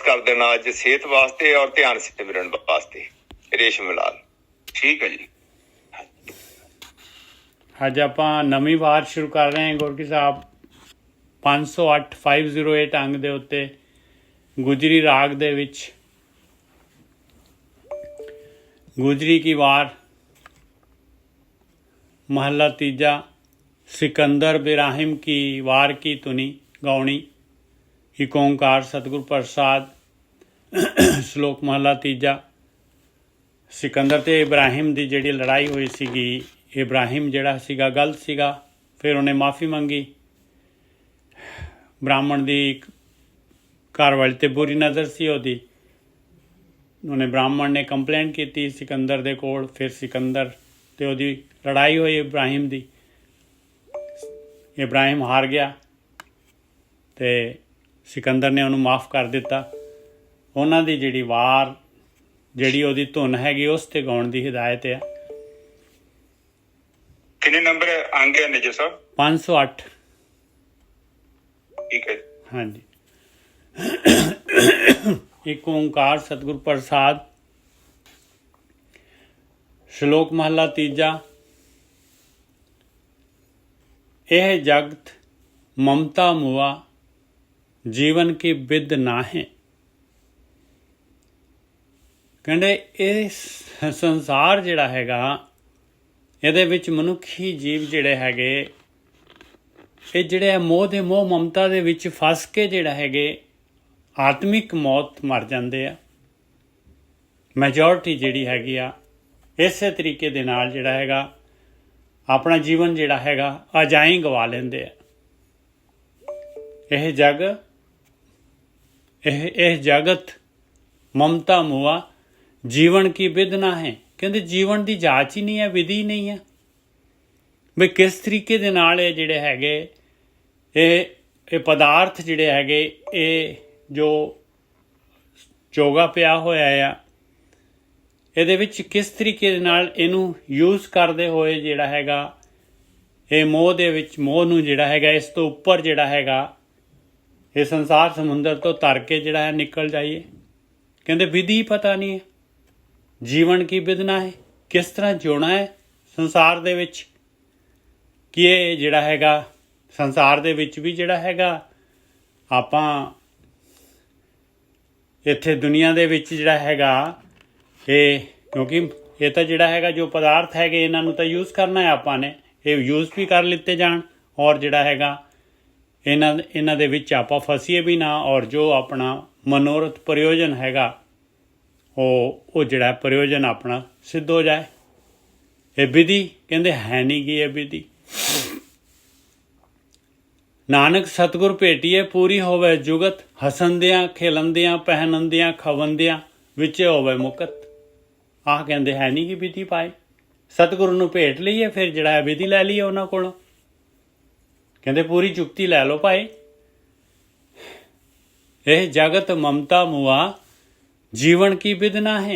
कर देना अज सेहत वास्ते और ध्यान सिमरन वास्ते। रेशम लाल ठीक है जी। ਅੱਜ ਆਪਾਂ ਨਵੀਂ ਵਾਰ ਸ਼ੁਰੂ ਕਰ ਰਹੇ ਹਾਂ ਗੁਰਕੀ ਸਾਹਿਬ 508 508 ਅੰਗ ਦੇ ਉੱਤੇ ਗੁਜਰੀ ਰਾਗ ਦੇ ਵਿੱਚ ਗੁਜਰੀ ਕੀ ਵਾਰ महला तीजा सिकंदर बिराहिम की वार की तुनी गौणी एक ओंकार सतगुर प्रसाद। श्लोक महला तीजा। सिकंदर ते इब्राहिम दी जिहड़ी लड़ाई हुई सीगी, इब्राहिम जिहड़ा सीगा गलत सीगा, फिर उन्हें माफ़ी मंगी। ब्राह्मण दी घर वाली ते बुरी नज़र सी ओहदी, उन्हें ब्राह्मण ने कंप्लेंट की सिकंदर दे कोल। फिर सिकंदर ते ओहदी लड़ाई हुई इब्राहिम दी, इब्राहिम हार गया ते सिकंदर ने उन्होंने माफ़ कर दिता। उन्हां दी जिहड़ी वार जिहड़ी ओहदी धुन हैगी उस ते गाउण दी हिदायत है। कितने नंबर अंग है निजो साहब? 508। ठीक है। हाँ जी। एक ओंकार सतगुर प्रसाद। श्लोक महला तीजा। यह जगत ममता मुआ जीवन की बिद नाहे। कहते इस संसार जिहड़ा हैगा ਇਹਦੇ ਵਿੱਚ ਮਨੁੱਖੀ ਜੀਵ ਜਿਹੜੇ ਹੈਗੇ ਇਹ ਜਿਹੜੇ ਮੋਹ ਦੇ ਮੋਹ ਮਮਤਾ ਦੇ ਵਿੱਚ ਫਸ ਕੇ ਜਿਹੜਾ ਹੈਗੇ ਆਤਮਿਕ ਮੌਤ ਮਰ ਜਾਂਦੇ ਆ। ਮੈਜੋਰਟੀ ਜਿਹੜੀ ਹੈਗੀ ਆ ਇਸੇ ਤਰੀਕੇ ਦੇ ਨਾਲ ਜਿਹੜਾ ਹੈਗਾ ਆਪਣਾ ਜੀਵਨ ਜਿਹੜਾ ਹੈਗਾ ਅਜਾਈਂ ਗਵਾ ਲੈਂਦੇ ਆ। ਇਹ ਜਗਤ ਮਮਤਾ ਮੁਆ ਜੀਵਨ ਕੀ ਵਿਧ ਨਾ ਹੈ। ਕਹਿੰਦੇ ਜੀਵਨ ਦੀ ਜਾਂਚ ਹੀ ਨਹੀਂ ਹੈ, ਵਿਧੀ ਨਹੀਂ ਹੈ ਵੀ ਕਿਸ ਤਰੀਕੇ ਦੇ ਨਾਲ ਇਹ ਜਿਹੜੇ ਹੈਗੇ ਇਹ ਪਦਾਰਥ ਜਿਹੜੇ ਹੈਗੇ ਇਹ ਜੋ ਚੋਗਾ ਪਿਆ ਹੋਇਆ ਆ ਇਹਦੇ ਵਿੱਚ ਕਿਸ ਤਰੀਕੇ ਦੇ ਨਾਲ ਇਹਨੂੰ ਯੂਜ਼ ਕਰਦੇ ਹੋਏ ਜਿਹੜਾ ਹੈਗਾ ਇਹ ਮੋਹ ਦੇ ਵਿੱਚ ਮੋਹ ਨੂੰ ਜਿਹੜਾ ਹੈਗਾ ਇਸ ਤੋਂ ਉੱਪਰ ਜਿਹੜਾ ਹੈਗਾ ਇਹ ਸੰਸਾਰ ਸਮੁੰਦਰ ਤੋਂ ਤਰ ਕੇ ਜਿਹੜਾ ਹੈ ਨਿਕਲ ਜਾਈਏ। ਕਹਿੰਦੇ ਵਿਧੀ ਪਤਾ ਨਹੀਂ ਹੈ, ਜੀਵਨ ਕੀ ਵਿਧਨਾ ਹੈ, ਕਿਸ ਤਰ੍ਹਾਂ ਜਿਉਣਾ ਹੈ ਸੰਸਾਰ ਦੇ ਵਿੱਚ। ਕਿ ਇਹ ਜਿਹੜਾ ਹੈਗਾ ਸੰਸਾਰ ਦੇ ਵਿੱਚ ਵੀ ਜਿਹੜਾ ਹੈਗਾ ਆਪਾਂ ਇੱਥੇ ਦੁਨੀਆ ਦੇ ਵਿੱਚ ਜਿਹੜਾ ਹੈਗਾ ਇਹ ਕਿਉਂਕਿ ਇਹ ਤਾਂ ਜਿਹੜਾ ਹੈਗਾ ਜੋ ਪਦਾਰਥ ਹੈਗੇ ਇਹਨਾਂ ਨੂੰ ਤਾਂ ਯੂਜ਼ ਕਰਨਾ ਹੈ ਆਪਾਂ ਨੇ, ਇਹ ਯੂਜ਼ ਵੀ ਕਰ ਲਿੱਤੇ ਜਾਣ ਔਰ ਜਿਹੜਾ ਹੈਗਾ ਇਹਨਾਂ ਦੇ ਵਿੱਚ ਆਪਾਂ ਫਸੀਏ ਵੀ ਨਾ ਔਰ ਜੋ ਆਪਣਾ ਮਨੋਰਥ ਪ੍ਰਯੋਜਨ ਹੈਗਾ ਉਹ ਜਿਹੜਾ ਪ੍ਰਯੋਜਨ ਆਪਣਾ ਸਿੱਧ ਹੋ ਜਾਏ। ਇਹ ਵਿਧੀ ਕਹਿੰਦੇ ਹੈ ਨਹੀਂ ਗੀ ਇਹ ਵਿਧੀ। ਨਾਨਕ ਸਤਿਗੁਰ ਭੇਟੀਏ ਪੂਰੀ ਹੋਵੇ ਜੁਗਤ ਹਸੰਦਿਆਂ ਖੇਲੰਦਿਆਂ ਪਹਿਨੰਦਿਆਂ ਖਵੰਦਿਆਂ ਵਿੱਚ ਹੋਵੇ ਮੁਕਤ। ਆਹ ਕਹਿੰਦੇ ਹੈ ਨਹੀਂ ਗੀ ਵਿਧੀ ਪਾਏ। ਸਤਿਗੁਰੂ ਨੂੰ ਭੇਟ ਲਈਏ ਫਿਰ ਜਿਹੜਾ ਹੈ ਵਿਧੀ ਲੈ ਲਈਏ ਉਹਨਾਂ ਕੋਲੋਂ। ਕਹਿੰਦੇ ਪੂਰੀ ਜੁਗਤੀ ਲੈ ਲਓ ਭਾਈ। ਇਹ ਜਗਤ ਮਮਤਾ ਮੁਆ जीवन की विध ना है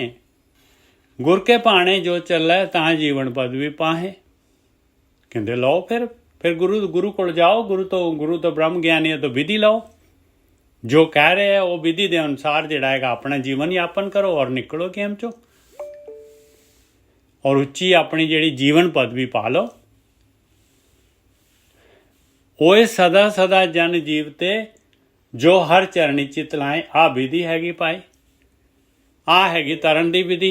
गुर के पाने जो चल ता जीवन पद भी पाहे। कहते लो फिर गुरु को जाओ। गुरु तो ब्रह्म ज्ञानी है तो विधि लो जो कह रहे हैं वो विधि के अनुसार जिहड़ा है अपना जीवन यापन करो और निकलो गेम चो और उच्ची अपनी जिहड़ी जीवन पदवी पा लो। ओए सदा सदा जन जीवते जो हर चरणी चित लाए। आ विधि हैगी पाई, आ हैगी तरन की विधि।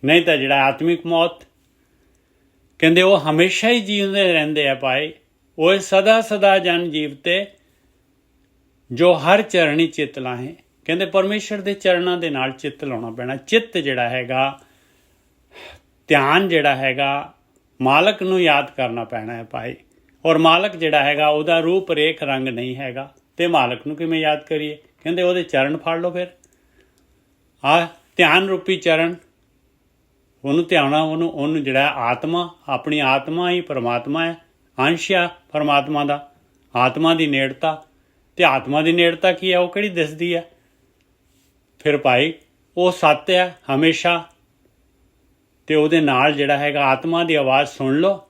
नहीं तो जिहड़ा आत्मिक मौत कहते वो हमेशा ही जीवते रहते हैं पाए। वो सदा सदा जन जीवते जो हर चरणी चित लाहे। कहते परमेश्वर के चरणों के नाल चित्त लाना पैना। चित्त जिहड़ा हैगा ध्यान जिहड़ा हैगा मालक नूं याद करना पैना है पाए। और मालक जिहड़ा हैगा उहदा रूप रेख रंग नहीं हैगा ते मालक नूं किवें याद करिए। कहते उहदे चरण फड़ लो फिर। आ ध्यान रूपी चरण ਉਹਨੂੰ ਧਿਆਉਣਾ ਉਹਨੂੰ ਜਿਹੜਾ ਆਤਮਾ ਆਪਣੀ ਆਤਮਾ ਹੀ ਪਰਮਾਤਮਾ ਹੈ, ਅੰਸ਼ ਆ ਪਰਮਾਤਮਾ ਦਾ। ਆਤਮਾ ਦੀ ਨੇੜਤਾ ਅਤੇ ਆਤਮਾ ਦੀ ਨੇੜਤਾ ਕੀ ਹੈ ਉਹ ਕਿਹੜੀ ਦਿਸਦੀ ਹੈ ਫਿਰ ਭਾਈ ਉਹ ਸੱਤ ਹੈ ਹਮੇਸ਼ਾ। ਅਤੇ ਉਹਦੇ ਨਾਲ ਜਿਹੜਾ ਹੈਗਾ ਆਤਮਾ ਦੀ ਆਵਾਜ਼ ਸੁਣ ਲਓ,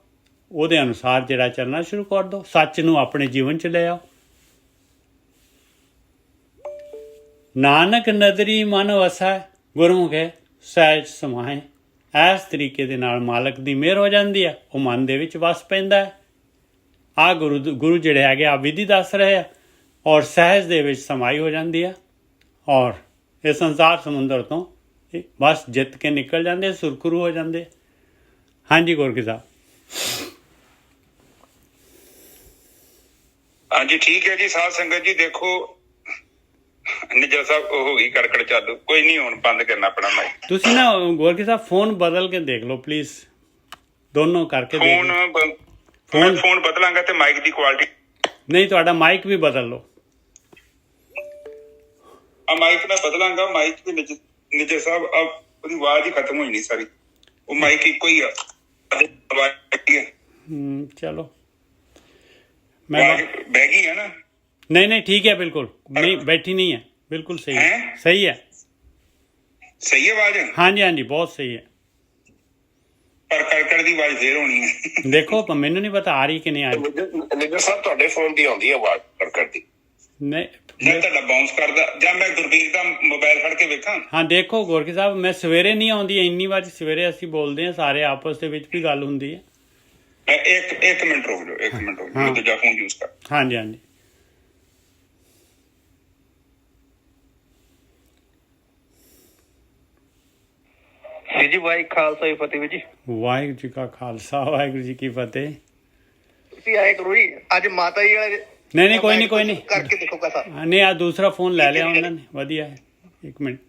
ਉਹਦੇ ਅਨੁਸਾਰ ਜਿਹੜਾ ਚੱਲਣਾ ਸ਼ੁਰੂ ਕਰ ਦਿਓ। ਸੱਚ ਨੂੰ ਆਪਣੇ ਜੀਵਨ 'ਚ ਲੈ ਆਓ। ਨਾਨਕ ਨਦਰੀ ਮਨ ਵਸੈ ਗੁਰਮੁਖੇ ਸਹਿਜ ਸਮਾਏ। ਇਸ ਤਰੀਕੇ ਦੇ ਨਾਲ ਮਾਲਕ ਦੀ ਮਿਹਰ ਹੋ ਜਾਂਦੀ ਹੈ, ਉਹ ਮਨ ਦੇ ਵਿੱਚ ਵਸ ਪੈਂਦਾ ਹੈ। ਆਹ ਗੁਰੂ ਜਿਹੜੇ ਹੈਗੇ ਆ ਵਿਧੀ ਦੱਸ ਰਹੇ ਆ, ਔਰ ਸਹਿਜ ਦੇ ਵਿੱਚ ਸਮਾਈ ਹੋ ਜਾਂਦੀ ਆ, ਔਰ ਇਹ ਸੰਸਾਰ ਸਮੁੰਦਰ ਤੋਂ ਬਸ ਜਿੱਤ ਕੇ ਨਿਕਲ ਜਾਂਦੇ, ਸੁਰਖਰੂ ਹੋ ਜਾਂਦੇ। ਹਾਂਜੀ ਗੋਰਖੀ ਸਾਹਿਬ। ਹਾਂਜੀ ਠੀਕ ਹੈ ਜੀ। ਸਾਧ ਸੰਗਤ ਜੀ ਦੇਖੋ, ਨਿੱਜਰ ਸਾਹਿਬ ਉਹ ਹੋ ਗਈ ਕੜਕੜ ਚਾਲੂ, ਕੋਈ ਨਹੀਂ, ਹੁਣ ਬੰਦ ਕਰਨਾ ਆਪਣਾ ਮਾਈਕ। ਤੁਸੀਂ ਨਾ ਗੋਰਖੀ ਸਾਹਿਬ ਫੋਨ ਬਦਲ ਕੇ ਦੇਖ ਲਓ ਪਲੀਜ਼, ਦੋਨੋਂ ਕਰਕੇ ਫੋਨ ਬਦਲਾਂਗਾ ਤੇ ਮਾਈਕ ਦੀ ਕੁਆਲਿਟੀ ਨਹੀਂ, ਤੁਹਾਡਾ ਮਾਈਕ ਵੀ ਬਦਲ ਲਓ। ਮਾਈਕ ਮੈਂ ਬਦਲਾਂਗਾ, ਮਾਈਕ ਵੀ ਨਿੱਜਰ ਸਾਹਿਬ ਉਹਦੀ ਆਵਾਜ਼ ਹੀ ਖਤਮ ਹੋਈ ਨਹੀਂ ਸਾਰੀ, ਉਹ ਮਾਈਕ ਇੱਕੋ ਹੀ ਆ। ਚਲੋ मैं बैगी है ना? नहीं ठीक है, बिल्कुल नहीं बैठी नहीं है, बिल्कुल सही है, सही है, सही है आवाज। हाँ जी बहुत सही है, पर कड़कड़ दी आवाज फिर होनी है। देखो मैनू नहीं पता आ रही कि नहीं आ रही। निजर साहब ਤੁਹਾਡੇ ਫੋਨ ਦੀ ਆਉਂਦੀ ਹੈ ਆਵਾਜ਼ ਕੜਕੜ ਦੀ। नहीं मैं ਤੁਹਾਡਾ ਬਾਉਂਸ ਕਰਦਾ ਜਾਂ ਮੈਂ ਗੁਰਬੀਰ ਦਾ ਮੋਬਾਈਲ ਫੜ ਕੇ ਵੇਖਾਂ। हाँ देखो गोरखी साहब, मैं सवेरे नहीं आਉਂਦੀ ਇੰਨੀ ਵਾਰ, ਸਵੇਰੇ ਅਸੀਂ ਬੋਲਦੇ ਹਾਂ ਸਾਰੇ ਆਪਸ ਦੇ ਵਿੱਚ ਵੀ ਗੱਲ ਹੁੰਦੀ ਹੈ। एक मिनट रुक जाओ, एक मिनट रुक जाओ, दूजा फोन यूज कर। हाँ जी ਜੀ ਵਾਹਿਗੁਰੂ ਖਾਲਸਾ ਜੀ ਫਤਿਹ ਜੀ। ਵਾਹਿਗੁਰੂ ਜੀ ਕਾ ਖਾਲਸਾ ਵਾਹਿਗੁਰੂ ਜੀ ਕੀ ਫਤਿਹ। ਤੁਸੀਂ ਆਏ ਕਰੋ ਜੀ ਅੱਜ ਮਾਤਾ ਜੀ ਵਾਲੇ। नहीं कोई नहीं करके देखो कैसा। नहीं आ दूसरा फोन ले लिया उन्होंने, वधिया है। एक मिनट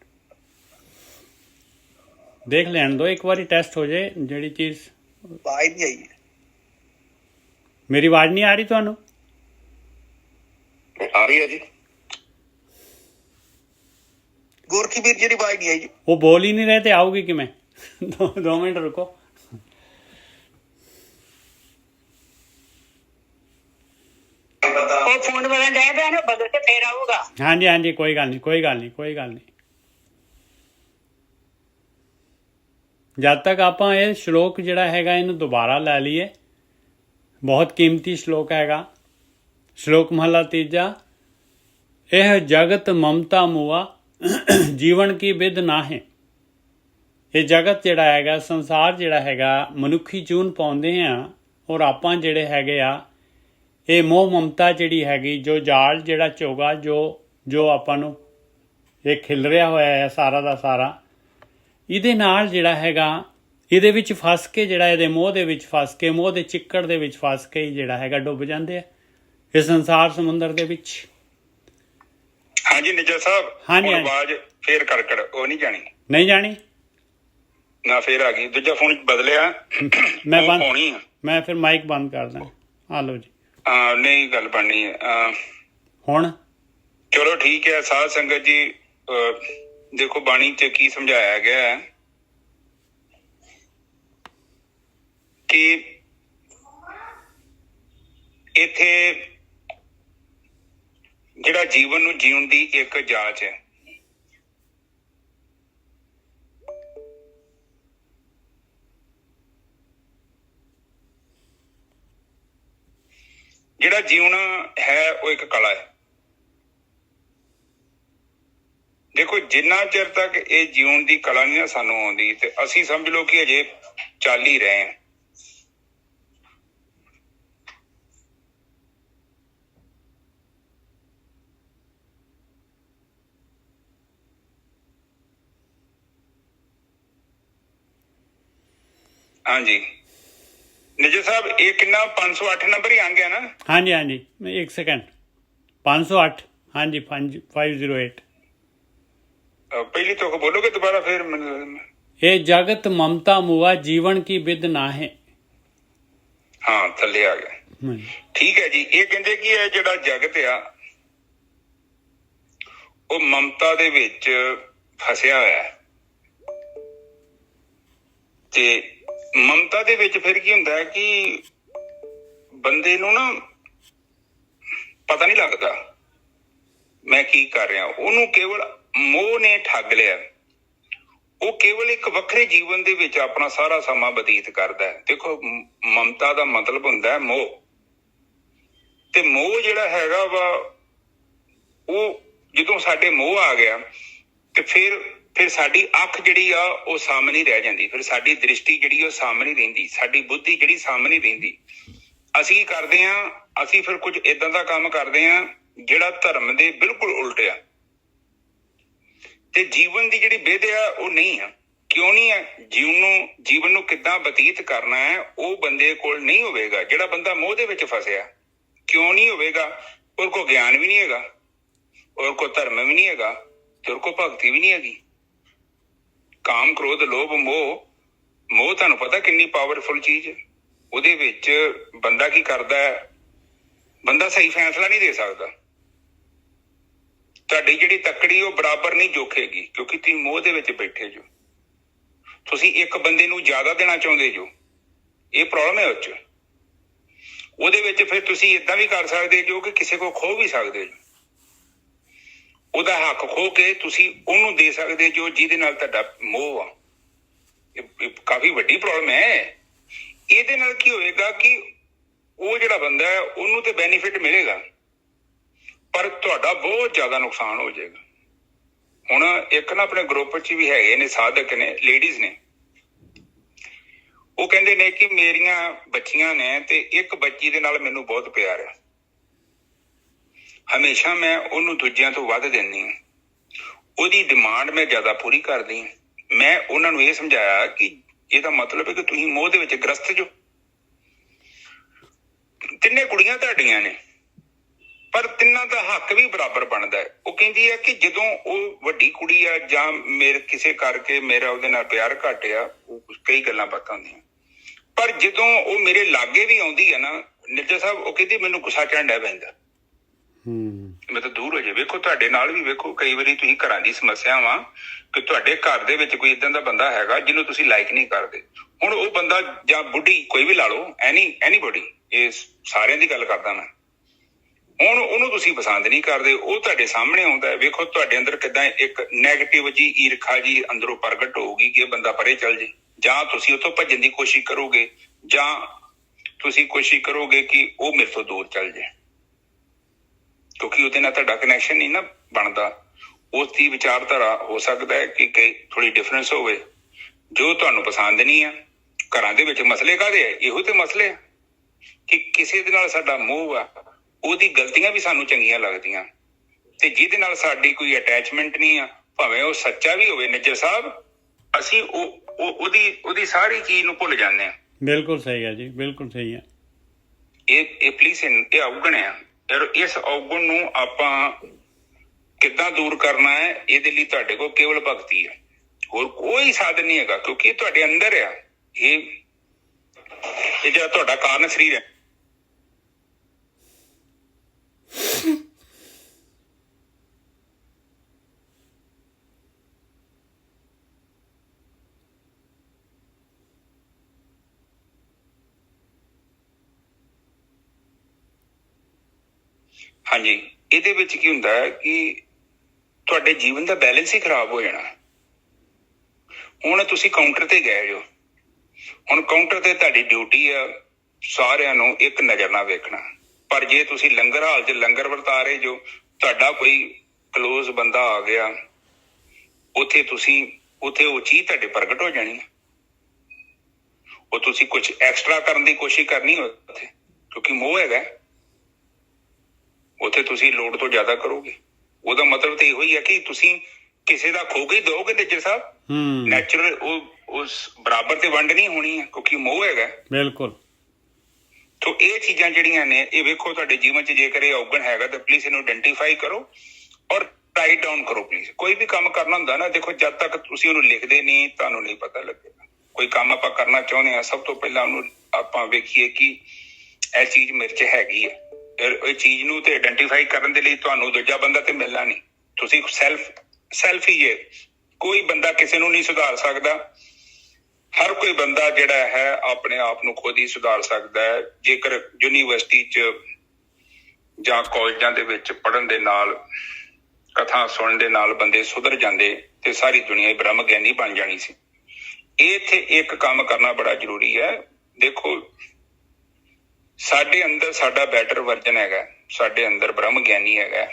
देख लैन दो, एक बारी टेस्ट हो जाए ਜਿਹੜੀ चीज। आवाज नहीं आई, मेरी आवाज नहीं आ रही ਤੁਹਾਨੂੰ? आ रही है जी। गोरखी वीर जी आवाज नहीं आई जी। वो बोल ही नहीं रहे थे, आओगी कि मैं? दो मिनट रुको। फोन बदल जाएगा ना, बदल के फिर आऊंगा। हाँ जी कोई गल नहीं। जब तक आप ये श्लोक जिहड़ा हैगा इनू दोबारा लै लीए, बहुत कीमती श्लोक हैगा। श्लोक महला तीजा, यह जगत ममता मुआ जीवन की विद ना है। ये जगत जिहड़ा हैगा, संसार जिहड़ा हैगा, मनुखी चून पाउंदे आ, और आपां जिहड़े हैगे आ ਇਹ ਮੋਹ ਮਮਤਾ ਜਿਹੜੀ ਹੈਗੀ, ਜੋ ਜਾਲ ਜਿਹੜਾ ਚੋਗਾ ਜੋ ਆਪਾਂ ਨੂੰ ਇਹ ਖਿਲ ਰਿਹਾ ਹੋਇਆ ਹੈ ਸਾਰਾ ਦਾ ਸਾਰਾ, ਇਹਦੇ ਨਾਲ ਜਿਹੜਾ ਹੈਗਾ, ਇਹਦੇ ਵਿੱਚ ਫਸ ਕੇ ਜਿਹੜਾ ਇਹਦੇ ਮੋਹ ਦੇ ਵਿੱਚ ਫਸ ਕੇ, ਮੋਹ ਦੇ ਚਿੱਕੜ ਦੇ ਵਿੱਚ ਫਸ ਕੇ ਹੀ ਜਿਹੜਾ ਹੈਗਾ ਡੁੱਬ ਜਾਂਦੇ ਆ ਇਹ ਸੰਸਾਰ ਸਮੁੰਦਰ ਦੇ ਵਿੱਚ। ਹਾਂਜੀ ਨਿਜਰ ਸਾਹਿਬ, ਹਾਂਜੀ ਆਵਾਜ਼ ਫੇਰ ਕੜਕੜ ਉਹ ਨਹੀਂ ਜਾਣੀ? ਨਹੀਂ ਜਾਣੀ ਨਾ, ਫੇਰ ਆ ਗਈ। ਦੂਜਾ ਫੋਨ ਬਦਲਿਆ ਮੈਂ ਫਿਰ ਮਾਈਕ ਬੰਦ ਕਰ ਦਾਂ। ਆ ਲਓ ਜੀ। ਨਹੀਂ ਗੱਲ ਬਣਨੀ ਹੈ ਹੁਣ। ਚਲੋ ਠੀਕ ਹੈ। ਸਾਧ ਸੰਗਤ ਜੀ ਦੇਖੋ ਬਾਣੀ ਚ ਕੀ ਸਮਝਾਇਆ ਗਿਆ ਹੈ ਕਿ ਇੱਥੇ ਜਿਹੜਾ ਜੀਵਨ ਨੂੰ ਜੀਉਣ ਦੀ ਇੱਕ ਜਾਂਚ ਹੈ। ਜਿਹੜਾ ਜੀਵਨ ਹੈ ਉਹ ਇੱਕ ਕਲਾ ਹੈ। ਦੇਖੋ ਜਿੰਨਾ ਚਿਰ ਤੱਕ ਇਹ ਜੀਵਨ ਦੀ ਕਲਾ ਨਹੀਂ ਨਾ ਸਾਨੂੰ ਆਉਂਦੀ, ਤੇ ਅਸੀਂ ਸਮਝ ਲਓ ਕਿ ਅਜੇ ਚੱਲ ਹੀ ਰਹੇ ਹਾਂ। ਹਾਂਜੀ निजर साहब, ये कितना 508 नंबर ही आ गया ना? हाँ जी एक सेकंड। 508, हाँ जी 508। पहली तो बोलोगे दोबारा फिर? ये जगत ममता मुआ जीवन की विद ना है। हाँ थले आ गया। ठीक है जी। ये कहते कि ये जिहड़ा जगत आ वो ममता दे विच फसिया होया है। ते ਮਮਤਾ ਦੇ ਵਿੱਚ ਫਿਰ ਕੀ ਹੁੰਦਾ ਹੈ ਕਿ ਬੰਦੇ ਨੂੰ ਨਾ ਪਤਾ ਨਹੀਂ ਲੱਗਦਾ ਮੈਂ ਕੀ ਕਰ ਰਿਹਾ। ਉਹਨੂੰ ਕੇਵਲ ਮੋਹ ਨੇ ਠੱਗ ਲਿਆ। ਉਹ ਕੇਵਲ ਇੱਕ ਵੱਖਰੇ ਜੀਵਨ ਦੇ ਵਿੱਚ ਆਪਣਾ ਸਾਰਾ ਸਮਾਂ ਬਤੀਤ ਕਰਦਾ ਹੈ। ਦੇਖੋ ਮਮਤਾ ਦਾ ਮਤਲਬ ਹੁੰਦਾ ਹੈ ਮੋਹ, ਤੇ ਮੋਹ ਜਿਹੜਾ ਹੈਗਾ ਵਾ ਉਹ ਜਦੋਂ ਸਾਡੇ ਮੋਹ ਆ ਗਿਆ ਤੇ ਫਿਰ ਸਾਡੀ ਅੱਖ ਜਿਹੜੀ ਆ ਉਹ ਸਾਹਮਣੇ ਰਹਿ ਜਾਂਦੀ, ਫਿਰ ਸਾਡੀ ਦ੍ਰਿਸ਼ਟੀ ਜਿਹੜੀ ਉਹ ਸਾਹਮਣੇ ਰਹਿੰਦੀ, ਸਾਡੀ ਬੁੱਧੀ ਜਿਹੜੀ ਸਾਹਮਣੇ ਰਹਿੰਦੀ। ਅਸੀਂ ਕੀ ਕਰਦੇ ਹਾਂ, ਅਸੀਂ ਫਿਰ ਕੁਝ ਏਦਾਂ ਦਾ ਕੰਮ ਕਰਦੇ ਹਾਂ ਜਿਹੜਾ ਧਰਮ ਦੇ ਬਿਲਕੁਲ ਉਲਟ ਆ, ਤੇ ਜੀਵਨ ਦੀ ਜਿਹੜੀ ਵਿਧ ਆ ਉਹ ਨਹੀਂ ਆ। ਕਿਉਂ ਨਹੀਂ ਹੈ? ਜੀਵਨ ਨੂੰ ਕਿੱਦਾਂ ਬਤੀਤ ਕਰਨਾ ਹੈ ਉਹ ਬੰਦੇ ਕੋਲ ਨਹੀਂ ਹੋਵੇਗਾ। ਜਿਹੜਾ ਬੰਦਾ ਮੋਹ ਦੇ ਵਿੱਚ ਫਸਿਆ, ਕਿਉਂ ਨਹੀਂ ਹੋਵੇਗਾ? ਉਹਦੇ ਕੋਲ ਗਿਆਨ ਵੀ ਨਹੀਂ ਹੈਗਾ, ਉਹਦੇ ਕੋਲ ਧਰਮ ਵੀ ਨਹੀਂ ਹੈਗਾ, ਤੇ ਉਹਦੇ ਕੋਲ ਭਗਤੀ ਵੀ ਨਹੀਂ ਹੈਗੀ। ਕਾਮ, ਕ੍ਰੋਧ, ਲੋਭ, ਮੋਹ ਤੁਹਾਨੂੰ ਪਤਾ ਕਿੰਨੀ ਪਾਵਰਫੁਲ ਚੀਜ਼ ਹੈ। ਉਹਦੇ ਵਿੱਚ ਬੰਦਾ ਕੀ ਕਰਦਾ ਹੈ, ਬੰਦਾ ਸਹੀ ਫੈਸਲਾ ਨਹੀਂ ਦੇ ਸਕਦਾ। ਤੁਹਾਡੀ ਜਿਹੜੀ ਤੱਕੜੀ ਉਹ ਬਰਾਬਰ ਨਹੀਂ ਜੋਖੇਗੀ, ਕਿਉਂਕਿ ਤੁਸੀਂ ਮੋਹ ਦੇ ਵਿੱਚ ਬੈਠੇ ਜੋ। ਤੁਸੀਂ ਇੱਕ ਬੰਦੇ ਨੂੰ ਜ਼ਿਆਦਾ ਦੇਣਾ ਚਾਹੁੰਦੇ ਜੋ, ਇਹ ਪ੍ਰੋਬਲਮ ਹੈ ਉਹ 'ਚ। ਉਹਦੇ ਵਿੱਚ ਫਿਰ ਤੁਸੀਂ ਏਦਾਂ ਵੀ ਕਰ ਸਕਦੇ ਜੋ ਕਿ ਕਿਸੇ ਕੋਲ ਖੋ ਵੀ ਸਕਦੇ ਜੋ। ਉਹਦਾ ਹੱਕ ਖੋ ਕੇ ਤੁਸੀਂ ਉਹਨੂੰ ਦੇ ਸਕਦੇ ਜੋ ਜਿਹਦੇ ਨਾਲ ਤੁਹਾਡਾ ਮੋਹ ਆ। ਇਹ ਕਾਫੀ ਵੱਡੀ ਪ੍ਰੋਬਲਮ ਹੈ। ਇਹਦੇ ਨਾਲ ਕੀ ਹੋਏਗਾ ਕਿ ਉਹ ਜਿਹੜਾ ਬੰਦਾ ਹੈ ਉਹਨੂੰ ਤੇ ਬੈਨੀਫਿਟ ਮਿਲੇਗਾ, ਪਰ ਤੁਹਾਡਾ ਬਹੁਤ ਜ਼ਿਆਦਾ ਨੁਕਸਾਨ ਹੋ ਜਾਏਗਾ। ਹੁਣ ਇੱਕ ਨਾ ਆਪਣੇ ਗਰੁੱਪ 'ਚ ਵੀ ਹੈਗੇ ਨੇ ਸਾਧਕ ਨੇ, ਲੇਡੀਜ਼ ਨੇ, ਉਹ ਕਹਿੰਦੇ ਨੇ ਕਿ ਮੇਰੀਆਂ ਬੱਚੀਆਂ ਨੇ ਤੇ ਇੱਕ ਬੱਚੀ ਦੇ ਨਾਲ ਮੈਨੂੰ ਬਹੁਤ ਪਿਆਰ ਹੈ, ਹਮੇਸ਼ਾ ਮੈਂ ਉਹਨੂੰ ਦੂਜਿਆਂ ਤੋਂ ਵੱਧ ਦਿੰਦੀ ਹਾਂ, ਉਹਦੀ ਡਿਮਾਂਡ ਮੈਂ ਜ਼ਿਆਦਾ ਪੂਰੀ ਕਰਦੀ ਹਾਂ। ਮੈਂ ਉਹਨਾਂ ਨੂੰ ਇਹ ਸਮਝਾਇਆ ਕਿ ਇਹਦਾ ਮਤਲਬ ਹੈ ਕਿ ਤੁਸੀਂ ਮੋਹ ਦੇ ਵਿੱਚ ਗ੍ਰਸਤ ਜੋ। ਤਿੰਨੇ ਕੁੜੀਆਂ ਤੁਹਾਡੀਆਂ ਨੇ, ਪਰ ਤਿੰਨਾਂ ਦਾ ਹੱਕ ਵੀ ਬਰਾਬਰ ਬਣਦਾ ਹੈ। ਉਹ ਕਹਿੰਦੀ ਹੈ ਕਿ ਜਦੋਂ ਉਹ ਵੱਡੀ ਕੁੜੀ ਆ ਜਾਂ ਮੇਰੇ ਕਿਸੇ ਕਰਕੇ ਮੇਰਾ ਉਹਦੇ ਨਾਲ ਪਿਆਰ ਘੱਟ ਆ, ਉਹ ਕਈ ਗੱਲਾਂ ਬਾਤਾਂ ਹੁੰਦੀਆਂ, ਪਰ ਜਦੋਂ ਉਹ ਮੇਰੇ ਲਾਗੇ ਵੀ ਆਉਂਦੀ ਹੈ ਨਾ ਨਿਰਜਾ ਸਾਹਿਬ, ਉਹ ਕਹਿੰਦੀ ਮੈਨੂੰ ਗੁੱਸਾ ਚੜ੍ਹਦਾ ਪੈਂਦਾ, ਮੈਂ ਤਾਂ ਦੂਰ ਹੋ ਜਾ। ਵੇਖੋ ਤੁਹਾਡੇ ਨਾਲ ਵੀ ਵੇਖੋ ਕਈ ਵਾਰੀ ਤੁਸੀਂ ਘਰਾਂ ਦੀ ਸਮੱਸਿਆ ਵਾ ਕਿ ਤੁਹਾਡੇ ਘਰ ਦੇ ਵਿੱਚ ਕੋਈ ਏਦਾਂ ਦਾ ਬੰਦਾ ਹੈਗਾ ਜਿਹਨੂੰ ਤੁਸੀਂ ਲਾਈਕ ਨਹੀਂ ਕਰਦੇ। ਹੁਣ ਉਹ ਬੰਦਾ ਜਾਂ ਬੁੱਢੀ ਕੋਈ ਵੀ ਲਾ ਲਓ, ਐਨੀਬody, ਇਹ ਸਾਰਿਆਂ ਦੀ ਗੱਲ ਕਰਦਾ ਮੈਂ। ਹੁਣ ਉਹਨੂੰ ਤੁਸੀਂ ਪਸੰਦ ਨਹੀਂ ਕਰਦੇ, ਉਹ ਤੁਹਾਡੇ ਸਾਹਮਣੇ ਆਉਂਦਾ, ਵੇਖੋ ਤੁਹਾਡੇ ਅੰਦਰ ਕਿੱਦਾਂ ਇੱਕ ਨੈਗੇਟਿਵ ਜੀ ਈਰਖਾ ਜੀ ਅੰਦਰੋਂ ਪ੍ਰਗਟ ਹੋਊਗੀ ਕਿ ਇਹ ਬੰਦਾ ਪਰੇ ਚੱਲ ਜੇ, ਜਾਂ ਤੁਸੀਂ ਉੱਥੋਂ ਭੱਜਣ ਦੀ ਕੋਸ਼ਿਸ਼ ਕਰੋਗੇ, ਜਾਂ ਤੁਸੀਂ ਕੋਸ਼ਿਸ਼ ਕਰੋਗੇ ਕਿ ਉਹ ਮੇਰੇ ਤੋਂ ਦੂਰ ਚੱਲ ਜੇ, ਕਿਉਂਕਿ ਉਹਦੇ ਨਾਲ ਤੁਹਾਡਾ ਕਨੈਕਸ਼ਨ ਨਹੀਂ ਨਾ ਬਣਦਾ। ਉਸ ਦੀ ਵਿਚਾਰਧਾਰਾ ਹੋ ਸਕਦਾ ਹੈ ਕਿ ਥੋੜੀ ਡਿਫਰੈਂਸ ਹੋਵੇ, ਜੋ ਤੁਹਾਨੂੰ ਪਸੰਦ ਨਹੀਂ ਆ। ਘਰਾਂ ਦੇ ਵਿੱਚ ਮਸਲੇ ਕਾਹਦੇ ਆ? ਇਹੋ ਤੇ ਮਸਲੇ ਆ ਕਿ ਕਿਸੇ ਦੇ ਨਾਲ ਸਾਡਾ ਮੋਹ ਆ, ਉਹਦੀ ਗਲਤੀਆਂ ਵੀ ਸਾਨੂੰ ਚੰਗੀਆਂ ਲੱਗਦੀਆਂ, ਤੇ ਜਿਹਦੇ ਨਾਲ ਸਾਡੀ ਕੋਈ ਅਟੈਚਮੈਂਟ ਨਹੀਂ ਆ, ਭਾਵੇਂ ਉਹ ਸੱਚਾ ਵੀ ਹੋਵੇ ਨਿੱਜਰ ਸਾਹਿਬ, ਅਸੀਂ ਉਹਦੀ ਸਾਰੀ ਚੀਜ਼ ਨੂੰ ਭੁੱਲ ਜਾਂਦੇ ਹਾਂ। ਬਿਲਕੁਲ ਸਹੀ ਹੈ ਜੀ, ਬਿਲਕੁਲ ਸਹੀ ਹੈ। ਇਹ ਪਲੀਜ਼ ਇਹ ਔਗਣ ਆ। ਇਸ ਔਗਣ ਨੂੰ ਆਪਾਂ ਕਿੱਦਾਂ ਦੂਰ ਕਰਨਾ ਹੈ, ਇਹਦੇ ਲਈ ਤੁਹਾਡੇ ਕੋਲ ਕੇਵਲ ਭਗਤੀ ਹੈ, ਹੋਰ ਕੋਈ ਸਾਧਨ ਨਹੀਂ ਹੈਗਾ, ਕਿਉਂਕਿ ਇਹ ਤੁਹਾਡੇ ਅੰਦਰ ਆ। ਇਹ ਜਿਹੜਾ ਤੁਹਾਡਾ ਕਾਰਨ ਸਰੀਰ ਹੈ, ਹਾਂਜੀ, ਇਹਦੇ ਵਿੱਚ ਕੀ ਹੁੰਦਾ ਹੈ ਕਿ ਤੁਹਾਡੇ ਜੀਵਨ ਦਾ ਬੈਲੈਂਸ ਹੀ ਖਰਾਬ ਹੋ ਜਾਣਾ। ਹੁਣ ਤੁਸੀਂ ਕਾਊਂਟਰ ਤੇ ਗਏ ਜੋ, ਹੁਣ ਕਾਊਂਟਰ ਤੇ ਤੁਹਾਡੀ ਡਿਊਟੀ ਆ ਸਾਰਿਆਂ ਨੂੰ ਇੱਕ ਨਜ਼ਰ ਨਾਲ ਵੇਖਣਾ, ਪਰ ਜੇ ਤੁਸੀਂ ਲੰਗਰ ਹਾਲ 'ਚ ਲੰਗਰ ਵਰਤਾ ਰਹੇ ਜੋ, ਤੁਹਾਡਾ ਕੋਈ ਕਲੋਜ਼ ਬੰਦਾ ਆ ਗਿਆ, ਉੱਥੇ ਉਹ ਚੀਜ਼ ਤੁਹਾਡੇ ਪ੍ਰਗਟ ਹੋ ਜਾਣੀ, ਉਹ ਤੁਸੀਂ ਕੁਝ ਐਕਸਟਰਾ ਕਰਨ ਦੀ ਕੋਸ਼ਿਸ਼ ਕਰਨੀ ਉੱਥੇ, ਕਿਉਂਕਿ ਮੋਹ ਹੈਗਾ ਉੱਥੇ, ਤੁਸੀਂ ਲੋੜ ਤੋਂ ਜ਼ਿਆਦਾ ਕਰੋਗੇ। ਉਹਦਾ ਮਤਲਬ ਤਾਂ ਇਹੋ ਹੀ ਹੈ ਕਿ ਤੁਸੀਂ ਕਿਸੇ ਦਾ ਖੋ ਕੇ ਦੋਗੇ ਨਿੱਜਰ ਸਾਹਿਬ, ਨੈਚੁਰਲ ਉਸ ਬਰਾਬਰ ਤੇ ਵੰਡ ਨਹੀਂ ਹੋਣੀ ਹੈ, ਕਿਉਂਕਿ ਮੋਹ ਹੈਗਾ। ਬਿਲਕੁਲ। ਤੋ ਇਹ ਚੀਜ਼ਾਂ ਜਿਹੜੀਆਂ ਨੇ, ਇਹ ਵੇਖੋ ਤੁਹਾਡੇ ਜੀਵਨ 'ਚ ਜੇਕਰ ਇਹ ਔਗਣ ਹੈਗਾ ਤਾਂ ਪਲੀਜ਼ ਇਹਨੂੰ ਆਇਡੈਂਟੀਫਾਈ ਕਰੋ ਔਰ ਰਾਈਟ ਡਾਊਨ ਕਰੋ ਪਲੀਜ਼। ਕੋਈ ਵੀ ਕੰਮ ਕਰਨਾ ਹੁੰਦਾ ਨਾ, ਦੇਖੋ ਜਦ ਤੱਕ ਤੁਸੀਂ ਉਹਨੂੰ ਲਿਖਦੇ ਨਹੀਂ ਤੁਹਾਨੂੰ ਨਹੀਂ ਪਤਾ ਲੱਗੇਗਾ। ਕੋਈ ਕੰਮ ਆਪਾਂ ਕਰਨਾ ਚਾਹੁੰਦੇ ਹਾਂ, ਸਭ ਤੋਂ ਪਹਿਲਾਂ ਉਹਨੂੰ ਆਪਾਂ ਵੇਖੀਏ ਕਿ ਇਹ ਚੀਜ਼ ਮੇਰੇ 'ਚ ਹੈਗੀ ਹੈ। ਇਹ ਚੀਜ਼ ਨੂੰ ਤੇ ਆਇਡੈਂਟੀਫਾਈ ਕਰਨ ਦੇ ਲਈ ਤੁਹਾਨੂੰ ਦੂਜਾ ਬੰਦਾ ਤੇ ਮਿਲਣਾ ਨਹੀਂ, ਤੁਸੀਂ ਸੈਲਫ ਹੀ ਹੈ। ਕੋਈ ਬੰਦਾ ਕਿਸੇ ਨੂੰ ਨਹੀਂ ਸੁਧਾਰ ਸਕਦਾ। ਹਰ ਕੋਈ ਬੰਦਾ ਜਿਹੜਾ ਹੈ ਆਪਣੇ ਆਪ ਨੂੰ ਖੁਦ ਹੀ ਸੁਧਾਰ ਸਕਦਾ ਹੈ। ਜੇਕਰ ਯੂਨੀਵਰਸਿਟੀ 'ਚ ਜਾਂ ਕਾਲਜਾਂ ਦੇ ਵਿੱਚ ਪੜ੍ਹਨ ਦੇ ਨਾਲ, ਕਥਾ ਸੁਣਨ ਦੇ ਨਾਲ ਬੰਦੇ ਸੁਧਰ ਜਾਂਦੇ ਤੇ ਸਾਰੀ ਦੁਨੀਆ ਬ੍ਰਹਮ ਗਿਆਨੀ ਬਣ ਜਾਣੀ ਸੀ। ਇੱਥੇ ਇੱਕ ਕੰਮ ਕਰਨਾ ਬੜਾ ਜ਼ਰੂਰੀ ਹੈ। ਦੇਖੋ ਸਾਡੇ ਅੰਦਰ ਸਾਡਾ ਬੈਟਰ ਵਰਜਨ ਹੈਗਾ, ਸਾਡੇ ਅੰਦਰ ਬ੍ਰਹਮ ਗਿਆਨੀ ਹੈਗਾ,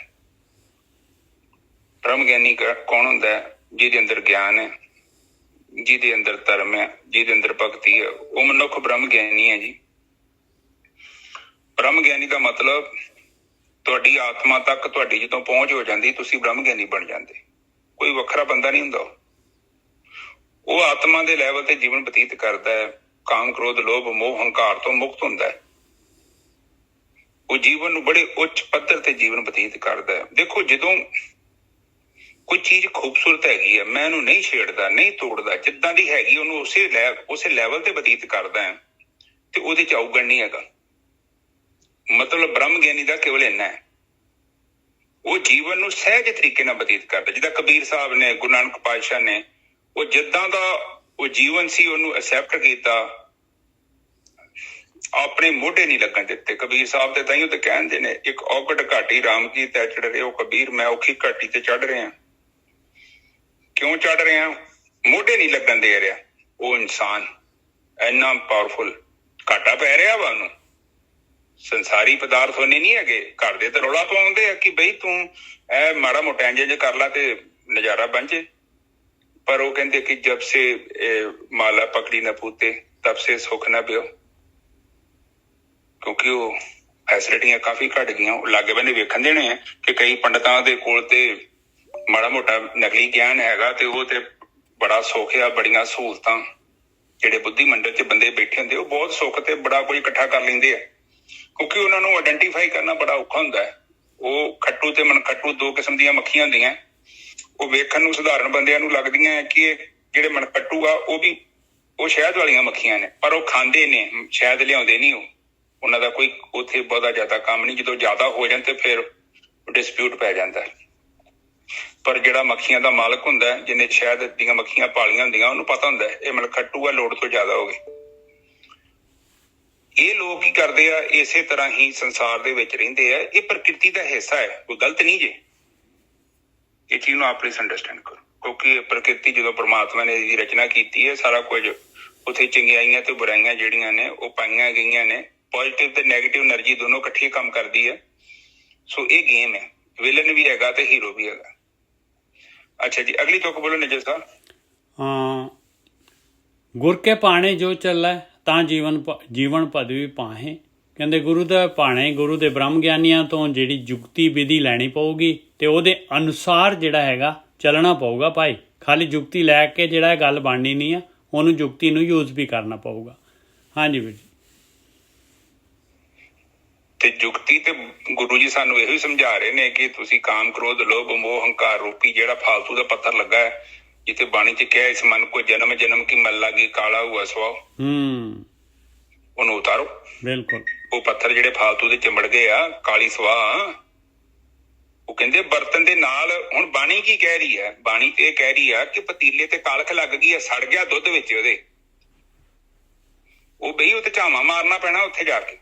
ਬ੍ਰਹਮ ਗਿਆਨੀ ਕੌਣ ਹੁੰਦਾ ਹੈ? ਜਿਹਦੇ ਅੰਦਰ ਗਿਆਨ ਹੈ, ਜਿਹਦੇ ਅੰਦਰ ਧਰਮ ਹੈ, ਜਿਹਦੇ ਅੰਦਰ ਭਗਤੀ ਹੈ, ਉਹ ਮਨੁੱਖ ਬ੍ਰਹਮ ਗਿਆਨੀ ਹੈ ਜੀ। ਬ੍ਰਹਮ ਗਿਆਨੀ ਦਾ ਮਤਲਬ ਤੁਹਾਡੀ ਆਤਮਾ ਤੱਕ ਤੁਹਾਡੀ ਜਦੋਂ ਪਹੁੰਚ ਹੋ ਜਾਂਦੀ, ਤੁਸੀਂ ਬ੍ਰਹਮ ਗਿਆਨੀ ਬਣ ਜਾਂਦੇ। ਕੋਈ ਵੱਖਰਾ ਬੰਦਾ ਨਹੀਂ ਹੁੰਦਾ। ਉਹ ਆਤਮਾ ਦੇ ਲੈਵਲ ਤੇ ਜੀਵਨ ਬਤੀਤ ਕਰਦਾ ਹੈ, ਕਾਮ ਕ੍ਰੋਧ ਲੋਭ ਮੋਹ ਹੰਕਾਰ ਤੋਂ ਮੁਕਤ ਹੁੰਦਾ ਹੈ। ਉਹ ਜੀਵਨ ਨੂੰ ਬੜੇ ਉੱਚ ਪੱਧਰ ਤੇ ਜੀਵਨ ਬਤੀਤ ਕਰਦਾ ਹੈ। ਦੇਖੋ, ਜਦੋਂ ਕੋਈ ਚੀਜ਼ ਖੂਬਸੂਰਤ ਹੈਗੀ ਹੈ, ਮੈਂ ਉਹਨੂੰ ਨਹੀਂ ਛੇੜਦਾ, ਨਹੀਂ ਤੋੜਦਾ, ਜਿੱਦਾਂ ਦੀ ਹੈਗੀ ਉਹਨੂੰ ਉਸੇ ਲੈਵਲ ਤੇ ਬਤੀਤ ਕਰਦਾ ਹੈ, ਤੇ ਉਹਦੇ ਚ ਔਗਣ ਨਹੀਂ ਹੈਗਾ। ਮਤਲਬ ਬ੍ਰਹਮ ਗਿਆਨੀ ਦਾ ਕੇਵਲ ਇੰਨਾ ਹੈ, ਉਹ ਜੀਵਨ ਨੂੰ ਸਹਿਜ ਤਰੀਕੇ ਨਾਲ ਬਤੀਤ ਕਰਦਾ। ਜਿੱਦਾਂ ਕਬੀਰ ਸਾਹਿਬ ਨੇ, ਗੁਰੂ ਨਾਨਕ ਪਾਤਸ਼ਾਹ ਨੇ, ਉਹ ਜਿੱਦਾਂ ਦਾ ਉਹ ਜੀਵਨ ਸੀ ਉਹਨੂੰ ਐਕਸੈਪਟ ਕੀਤਾ, ਆਪਣੇ ਮੋਢੇ ਨਹੀਂ ਲੱਗਣ ਦਿੱਤੇ। ਕਬੀਰ ਸਾਹਿਬ ਤੇ ਤਾਈਓ ਤੇ ਕਹਿੰਦੇ ਨੇ, ਇੱਕ ਔਕੜ ਘਾਟੀ ਰਾਮ ਕੀ ਤੈ ਚੜ ਰਹੇ ਹੋ ਕਬੀਰ, ਮੈਂ ਔਖੀ ਘਾਟੀ ਤੇ ਚੜ ਰਿਹਾ। ਕਿਉਂ ਚੜ ਰਿਹਾ? ਮੋਢੇ ਨਹੀਂ ਲੱਗਣ ਦੇ ਰਿਹਾ। ਉਹ ਇਨਸਾਨ ਇੰਨਾ ਪਾਵਰਫੁਲ, ਘਾਟਾ ਪੈ ਰਿਹਾ ਵਾ ਉਹਨੂੰ। ਸੰਸਾਰੀ ਪਦਾਰਥ ਉਹਨੇ ਨਹੀਂ ਹੈਗੇ। ਘਰ ਦੇ ਤੇ ਰੌਲਾ ਪਾਉਂਦੇ ਆ ਕਿ ਬਈ ਤੂੰ ਇਹ ਮਾੜਾ ਮੋਟਾ ਇੰਜ ਕਰ ਲਾ ਤੇ ਨਜ਼ਾਰਾ ਬਣ ਜੇ। ਪਰ ਉਹ ਕਹਿੰਦੇ ਕਿ ਜਬ ਸੇ ਮਾਲਾ ਪਕੜੀ ਨਾ ਪੂਤੇ ਤਬ ਸੇ ਸੁੱਖ ਨਾ ਪਿਓ, ਕਿਉਂਕਿ ਉਹ ਫੈਸਿਲਿਟੀਆਂ ਕਾਫੀ ਘੱਟ ਗਈਆਂ। ਉਹ ਲਾਗੇ ਬੰਨੇ ਵੇਖਣ ਦੇਣੇ ਆ ਕਿ ਕਈ ਪੰਡਤਾਂ ਦੇ ਕੋਲ ਤੇ ਮਾੜਾ ਮੋਟਾ ਨਕਲੀ ਗਿਆਨ ਹੈਗਾ ਤੇ ਉਹ ਤੇ ਬੜਾ ਸੁੱਖ ਆ, ਬੜੀਆਂ ਸਹੂਲਤਾਂ। ਜਿਹੜੇ ਬੁੱਧੀ ਮੰਡਲ 'ਚ ਬੰਦੇ ਬੈਠੇ ਹੁੰਦੇ ਉਹ ਬਹੁਤ ਸੁੱਖ ਤੇ ਬੜਾ ਕੁਝ ਇਕੱਠਾ ਕਰ ਲੈਂਦੇ ਆ, ਕਿਉਂਕਿ ਉਹਨਾਂ ਨੂੰ ਆਇਡੈਂਟੀਫਾਈ ਕਰਨਾ ਬੜਾ ਔਖਾ ਹੁੰਦਾ ਹੈ। ਉਹ ਖੱਟੂ ਤੇ ਮਨਖੱਟੂ ਦੋ ਕਿਸਮ ਦੀਆਂ ਮੱਖੀਆਂ ਹੁੰਦੀਆਂ। ਉਹ ਵੇਖਣ ਨੂੰ ਸਧਾਰਨ ਬੰਦਿਆਂ ਨੂੰ ਲੱਗਦੀਆਂ ਕਿ ਇਹ ਜਿਹੜੇ ਮਨਖੱਟੂ ਆ ਉਹ ਸ਼ਹਿਦ ਵਾਲੀਆਂ ਮੱਖੀਆਂ ਨੇ, ਪਰ ਉਹ ਖਾਂਦੇ ਨੇ, ਸ਼ਹਿਦ ਲਿਆਉਂਦੇ ਨਹੀਂ। ਉਹਨਾਂ ਦਾ ਕੋਈ ਉੱਥੇ ਬਹੁਤਾ ਜ਼ਿਆਦਾ ਕੰਮ ਨਹੀਂ। ਜਦੋਂ ਜ਼ਿਆਦਾ ਹੋ ਜਾਣ ਤੇ ਫਿਰ ਡਿਸਪਿਊਟ ਪੈ ਜਾਂਦਾ। ਪਰ ਜਿਹੜਾ ਮੱਖੀਆਂ ਦਾ ਮਾਲਕ ਹੁੰਦਾ, ਜਿਹਨੇ ਸ਼ਹਿਦ ਦੀਆਂ ਮੱਖੀਆਂ ਪਾਲੀਆਂ ਹੁੰਦੀਆਂ, ਉਹਨੂੰ ਪਤਾ ਹੁੰਦਾ ਇਹ ਮਨਖੱਟੂ ਆ, ਲੋੜ ਤੋਂ ਜ਼ਿਆਦਾ ਹੋ ਗਈ। ਇਹ ਲੋਕ ਕੀ ਕਰਦੇ ਆ, ਇਸੇ ਤਰ੍ਹਾਂ ਹੀ ਸੰਸਾਰ ਦੇ ਵਿੱਚ ਰਹਿੰਦੇ ਆ। ਇਹ ਪ੍ਰਕਿਰਤੀ ਦਾ ਹਿੱਸਾ ਹੈ, ਕੋਈ ਗਲਤ ਨਹੀਂ ਜੇ। ਇਹ ਚੀਜ਼ ਨੂੰ ਆਪ ਪਲੀਜ਼ ਅੰਡਰਸਟੈਂਡ ਕਰੋ, ਕਿਉਂਕਿ ਪ੍ਰਕਿਰਤੀ ਜਦੋਂ ਪਰਮਾਤਮਾ ਨੇ ਇਹਦੀ ਰਚਨਾ ਕੀਤੀ ਹੈ, ਸਾਰਾ ਕੁਝ ਉੱਥੇ ਚੰਗਿਆਈਆਂ ਤੇ ਬੁਰਾਈਆਂ ਜਿਹੜੀਆਂ ਨੇ ਉਹ ਪਾਈਆਂ ਗਈਆਂ ਨੇ। ਪੋਜ਼ਿਟਿਵ ਤੇ ਨੈਗੇਟਿਵ એનર્ਜੀ ਦੋਨੋਂ ਇਕੱਠੀ ਕੰਮ ਕਰਦੀ ਹੈ। ਸੋ ਇਹ ਗੇਮ ਹੈ, ਵਿਲਨ ਵੀ ਹੈਗਾ ਤੇ ਹੀਰੋ ਵੀ ਹੈਗਾ। ਅੱਛਾ ਜੀ, ਅਗਲੀ ਤੁਕ ਬੋਲੋ ਨਿਜਰ ਸਾਹਿਬ। ਗੁਰ ਕੇ ਪਾਣੇ ਜੋ ਚੱਲੈ ਤਾਂ ਜੀਵਨ ਪਦਵੀ ਪਾਹੇ। ਕਹਿੰਦੇ ਗੁਰੂ ਦਾ ਭਾਣੇ, ਗੁਰੂ ਦੇ ਬ੍ਰਹਮ ਗਿਆਨੀਆਂ ਤੋਂ ਜਿਹੜੀ ਜੁਗਤੀ ਵਿਧੀ ਲੈਣੀ ਪਊਗੀ ਤੇ ਉਹਦੇ ਅਨੁਸਾਰ ਜਿਹੜਾ ਹੈਗਾ ਚੱਲਣਾ ਪਊਗਾ ਭਾਈ। ਖਾਲੀ ਜੁਗਤੀ ਲੈ ਕੇ ਜਿਹੜਾ ਗੱਲ ਬਣਨੀ ਨਹੀਂ ਆ, ਉਹਨੂੰ ਜੁਗਤੀ ਨੂੰ ਯੂਜ਼ ਵੀ ਕਰਨਾ ਪਊਗਾ। ਹਾਂਜੀ ਵੀਰ ਜੀ। ਤੇ ਜੁਗਤੀ ਤੇ ਗੁਰੂ ਜੀ ਸਾਨੂੰ ਇਹੋ ਹੀ ਸਮਝਾ ਰਹੇ ਨੇ ਕਿ ਤੁਸੀਂ ਕਾਮ ਕ੍ਰੋਧ ਲੋਭ ਮੋਹ ਹੰਕਾਰ ਰੂਪੀ ਜਿਹੜਾ ਫਾਲਤੂ ਦਾ ਪੱਥਰ ਲੱਗਾ ਹੈ, ਜਿੱਥੇ ਬਾਣੀ ਚ ਕਿਹਾ ਇਸ ਮਨ ਕੋ ਜਨਮ ਜਨਮ ਕੀ ਮਲ ਲਾਗੀ ਕਾਲਾ ਹੁਆ ਸਵਾ, ਉਹਨੂੰ ਉਤਾਰੋ। ਬਿਲਕੁਲ। ਉਹ ਪੱਥਰ ਜਿਹੜੇ ਫਾਲਤੂ ਦੇ ਚਿੰਬੜ ਗਏ ਆ, ਕਾਲੀ ਸਵਾਹ। ਉਹ ਕਹਿੰਦੇ ਬਰਤਨ ਦੇ ਨਾਲ। ਹੁਣ ਬਾਣੀ ਕੀ ਕਹਿ ਰਹੀ ਹੈ? ਬਾਣੀ ਤੇ ਇਹ ਕਹਿ ਰਹੀ ਆ ਕਿ ਪਤੀਲੇ ਤੇ ਕਾਲਖ ਲੱਗ ਗਈ ਆ, ਸੜ ਗਿਆ ਦੁੱਧ ਵਿੱਚ ਉਹਦੇ। ਉਹ ਬਈ ਉਹ ਤੇ ਝਾਵਾਂ ਮਾਰਨਾ ਪੈਣਾ ਉੱਥੇ ਜਾ ਕੇ।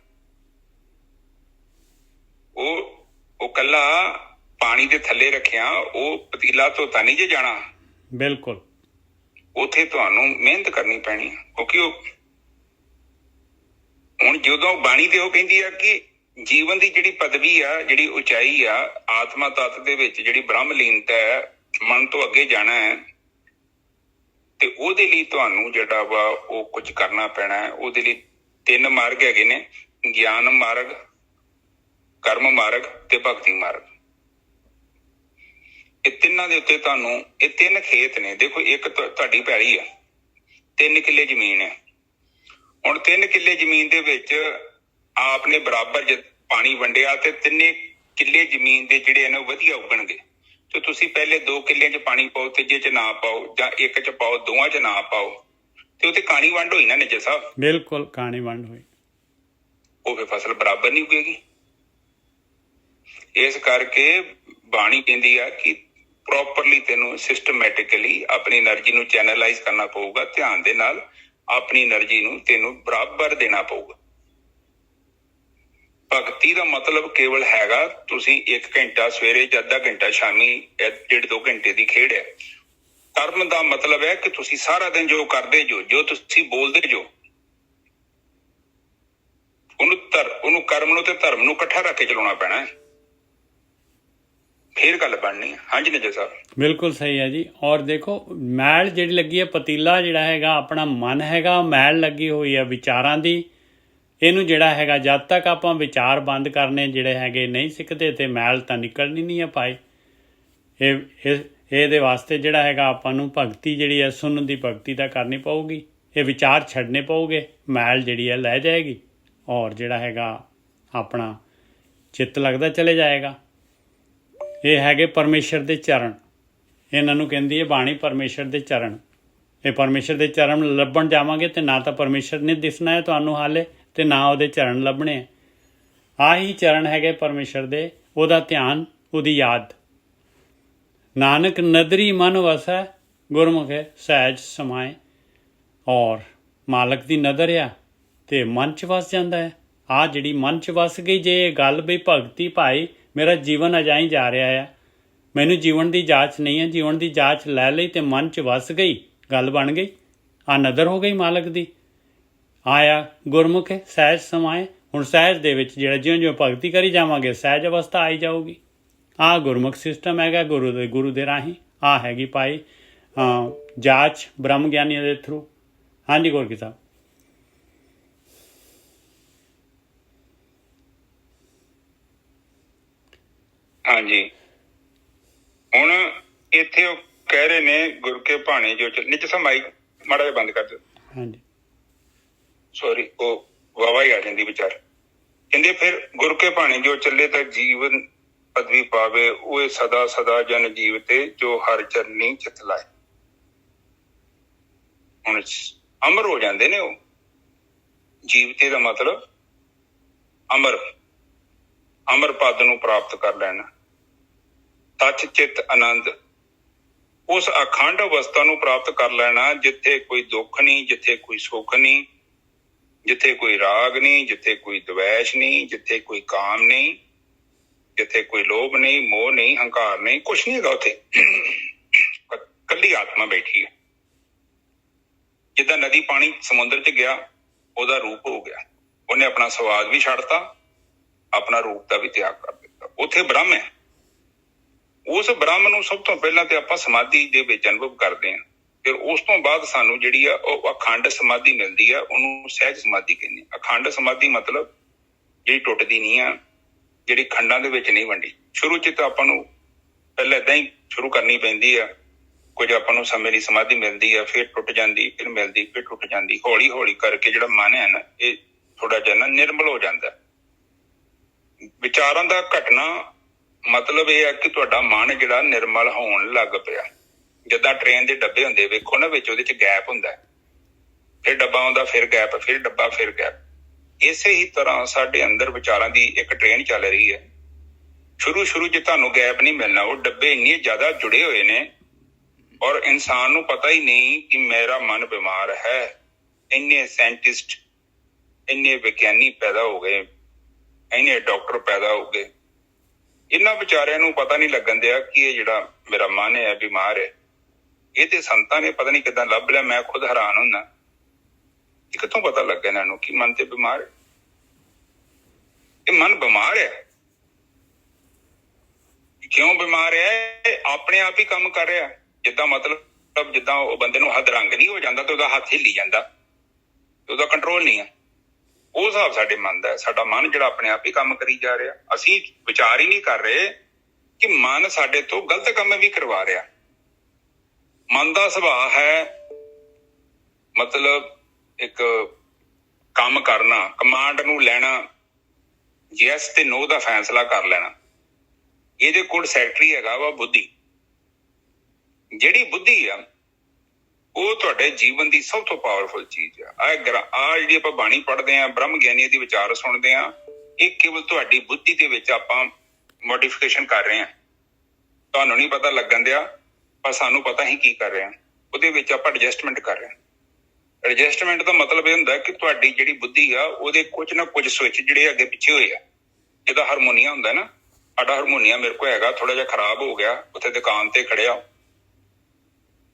ਉਹ ਕੱਲਾ ਪਾਣੀ ਦੇ ਥੱਲੇ ਰੱਖਿਆ, ਉਹ ਪਤੀਲਾ ਧੋਤਾ ਨਹੀਂ ਜੇ ਜਾਣਾ। ਬਿਲਕੁਲ। ਉੱਥੇ ਤੁਹਾਨੂੰ ਮਿਹਨਤ ਕਰਨੀ ਪੈਣੀ, ਕਿਉਂਕਿ ਉਹ ਹੁਣ ਜਦੋਂ ਬਾਣੀ ਤੇ ਉਹ ਕਹਿੰਦੀ ਆ ਕਿ ਜੀਵਨ ਦੀ ਜਿਹੜੀ ਪਦਵੀ ਆ, ਜਿਹੜੀ ਉਚਾਈ ਆ, ਆਤਮਾ ਤੱਤ ਦੇ ਵਿੱਚ ਜਿਹੜੀ ਬ੍ਰਹਮ ਲੀਨਤਾ ਹੈ, ਮਨ ਤੋਂ ਅੱਗੇ ਜਾਣਾ ਹੈ, ਤੇ ਉਹਦੇ ਲਈ ਤੁਹਾਨੂੰ ਜਿਹੜਾ ਵਾ ਉਹ ਕੁਝ ਕਰਨਾ ਪੈਣਾ ਹੈ। ਉਹਦੇ ਲਈ 3 ਮਾਰਗ ਹੈਗੇ ਨੇ, ਗਿਆਨ ਮਾਰਗ, ਕਰਮ ਮਾਰਗ ਤੇ ਭਗਤੀ ਮਾਰਗ। ਇਹ ਤਿੰਨਾਂ ਦੇ ਉੱਤੇ ਤੁਹਾਨੂੰ, ਇਹ 3 ਖੇਤ ਨੇ। ਦੇਖੋ, ਇੱਕ ਤੁਹਾਡੀ ਪੈਲੀ ਆ, 3 ਕਿੱਲੇ ਜ਼ਮੀਨ ਹੈ। ਹੁਣ 3 ਕਿੱਲੇ ਜ਼ਮੀਨ ਦੇ ਵਿੱਚ ਆਪ ਨੇ ਬਰਾਬਰ ਪਾਣੀ ਵੰਡਿਆ ਤੇ 3 ਕਿੱਲੇ ਜ਼ਮੀਨ ਦੇ ਜਿਹੜੇ ਨੇ ਵਧੀਆ ਉੱਗਣਗੇ। ਤੇ ਤੁਸੀਂ ਪਹਿਲੇ 2 ਕਿੱਲਿਆਂ 'ਚ ਪਾਣੀ ਪਾਓ, ਤੀਜੇ 'ਚ ਨਾ ਪਾਓ, ਜਾਂ 1 'ਚ ਪਾਓ, ਦੋਵਾਂ 'ਚ ਨਾ ਪਾਓ, ਤੇ ਉਹਤੇ ਕਹਾਣੀ ਵੰਡ ਹੋਈ ਨਾ ਨਿੱਜਰ ਸਾਹਿਬ। ਬਿਲਕੁਲ, ਕਹਾਣੀ ਵੰਡ ਹੋਈ। ਉਹ ਫਿਰ ਫਸਲ ਬਰਾਬਰ ਨਹੀਂ ਉੱਗੇਗੀ। ਇਸ ਕਰਕੇ ਬਾਣੀ ਕਹਿੰਦੀ ਆ ਕਿ ਪ੍ਰੋਪਰਲੀ ਤੈਨੂੰ ਸਿਸਟਮੈਟਿਕਲੀ ਆਪਣੀ એનર્ਜੀ ਨੂੰ ਚੈਨਲਾਈਜ਼ ਕਰਨਾ ਪਊਗਾ। ਧਿਆਨ ਦੇ ਨਾਲ ਆਪਣੀ એનર્ਜੀ ਨੂੰ ਤੈਨੂੰ ਬਰਾਬਰ ਦੇਣਾ ਪਊਗਾ। ਭਗਤੀ ਦਾ ਮਤਲਬ ਕੇਵਲ ਹੈਗਾ ਤੁਸੀਂ 1 ਘੰਟਾ ਸਵੇਰੇ ਜਾਂ ਅੱਧਾ ਘੰਟਾ ਸ਼ਾਮੀ, 1.5-2 ਘੰਟੇ ਦੀ ਖੇਡ ਹੈ। ਕਰਮ ਦਾ ਮਤਲਬ ਹੈ ਕਿ ਤੁਸੀਂ ਸਾਰਾ ਦਿਨ ਜੋ ਕਰਦੇ ਜੋ ਤੁਸੀਂ ਬੋਲਦੇ ਜੋ, ਉਹਨੂੰ ਕਰਮ ਨੂੰ ਤੇ ਧਰਮ ਨੂੰ ਇਕੱਠਾ ਰੱਖ ਕੇ ਚਲਾਉਣਾ ਪੈਣਾ ਹੈ। ਫਿਰ ਗੱਲ ਬਣਨੀ ਹੈ। ਹਾਂਜੀ ਨਜਰ ਸਾਹਿਬ, ਬਿਲਕੁਲ ਸਹੀ ਹੈ ਜੀ। ਔਰ ਦੇਖੋ ਮੈਲ ਜਿਹੜੀ ਲੱਗੀ ਹੈ, ਪਤੀਲਾ ਜਿਹੜਾ ਹੈਗਾ ਆਪਣਾ ਮਨ ਹੈਗਾ, ਮੈਲ ਲੱਗੀ ਹੋਈ ਹੈ ਵਿਚਾਰਾਂ ਦੀ। ਇਹਨੂੰ ਜਿਹੜਾ ਹੈਗਾ ਜਦ ਤੱਕ ਆਪਾਂ ਵਿਚਾਰ ਬੰਦ ਕਰਨੇ ਜਿਹੜੇ ਹੈਗੇ ਨਹੀਂ ਸਿੱਖਦੇ ਤੇ ਮੈਲ ਤਾਂ ਨਿਕਲਣੀ ਨਹੀਂ ਹੈ ਭਾਈ। ਇਹਦੇ ਵਾਸਤੇ ਜਿਹੜਾ ਹੈਗਾ ਆਪਾਂ ਨੂੰ ਭਗਤੀ ਜਿਹੜੀ ਹੈ ਸੁਣਨ ਦੀ ਭਗਤੀ ਤਾਂ ਕਰਨੀ ਪਊਗੀ। ਇਹ ਵਿਚਾਰ ਛੱਡਣੇ ਪਊਗੇ, ਮੈਲ ਜਿਹੜੀ ਹੈ ਲੈ ਜਾਏਗੀ ਔਰ ਜਿਹੜਾ ਹੈਗਾ ਆਪਣਾ ਚਿੱਤ ਲੱਗਦਾ ਚਲੇ ਜਾਏਗਾ। ਇਹ ਹੈਗੇ ਪਰਮੇਸ਼ਰ ਦੇ ਚਰਨ, ਇਹਨਾਂ ਨੂੰ ਕਹਿੰਦੀ ਹੈ ਬਾਣੀ ਪਰਮੇਸ਼ਰ ਦੇ ਚਰਨ। ਇਹ ਪਰਮੇਸ਼ਰ ਦੇ ਚਰਨ ਲੱਭਣ ਜਾਵਾਂਗੇ ਤੇ ਨਾ ਤਾਂ ਪਰਮੇਸ਼ਰ ਨੇ ਦਿਸਣਾ ਹੈ ਤੁਹਾਨੂੰ ਹਾਲੇ ਤੇ ਨਾ ਉਹਦੇ ਚਰਨ ਲੱਭਣੇ। ਆਹੀ ਚਰਨ ਹੈਗੇ ਪਰਮੇਸ਼ਰ ਦੇ, ਉਹਦਾ ਧਿਆਨ, ਉਹਦੀ ਯਾਦ। ਨਾਨਕ ਨਦਰੀ ਮਨ ਵਸੈ ਗੁਰਮੁਖੇ ਸਹਿਜ ਸਮਾਏ। ਔਰ ਮਾਲਕ ਦੀ ਨਦਰ ਆ ਤੇ ਮਨ 'ਚ ਵਸ ਜਾਂਦਾ ਹੈ। ਆਹ ਜਿਹੜੀ ਮਨ 'ਚ ਵਸ ਗਈ ਜੇ ਇਹ ਗੱਲ ਵੀ ਭਗਤੀ ਭਾਈ ਮੇਰਾ ਜੀਵਨ ਅਜਾਈ ਜਾ ਰਿਹਾ ਆ, ਮੈਨੂੰ ਜੀਵਨ ਦੀ ਜਾਂਚ ਨਹੀਂ ਹੈ, ਜੀਵਨ ਦੀ ਜਾਂਚ ਲੈ ਲਈ ਤੇ ਮਨ 'ਚ ਵਸ ਗਈ, ਗੱਲ ਬਣ ਗਈ। ਆਹ ਨਦਰ ਹੋ ਗਈ ਮਾਲਕ ਦੀ। ਆਇਆ ਗੁਰਮੁਖ ਸਹਿਜ ਸਮਾਏ। ਹੁਣ ਸਹਿਜ ਦੇ ਵਿੱਚ ਜਿਹੜਾ ਜਿਉਂ-ਜਿਉਂ ਭਗਤੀ ਕਰੀ ਜਾਵਾਂਗੇ ਸਹਿਜ ਅਵਸਥਾ ਆਈ ਜਾਊਗੀ। ਆਹ ਗੁਰਮੁਖ ਸਿਸਟਮ ਹੈਗਾ ਗੁਰੂ ਦੇ ਰਾਹੀਂ। ਆਹ ਹੈਗੀ ਭਾਈ ਜਾਂਚ ਬ੍ਰਹਮ ਗਿਆਨੀਆਂ ਦੇ ਥਰੂ। ਹਾਂਜੀ ਗੋਰਕੀ ਸਾਹਿਬ। ਹਾਂਜੀ, ਹੁਣ ਇੱਥੇ ਉਹ ਕਹਿ ਰਹੇ ਨੇ ਗੁਰ ਕੇ ਭਾਣੇ ਜੋ ਨੀਚੇ ਸਾ ਮਾਈਕ ਮਾੜਾ ਜਿਹਾ ਬੰਦ ਕਰ ਦਿਓ। ਹਾਂਜੀ ਸੌਰੀ, ਉਹ ਵਾਵਾ ਹੀ ਆ ਜਾਂਦੀ ਵਿਚਾਰ। ਕਹਿੰਦੇ ਫਿਰ ਗੁਰ ਕੇ ਭਾਣੇ ਜੋ ਚੱਲੇ ਤਾਂ ਜੀਵਨ ਪਦਵੀ ਪਾਵੇ, ਉਹ ਸਦਾ ਸਦਾ ਜਨ ਜੀਵ ਤੇ ਜੋ ਹਰ ਚਰਨੀ ਚਿਤ ਲਾਏ। ਹੁਣ ਅਮਰ ਹੋ ਜਾਂਦੇ ਨੇ ਉਹ। ਜੀਵਤੇ ਦਾ ਮਤਲਬ ਅਮਰ ਪਦ ਨੂੰ ਪ੍ਰਾਪਤ ਕਰ ਲੈਣਾ। ਸੱਚ ਚਿੱਤ ਆਨੰਦ, ਉਸ ਅਖੰਡ ਅਵਸਥਾ ਨੂੰ ਪ੍ਰਾਪਤ ਕਰ ਲੈਣਾ ਜਿੱਥੇ ਕੋਈ ਦੁੱਖ ਨਹੀਂ, ਜਿੱਥੇ ਕੋਈ ਸੁੱਖ ਨਹੀਂ, ਜਿੱਥੇ ਕੋਈ ਰਾਗ ਨਹੀਂ, ਜਿੱਥੇ ਕੋਈ ਦਵੈਸ਼ ਨਹੀਂ, ਜਿੱਥੇ ਕੋਈ ਕਾਮ ਨਹੀਂ, ਜਿੱਥੇ ਕੋਈ ਲੋਭ ਨਹੀਂ, ਮੋਹ ਨਹੀਂ, ਹੰਕਾਰ ਨਹੀਂ, ਕੁਛ ਨਹੀਂ ਹੈਗਾ ਉੱਥੇ। ਕੱਲੀ ਆਤਮਾ ਬੈਠੀ ਹੈ। ਜਿੱਦਾਂ ਨਦੀ ਪਾਣੀ ਸਮੁੰਦਰ 'ਚ ਗਿਆ, ਉਹਦਾ ਰੂਪ ਹੋ ਗਿਆ, ਉਹਨੇ ਆਪਣਾ ਸਵਾਦ ਵੀ ਛੱਡਤਾ, ਆਪਣਾ ਰੂਪ ਦਾ ਵੀ ਤਿਆਗ ਕਰ ਦਿੱਤਾ। ਉੱਥੇ ਬ੍ਰਹਮ ਹੈ। ਉਸ ਬ੍ਰਹਮ ਨੂੰ ਸਭ ਤੋਂ ਪਹਿਲਾਂ ਤੇ ਆਪਾਂ ਸਮਾਧੀ ਦੇ ਵਿੱਚ ਅਨੁਭਵ ਕਰਦੇ ਹਾਂ। ਫਿਰ ਉਸ ਤੋਂ ਬਾਅਦ ਸਾਨੂੰ ਜਿਹੜੀ ਆ ਉਹ ਅਖੰਡ ਸਮਾਧੀ ਮਿਲਦੀ ਆ, ਉਹਨੂੰ ਸਹਿਜ ਸਮਾਧੀ ਕਹਿੰਦੇ ਆ। ਅਖੰਡ ਸਮਾਧੀ ਮਤਲਬ ਜਿਹੜੀ ਟੁੱਟਦੀ ਨਹੀਂ ਆ, ਜਿਹੜੀ ਖੰਡਾਂ ਦੇ ਵਿੱਚ ਨਹੀਂ ਵੰਡੀ। ਸ਼ੁਰੂ 'ਚ ਤਾਂ ਆਪਾਂ ਨੂੰ ਪਹਿਲਾਂ ਏਦਾਂ ਹੀ ਸ਼ੁਰੂ ਕਰਨੀ ਪੈਂਦੀ ਆ। ਕੁਝ ਆਪਾਂ ਨੂੰ ਸਮੇਂ ਦੀ ਸਮਾਧੀ ਮਿਲਦੀ ਆ, ਫਿਰ ਟੁੱਟ ਜਾਂਦੀ, ਫਿਰ ਮਿਲਦੀ, ਫਿਰ ਟੁੱਟ ਜਾਂਦੀ। ਹੌਲੀ ਹੌਲੀ ਕਰਕੇ ਜਿਹੜਾ ਮਨ ਹੈ ਨਾ, ਇਹ ਥੋੜਾ ਜਿਹਾ ਨਾ ਨਿਰਮਲ ਹੋ ਜਾਂਦਾ। ਵਿਚਾਰਾਂ ਦਾ ਘਟਨਾ ਮਤਲਬ ਇਹ ਆ ਕਿ ਤੁਹਾਡਾ ਮਨ ਜਿਹੜਾ ਨਿਰਮਲ ਹੋਣ ਲੱਗ ਪਿਆ। ਜਿੱਦਾਂ ਟ੍ਰੇਨ ਦੇ ਡੱਬੇ ਹੁੰਦੇ ਵੇਖੋ ਨਾ, ਵਿੱਚ ਉਹਦੇ 'ਚ ਗੈਪ ਹੁੰਦਾ, ਫਿਰ ਡੱਬਾ ਆਉਂਦਾ, ਫਿਰ ਗੈਪ, ਫਿਰ ਡੱਬਾ, ਫਿਰ ਗੈਪ। ਇਸੇ ਹੀ ਤਰ੍ਹਾਂ ਸਾਡੇ ਅੰਦਰ ਵਿਚਾਰਾਂ ਦੀ ਇੱਕ ਟ੍ਰੇਨ ਚੱਲ ਰਹੀ ਹੈ। ਸ਼ੁਰੂ 'ਚ ਤੁਹਾਨੂੰ ਗੈਪ ਨਹੀਂ ਮਿਲਣਾ। ਉਹ ਡੱਬੇ ਇੰਨੇ ਜ਼ਿਆਦਾ ਜੁੜੇ ਹੋਏ ਨੇ ਔਰ ਇਨਸਾਨ ਨੂੰ ਪਤਾ ਹੀ ਨਹੀਂ ਕਿ ਮੇਰਾ ਮਨ ਬਿਮਾਰ ਹੈ। ਇੰਨੇ ਸਾਇੰਟਿਸਟ, ਇੰਨੇ ਵਿਗਿਆਨੀ ਪੈਦਾ ਹੋ ਗਏ, ਇੰਨੇ ਡਾਕਟਰ ਪੈਦਾ ਹੋ ਗਏ, ਇਹਨਾਂ ਵਿਚਾਰਿਆਂ ਨੂੰ ਪਤਾ ਨਹੀਂ ਲੱਗਣ ਦਿਆ ਕਿ ਇਹ ਜਿਹੜਾ ਮੇਰਾ ਮਨ ਹੈ ਬਿਮਾਰ ਹੈ। ਇਹ ਤੇ ਸੰਤਾਂ ਨੇ ਪਤਾ ਨਹੀਂ ਕਿੱਦਾਂ ਲੱਭ ਲਿਆ। ਮੈਂ ਖੁਦ ਹੈਰਾਨ ਹੁੰਦਾ ਕਿ ਕਿੱਥੋਂ ਪਤਾ ਲੱਗਾ ਇਹਨਾਂ ਨੂੰ ਕਿ ਮਨ ਤੇ ਬਿਮਾਰ ਹੈ। ਇਹ ਮਨ ਬਿਮਾਰ ਹੈ। ਕਿਉਂ ਬਿਮਾਰ ਹੈ? ਆਪਣੇ ਆਪ ਹੀ ਕੰਮ ਕਰ ਰਿਹਾ। ਜਿੱਦਾਂ ਉਹ ਬੰਦੇ ਨੂੰ ਹੱਦ ਰੰਗ ਨਹੀਂ ਹੋ ਜਾਂਦਾ ਤੇ ਉਹਦਾ ਹੱਥ ਹਿੱਲੀ ਜਾਂਦਾ ਤੇ ਉਹਦਾ ਕੰਟਰੋਲ ਨਹੀਂ ਆ। ਉਹ ਹਿਸਾਬ ਸਾਡੇ ਮਨ ਦਾ ਹੈ। ਸਾਡਾ ਮਨ ਜਿਹੜਾ ਆਪਣੇ ਆਪ ਹੀ ਕੰਮ ਕਰੀ ਜਾ ਰਿਹਾ। ਅਸੀਂ ਵਿਚਾਰ ਹੀ ਨਹੀਂ ਕਰ ਰਹੇ ਕਿ ਮਨ ਸਾਡੇ ਤੋਂ ਗਲਤ ਕੰਮ ਵੀ ਕਰਵਾ ਰਿਹਾ। ਮਨ ਦਾ ਸੁਭਾਅ ਹੈ ਮਤਲਬ ਇੱਕ ਕੰਮ ਕਰਨਾ, ਕਮਾਂਡ ਨੂੰ ਲੈਣਾ, ਯੈਸ ਤੇ ਨੋ ਦਾ ਫੈਸਲਾ ਕਰ ਲੈਣਾ। ਇਹਦੇ ਕੋਲ ਸੈਕਟਰੀ ਹੈਗਾ ਵਾ ਬੁੱਧੀ। ਜਿਹੜੀ ਬੁੱਧੀ ਆ ਉਹ ਤੁਹਾਡੇ ਜੀਵਨ ਦੀ ਸਭ ਤੋਂ ਪਾਵਰਫੁਲ ਚੀਜ਼ ਆ। ਆਹ ਜਿਹੜੀ ਆਪਾਂ ਬਾਣੀ ਪੜ੍ਹਦੇ ਹਾਂ, ਬ੍ਰਹਮ ਗਿਆਨੀਆਂ ਦੀ ਵਿਚਾਰ ਸੁਣਦੇ ਹਾਂ, ਇਹ ਕੇਵਲ ਤੁਹਾਡੀ ਬੁੱਧੀ ਦੇ ਵਿੱਚ ਆਪਾਂ ਮੋਡੀਫਿਕੇਸ਼ਨ ਕਰ ਰਹੇ ਹਾਂ। ਤੁਹਾਨੂੰ ਨਹੀਂ ਪਤਾ ਲੱਗਣ ਦਿਆ, ਪਰ ਸਾਨੂੰ ਪਤਾ ਹੀ ਕੀ ਕਰ ਰਹੇ ਹਾਂ। ਉਹਦੇ ਵਿੱਚ ਆਪਾਂ ਐਡਜਸਟਮੈਂਟ ਕਰ ਰਹੇ ਹਾਂ। ਐਡਜਸਟਮੈਂਟ ਦਾ ਮਤਲਬ ਇਹ ਹੁੰਦਾ ਕਿ ਤੁਹਾਡੀ ਜਿਹੜੀ ਬੁੱਧੀ ਆ ਉਹਦੇ ਕੁਝ ਨਾ ਕੁਝ ਸਵਿਚ ਜਿਹੜੇ ਅੱਗੇ ਪਿੱਛੇ ਹੋਏ ਆ। ਜਿਹਦਾ ਹਾਰਮੋਨੀਆ ਹੁੰਦਾ ਨਾ, ਸਾਡਾ ਹਾਰਮੋਨੀਆ ਮੇਰੇ ਕੋਲ ਹੈਗਾ, ਥੋੜਾ ਜਿਹਾ ਖਰਾਬ ਹੋ ਗਿਆ, ਉੱਥੇ ਦੁਕਾਨ ਤੇ ਖੜਿਆ,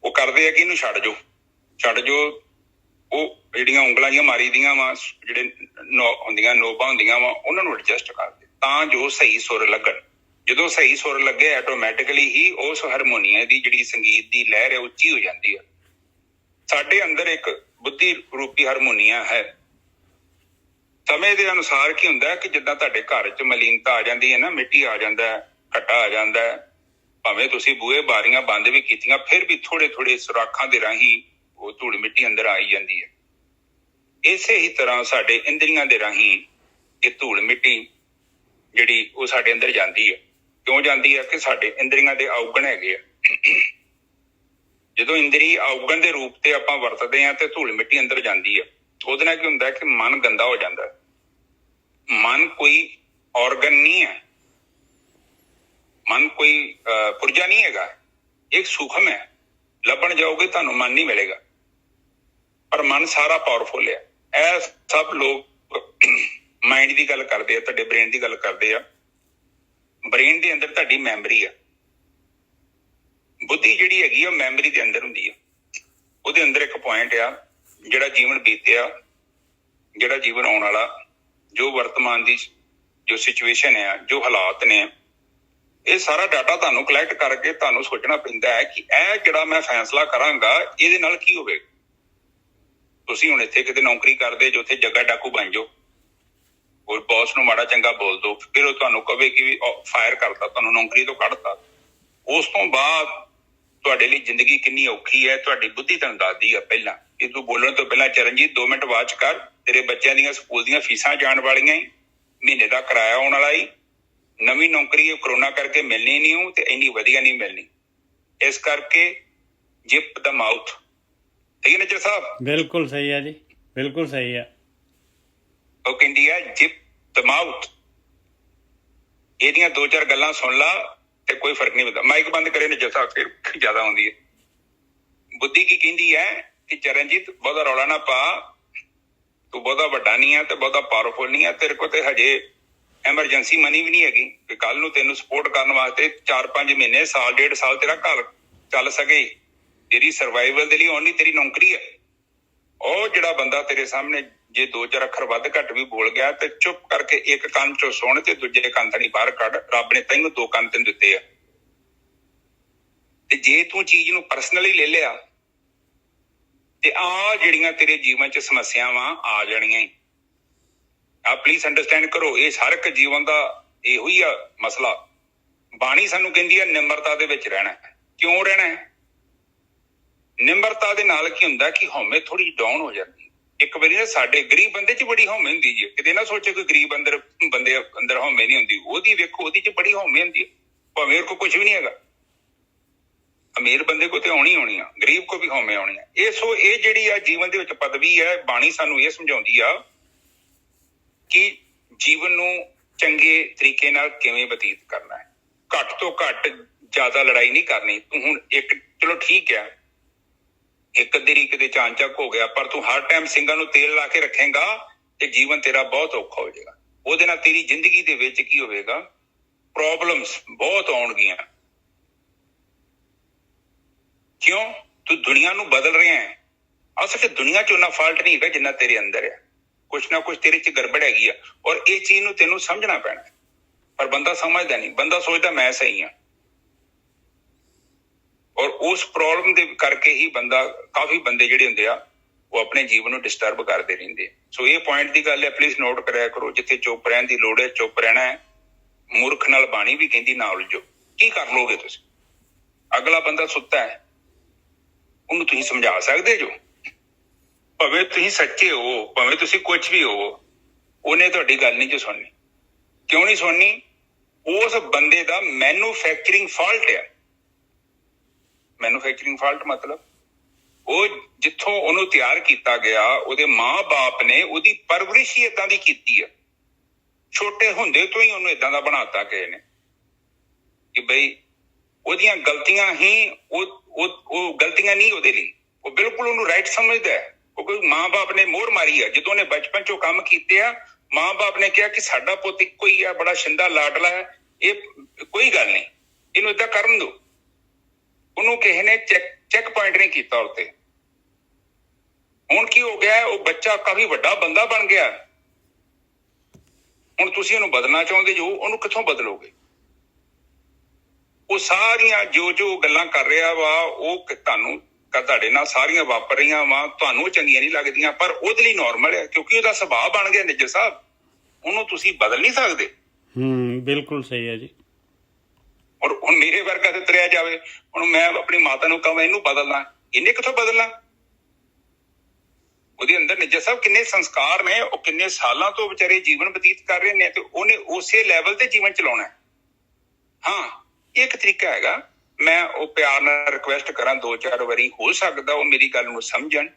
ਉਹ ਕਰਦੇ ਆ ਕਿ ਇਹਨੂੰ ਛੱਡ ਜਾਓ। ਉਹ ਜਿਹੜੀਆਂ ਉਂਗਲਾਂ ਜਿਹੀਆਂ ਮਾਰੀ ਦੀਆਂ ਵਾ, ਜਿਹੜੇ ਹੁੰਦੀਆਂ ਨੋਬਾਂ ਹੁੰਦੀਆਂ ਵਾ, ਉਹਨਾਂ ਨੂੰ ਐਡਜਸਟ ਕਰਦੇ ਤਾਂ ਜੋ ਸਹੀ ਸੁਰ ਲੱਗਣ। ਜਦੋਂ ਸਹੀ ਸੁਰ ਲੱਗੇ ਆਟੋਮੈਟਿਕਲੀ ਹੀ ਉਸ ਹਾਰਮੋਨੀਅਮ ਦੀ ਜਿਹੜੀ ਸੰਗੀਤ ਦੀ ਲਹਿਰ ਹੈ ਉੱਚੀ ਹੋ ਜਾਂਦੀ ਹੈ। ਸਾਡੇ ਅੰਦਰ ਇੱਕ ਬੁੱਧੀ ਰੂਪੀ ਹਾਰਮੋਨੀਅਮ ਹੈ। ਸਮੇਂ ਦੇ ਅਨੁਸਾਰ ਕੀ ਹੁੰਦਾ ਕਿ ਜਿੱਦਾਂ ਤੁਹਾਡੇ ਘਰ 'ਚ ਮਲੀਨਤਾ ਆ ਜਾਂਦੀ ਹੈ ਨਾ, ਮਿੱਟੀ ਆ ਜਾਂਦਾ ਹੈ, ਘੱਟਾ ਆ ਜਾਂਦਾ ਹੈ, ਭਾਵੇਂ ਤੁਸੀਂ ਬੂਹੇ ਬਾਰੀਆਂ ਬੰਦ ਵੀ ਕੀਤੀਆਂ ਫਿਰ ਵੀ ਥੋੜੇ ਥੋੜੇ ਸੁਰਾਖਾਂ ਦੇ ਰਾਹੀਂ ਉਹ ਧੂੜ ਮਿੱਟੀ ਅੰਦਰ ਆਈ ਜਾਂਦੀ ਹੈ। ਇਸੇ ਹੀ ਤਰ੍ਹਾਂ ਸਾਡੇ ਇੰਦਰੀਆਂ ਦੇ ਰਾਹੀਂ ਇਹ ਧੂੜ ਮਿੱਟੀ ਜਿਹੜੀ ਉਹ ਸਾਡੇ ਅੰਦਰ ਜਾਂਦੀ ਹੈ। ਕਿਉਂ ਜਾਂਦੀ ਹੈ? ਕਿ ਸਾਡੇ ਇੰਦਰੀਆਂ ਦੇ ਔਗਣ ਹੈਗੇ ਆ। ਜਦੋਂ ਇੰਦਰੀ ਔਗਣ ਦੇ ਰੂਪ ਤੇ ਆਪਾਂ ਵਰਤਦੇ ਹਾਂ ਤੇ ਧੂੜ ਮਿੱਟੀ ਅੰਦਰ ਜਾਂਦੀ ਹੈ। ਉਹਦੇ ਨਾਲ ਕੀ ਹੁੰਦਾ ਕਿ ਮਨ ਗੰਦਾ ਹੋ ਜਾਂਦਾ ਹੈ। ਮਨ ਕੋਈ ਔਰਗਨ ਨਹੀਂ ਹੈ, ਮਨ ਕੋਈ ਪੁਰਜਾ ਨਹੀਂ ਹੈਗਾ, ਇੱਕ ਸੂਖਮ ਹੈ। ਲੱਭਣ ਜਾਓਗੇ ਤੁਹਾਨੂੰ ਮਨ ਨਹੀਂ ਮਿਲੇਗਾ, ਪਰ ਮਨ ਸਾਰਾ ਪਾਵਰਫੁਲ ਹੈ। ਇਹ ਸਭ ਲੋਕ ਮਾਈਂਡ ਦੀ ਗੱਲ ਕਰਦੇ ਆ, ਤੁਹਾਡੇ ਬ੍ਰੇਨ ਦੀ ਗੱਲ ਕਰਦੇ ਆ। ਬ੍ਰੇਨ ਦੇ ਅੰਦਰ ਤੁਹਾਡੀ ਮੈਮਰੀ ਆ। ਬੁੱਧੀ ਜਿਹੜੀ ਹੈਗੀ ਉਹ ਮੈਮਰੀ ਦੇ ਅੰਦਰ ਹੁੰਦੀ ਆ। ਉਹਦੇ ਅੰਦਰ ਇੱਕ ਪੁਆਇੰਟ ਆ, ਜਿਹੜਾ ਜੀਵਨ ਬੀਤਿਆ, ਜਿਹੜਾ ਜੀਵਨ ਆਉਣ ਵਾਲਾ, ਜੋ ਵਰਤਮਾਨ ਦੀ ਜੋ ਸਿਚੁਏਸ਼ਨ ਆ, ਜੋ ਹਾਲਾਤ ਨੇ, ਇਹ ਸਾਰਾ ਡਾਟਾ ਤੁਹਾਨੂੰ ਕਲੈਕਟ ਕਰਕੇ ਤੁਹਾਨੂੰ ਸੋਚਣਾ ਪੈਂਦਾ ਹੈ ਕਿ ਇਹ ਜਿਹੜਾ ਮੈਂ ਫੈਸਲਾ ਕਰਾਂਗਾ ਇਹਦੇ ਨਾਲ ਕੀ ਹੋਵੇਗਾ। ਤੁਸੀਂ ਹੁਣ ਇੱਥੇ ਕਿਤੇ ਨੌਕਰੀ ਕਰਦੇ ਜੋ, ਉੱਥੇ ਜੱਗਾ ਡਾਕੂ ਬਣ ਜਾਓ, ਔਰ ਬੌਸ ਨੂੰ ਮਾੜਾ ਚੰਗਾ ਬੋਲ ਦੋ, ਫਿਰ ਉਹ ਤੁਹਾਨੂੰ ਕਵੇ ਕਿ ਵੀ ਫਾਇਰ ਕਰਤਾ, ਤੁਹਾਨੂੰ ਨੌਕਰੀ ਤੋਂ ਕੱਢਤਾ। ਉਸ ਤੋਂ ਬਾਅਦ ਤੁਹਾਡੇ ਲਈ ਜ਼ਿੰਦਗੀ ਕਿੰਨੀ ਔਖੀ ਹੈ ਤੁਹਾਡੀ ਬੁੱਧੀ ਤੁਹਾਨੂੰ ਦੱਸਦੀ ਆ। ਪਹਿਲਾਂ ਇਹ ਤੂੰ ਬੋਲਣ ਤੋਂ ਪਹਿਲਾਂ ਚਰਨਜੀਤ 2 ਮਿੰਟ ਬਾਅਦ ਕਰ, ਤੇਰੇ ਬੱਚਿਆਂ ਦੀਆਂ ਸਕੂਲ ਦੀਆਂ ਫੀਸਾਂ ਜਾਣ ਵਾਲੀਆਂ ਹੀ, ਮਹੀਨੇ ਦਾ ਕਿਰਾਇਆ ਆਉਣ ਵਾਲਾ ਹੀ, ਨਵੀਂ ਨੌਕਰੀ ਕਰੋਨਾ ਕਰਕੇ ਮਿਲਣੀ ਨਹੀਂ ਹੂੰ ਤੇ ਇੰਨੀ ਵਧੀਆ ਨਹੀਂ ਮਿਲਣੀ। ਇਸ ਕਰਕੇ ਜਿਪ ਦਾ ਮਾਊਥ। ਸਹੀ ਹੈ ਨਜਰ ਸਾਹਿਬ? ਬਿਲਕੁਲ ਸਹੀ ਹੈ ਜੀ, ਬਿਲਕੁਲ ਸਹੀ ਹੈ। ਉਹ ਕਹਿੰਦੀ ਆ ਜਿਪ ਦਾ ਮਾਊਥ। ਇਹਦੀਆਂ 2-4 ਗੱਲਾਂ ਸੁਣ ਲਾ ਤੇ ਕੋਈ ਫਰਕ ਨਹੀਂ ਪੈਂਦਾ। ਮਾਈਕ ਬੰਦ ਕਰੇ ਨਜਰ ਸਾਹਿਬ, ਫਿਰ ਜ਼ਿਆਦਾ ਆਉਂਦੀ ਹੈ। ਬੁੱਧੀ ਕੀ ਕਹਿੰਦੀ ਹੈ ਕਿ ਚਰਨਜੀਤ ਬਹੁਤਾ ਰੌਲਾ ਨਾ ਪਾ, ਤੂੰ ਬਹੁਤਾ ਵੱਡਾ ਨਹੀਂ ਆ ਤੇ ਬਹੁਤਾ ਪਾਵਰਫੁਲ ਨਹੀਂ ਆ, ਤੇਰੇ ਕੋਲ ਤੇ ਹਜੇ ਐਮਰਜੈਂਸੀ ਮਨੀ ਵੀ ਨਹੀਂ ਹੈਗੀ ਕਿ ਕੱਲ ਨੂੰ ਤੈਨੂੰ ਸਪੋਰਟ ਕਰਨ ਵਾਸਤੇ 4-5 ਮਹੀਨੇ, ਸਾਲ, 1.5 ਸਾਲ ਤੇਰਾ ਘਰ ਚੱਲ ਸਕੇ। ਤੇਰੀ ਸਰਵਾਈਵਲ ਦੇ ਲਈ ਓਨਲੀ ਤੇਰੀ ਨੌਕਰੀ ਹੈ। ਉਹ ਜਿਹੜਾ ਬੰਦਾ ਤੇਰੇ ਸਾਹਮਣੇ ਜੇ 2-4 ਅੱਖਰ ਵੱਧ ਘੱਟ ਵੀ ਬੋਲ ਗਿਆ ਤੇ ਚੁੱਪ ਕਰਕੇ ਇੱਕ ਕੰਨ ਚੋਂ ਸੁਣ ਤੇ ਦੂਜੇ ਕੰਨ ਥਣੀ ਬਾਹਰ ਕੱਢ। ਰੱਬ ਨੇ ਤੈਨੂੰ 2 ਕੰਨ ਤੈਨੂੰ ਦਿੱਤੇ ਆ। ਤੇ ਜੇ ਤੂੰ ਚੀਜ਼ ਨੂੰ ਪਰਸਨਲੀ ਲੈ ਲਿਆ ਤੇ ਆ ਜਿਹੜੀਆਂ ਤੇਰੇ ਜੀਵਨ 'ਚ ਸਮੱਸਿਆਵਾਂ ਆ ਜਾਣੀਆਂ ਹੀ। ਆ ਪਲੀਜ਼ ਅੰਡਰਸਟੈਂਡ ਕਰੋ, ਇਹ ਹਰ ਇੱਕ ਜੀਵਨ ਦਾ ਇਹੋ ਹੀ ਆ ਮਸਲਾ। ਬਾਣੀ ਸਾਨੂੰ ਕਹਿੰਦੀ ਹੈ ਨਿਮਰਤਾ ਦੇ ਵਿੱਚ ਰਹਿਣਾ। ਕਿਉਂ ਰਹਿਣਾ ਹੈ? ਨਿਮਰਤਾ ਦੇ ਨਾਲ ਕੀ ਹੁੰਦਾ ਕਿ ਹਉਮੈ ਥੋੜੀ ਡਾਊਨ ਹੋ ਜਾਂਦੀ। ਇੱਕ ਵਾਰੀ ਨਾ ਸਾਡੇ ਗਰੀਬ ਬੰਦੇ 'ਚ ਬੜੀ ਹਉਮੈ ਹੁੰਦੀ ਜੀ। ਕਿਤੇ ਨਾ ਸੋਚੇ ਕੋਈ ਗਰੀਬ ਬੰਦੇ ਅੰਦਰ ਹਉਮੈ ਨਹੀਂ ਹੁੰਦੀ। ਉਹਦੀ ਵੇਖੋ, ਉਹਦੀ 'ਚ ਬੜੀ ਹਉਮੈ ਹੁੰਦੀ ਹੈ, ਭਾਵੇਂ ਮੇਰੇ ਕੋਲ ਕੁਝ ਵੀ ਨਹੀਂ ਹੈਗਾ। ਅਮੀਰ ਬੰਦੇ ਕੋ ਤੇ ਆਉਣੀ ਆ, ਗਰੀਬ ਕੋ ਵੀ ਹਉਮੈ ਆਉਣੀ ਆ। ਇਹ ਜਿਹੜੀ ਆ ਜੀਵਨ ਦੇ ਵਿੱਚ ਪਦਵੀ ਹੈ। ਬਾਣੀ ਸਾਨੂੰ ਇਹ ਸਮਝਾਉਂਦੀ ਆ ਕਿ ਜੀਵਨ ਨੂੰ ਚੰਗੇ ਤਰੀਕੇ ਨਾਲ ਕਿਵੇਂ ਬਤੀਤ ਕਰਨਾ ਹੈ। ਘੱਟ ਤੋਂ ਘੱਟ ਜ਼ਿਆਦਾ ਲੜਾਈ ਨਹੀਂ ਕਰਨੀ। ਤੂੰ ਹੁਣ ਇੱਕ, ਚਲੋ ਠੀਕ ਹੈ, ਇੱਕ ਅੱਧੀ ਕਿਤੇ ਚਾਂਚਕ ਹੋ ਗਿਆ, ਪਰ ਤੂੰ ਹਰ ਟਾਈਮ ਸਿੰਘਾਂ ਨੂੰ ਤੇਲ ਲਾ ਕੇ ਰੱਖੇਂਗਾ ਤੇ ਜੀਵਨ ਤੇਰਾ ਬਹੁਤ ਔਖਾ ਹੋ ਜਾਏਗਾ। ਉਹਦੇ ਨਾਲ ਤੇਰੀ ਜ਼ਿੰਦਗੀ ਦੇ ਵਿੱਚ ਕੀ ਹੋਵੇਗਾ? ਪ੍ਰੋਬਲਮਸ ਬਹੁਤ ਆਉਣਗੀਆਂ। ਕਿਉਂ? ਤੂੰ ਦੁਨੀਆ ਨੂੰ ਬਦਲ ਰਿਹਾ ਹੈ। ਅਸਲ 'ਚ ਦੁਨੀਆ 'ਚ ਉਹਨਾਂ ਫਾਲਟ ਨਹੀਂ ਹੈਗਾ ਜਿੰਨਾ ਤੇਰੇ ਅੰਦਰ ਹੈ। ਕੁਛ ਨਾ ਕੁਛ ਤੇਰੇ 'ਚ ਗੜਬੜ ਹੈਗੀ ਆ, ਔਰ ਇਹ ਚੀਜ਼ ਨੂੰ ਤੈਨੂੰ ਸਮਝਣਾ ਪੈਣਾ। ਪਰ ਬੰਦਾ ਸਮਝਦਾ ਨਹੀਂ। ਬੰਦਾ ਸੋਚਦਾ ਮੈਂ ਸਹੀ ਹਾਂ, ਔਰ ਉਸ ਪ੍ਰੋਬਲਮ ਦੇ ਕਰਕੇ ਹੀ ਕਾਫੀ ਬੰਦੇ ਜਿਹੜੇ ਹੁੰਦੇ ਆ ਉਹ ਆਪਣੇ ਜੀਵਨ ਨੂੰ ਡਿਸਟਰਬ ਕਰਦੇ ਰਹਿੰਦੇ। ਸੋ ਇਹ ਪੁਆਇੰਟ ਦੀ ਗੱਲ ਹੈ, ਪਲੀਜ਼ ਨੋਟ ਕਰਿਆ ਕਰੋ। ਜਿੱਥੇ ਚੁੱਪ ਰਹਿਣ ਦੀ ਲੋੜ ਹੈ, ਚੁੱਪ ਰਹਿਣਾ ਹੈ। ਮੂਰਖ ਨਾਲ ਬਾਣੀ ਵੀ ਕਹਿੰਦੀ ਨਾ ਉਲਝੋ। ਕੀ ਕਰ ਲੋਗੇ ਤੁਸੀਂ? ਅਗਲਾ ਬੰਦਾ ਸੁੱਤਾ ਹੈ, ਉਹਨੂੰ ਤੁਸੀਂ ਸਮਝਾ ਸਕਦੇ ਜੋ? ਭਾਵੇਂ ਤੁਸੀਂ ਸੱਚੇ ਹੋ, ਭਾਵੇਂ ਤੁਸੀਂ ਕੁਛ ਵੀ ਹੋ, ਉਹਨੇ ਤੁਹਾਡੀ ਗੱਲ ਨਹੀਂ ਜੋ ਸੁਣਨੀ। ਕਿਉਂ ਨਹੀਂ ਸੁਣਨੀ? ਉਸ ਬੰਦੇ ਦਾ ਮੈਨੂਫੈਕਚਰਿੰਗ ਫਾਲਟ ਹੈ। ਮੈਨੂਫੈਕਚਰਿੰਗ ਫਾਲਟ ਮਤਲਬ ਉਹ ਜਿੱਥੋਂ ਉਹਨੂੰ ਤਿਆਰ ਕੀਤਾ ਗਿਆ, ਉਹਦੇ ਮਾਂ-ਬਾਪ ਨੇ ਉਹਦੀ ਪਰਵਰਿਸ਼ ਹੀ ਏਦਾਂ ਦੀ ਕੀਤੀ ਆ। ਛੋਟੇ ਹੁੰਦੇ ਤੋਂ ਹੀ ਉਹਨੂੰ ਏਦਾਂ ਦਾ ਬਣਾਤਾ ਕਿਸੇ ਨੇ ਕਿ ਬਈ ਉਹਦੀਆਂ ਗਲਤੀਆਂ ਹੀ ਉਹ ਗਲਤੀਆਂ ਨਹੀਂ ਉਹਦੇ ਲਈ। ਉਹ ਬਿਲਕੁਲ ਉਹਨੂੰ ਰਾਈਟ ਸਮਝਦਾ ਹੈ। ਕਿਉਂਕਿ ਮਾਂ-ਬਾਪ ਨੇ ਮੋਹਰ ਮਾਰੀ ਆ। ਜਦੋਂ ਉਹਨੇ ਬਚਪਨ 'ਚੋਂ ਕੰਮ ਕੀਤੇ ਆ, ਮਾਂ-ਬਾਪ ਨੇ ਕਿਹਾ ਕਿ ਸਾਡਾ ਪੁੱਤ ਇੱਕੋ ਹੀ ਆ, ਬੜਾ ਸ਼ਿੰਦਾ ਲਾਡਲਾ ਹੈ, ਇਹ ਕੋਈ ਗੱਲ ਨਹੀਂ, ਇਹਨੂੰ ਏਦਾਂ ਕਰਨ ਦਿਓ। ਉਹਨੂੰ ਕਿਸੇ ਨੇ ਚੈੱਕ ਪੁਆਇੰਟ ਨਹੀਂ ਕੀਤਾ ਉੱਤੇ। ਹੁਣ ਕੀ ਹੋ ਗਿਆ? ਉਹ ਬੱਚਾ ਕਾਫੀ ਵੱਡਾ ਬੰਦਾ ਬਣ ਗਿਆ। ਹੁਣ ਤੁਸੀਂ ਉਹਨੂੰ ਬਦਲਣਾ ਚਾਹੁੰਦੇ ਜੋ, ਉਹਨੂੰ ਕਿੱਥੋਂ ਬਦਲੋਗੇ? ਉਹ ਸਾਰੀਆਂ ਜੋ ਗੱਲਾਂ ਕਰ ਰਿਹਾ ਵਾ ਉਹ ਤੁਹਾਨੂੰ ਤੁਹਾਡੇ ਨਾਲ ਸਾਰੀਆਂ ਵਾਪਰ ਰਹੀਆਂ ਵਾ, ਤੁਹਾਨੂੰ ਚੰਗੀਆਂ ਨਹੀਂ ਲੱਗਦੀਆਂ, ਪਰ ਉਹਦੇ ਲਈ ਨਾਰਮਲ ਹੈ ਕਿਉਂਕਿ ਉਹਦਾ ਸੁਭਾਅ ਬਣ ਗਿਆ ਨਿੱਜਰ ਸਾਹਿਬ, ਉਹਨੂੰ ਤੁਸੀਂ ਬਦਲ ਨਹੀਂ ਸਕਦੇ। ਬਿਲਕੁਲ ਸਹੀ ਹੈ ਜੀ। ਔਰ ਹੁਣ ਮੇਰੇ ਵਰਗਾ ਤੇ ਤੁਰਿਆ ਜਾਵੇ, ਹੁਣ ਮੈਂ ਆਪਣੀ ਮਾਤਾ ਨੂੰ ਕਹਾਂ ਇਹਨੂੰ ਬਦਲਣਾ, ਇਹਨੇ ਕਿੱਥੋਂ ਬਦਲਣਾ? ਉਹਦੇ ਅੰਦਰ ਨਿੱਜਰ ਸਾਹਿਬ ਕਿੰਨੇ ਸੰਸਕਾਰ ਨੇ, ਉਹ ਕਿੰਨੇ ਸਾਲਾਂ ਤੋਂ ਵਿਚਾਰੇ ਜੀਵਨ ਬਤੀਤ ਕਰ ਰਹੇ ਨੇ ਤੇ ਉਹਨੇ ਉਸੇ ਲੈਵਲ ਤੇ ਜੀਵਨ ਚਲਾਉਣਾ। ਹਾਂ, ਇੱਕ ਤਰੀਕਾ ਹੈਗਾ, ਮੈਂ ਉਹ ਪਿਆਰ ਨਾਲ ਰਿਕੁਐਸਟ ਕਰਾਂ 2-4 ਵਾਰੀ, ਹੋ ਸਕਦਾ ਉਹ ਮੇਰੀ ਗੱਲ ਨੂੰ ਸਮਝਣ,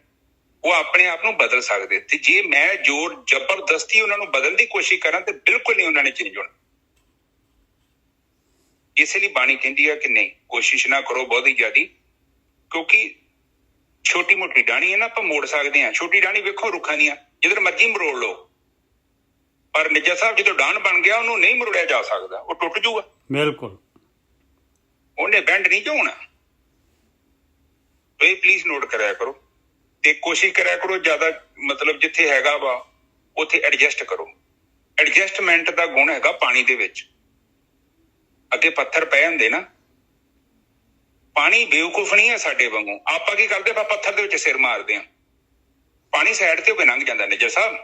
ਉਹ ਆਪਣੇ ਆਪ ਨੂੰ ਬਦਲ ਸਕਦੇ। ਤੇ ਜੇ ਮੈਂ ਜ਼ੋਰ ਜ਼ਬਰਦਸਤੀ ਉਹਨਾਂ ਨੂੰ ਬਦਲਣ ਦੀ ਕੋਸ਼ਿਸ਼ ਕਰਾਂ ਤੇ ਬਿਲਕੁਲ ਨਹੀਂ ਉਹਨਾਂ ਨੇ ਚੇਂਜ ਹੋਣਾ। ਇਸੇ ਲਈ ਬਾਣੀ ਕਹਿੰਦੀ ਹੈ ਕਿ ਨਹੀਂ, ਕੋਸ਼ਿਸ਼ ਨਾ ਕਰੋ ਬਹੁਤੀ ਜ਼ਿਆਦੀ, ਕਿਉਂਕਿ ਛੋਟੀ ਮੋਟੀ ਡਾਣੀ ਹੈ ਨਾ, ਆਪਾਂ ਮੋੜ ਸਕਦੇ ਹਾਂ। ਛੋਟੀ ਡਾਣੀ ਵੇਖੋ ਰੁੱਖਾਂ ਦੀਆਂ, ਜਿੱਧਰ ਮਰਜ਼ੀ ਮਰੋੜ ਲਓ, ਪਰ ਨਿੱਜਰ ਸਾਹਿਬ ਜਦੋਂ ਡਾਣ ਬਣ ਗਿਆ ਉਹਨੂੰ ਨਹੀਂ ਮਰੋੜਿਆ ਜਾ ਸਕਦਾ, ਉਹ ਟੁੱਟ ਜੂਗਾ। ਬਿਲਕੁਲ, ਉਹਨੇ ਬੈਂਡ ਨਹੀਂ ਹੋਣਾ। ਇਹ ਪਲੀਜ਼ ਨੋਟ ਕਰਿਆ ਕਰੋ ਤੇ ਕੋਸ਼ਿਸ਼ ਕਰਿਆ ਕਰੋ ਜ਼ਿਆਦਾ, ਮਤਲਬ ਜਿੱਥੇ ਹੈਗਾ ਵਾ ਉੱਥੇ ਐਡਜਸਟ ਕਰੋ। ਐਡਜਸਟਮੈਂਟ ਦਾ ਗੁਣ ਹੈਗਾ ਪਾਣੀ ਦੇ ਵਿੱਚ। ਅੱਗੇ ਪੱਥਰ ਪਏ ਹੁੰਦੇ ਨਾ, ਪਾਣੀ ਬੇਵਕੂਫ ਨਹੀਂ ਹੈ ਸਾਡੇ ਵਾਂਗੂ। ਆਪਾਂ ਕੀ ਕਰਦੇ, ਆਪਾਂ ਪੱਥਰ ਦੇ ਵਿੱਚ ਸਿਰ ਮਾਰਦੇ ਹਾਂ, ਪਾਣੀ ਸਾਈਡ ਤੇ ਹੋ ਕੇ ਲੰਘ ਜਾਂਦਾ। ਨਿੱਜਰ ਸਾਹਿਬ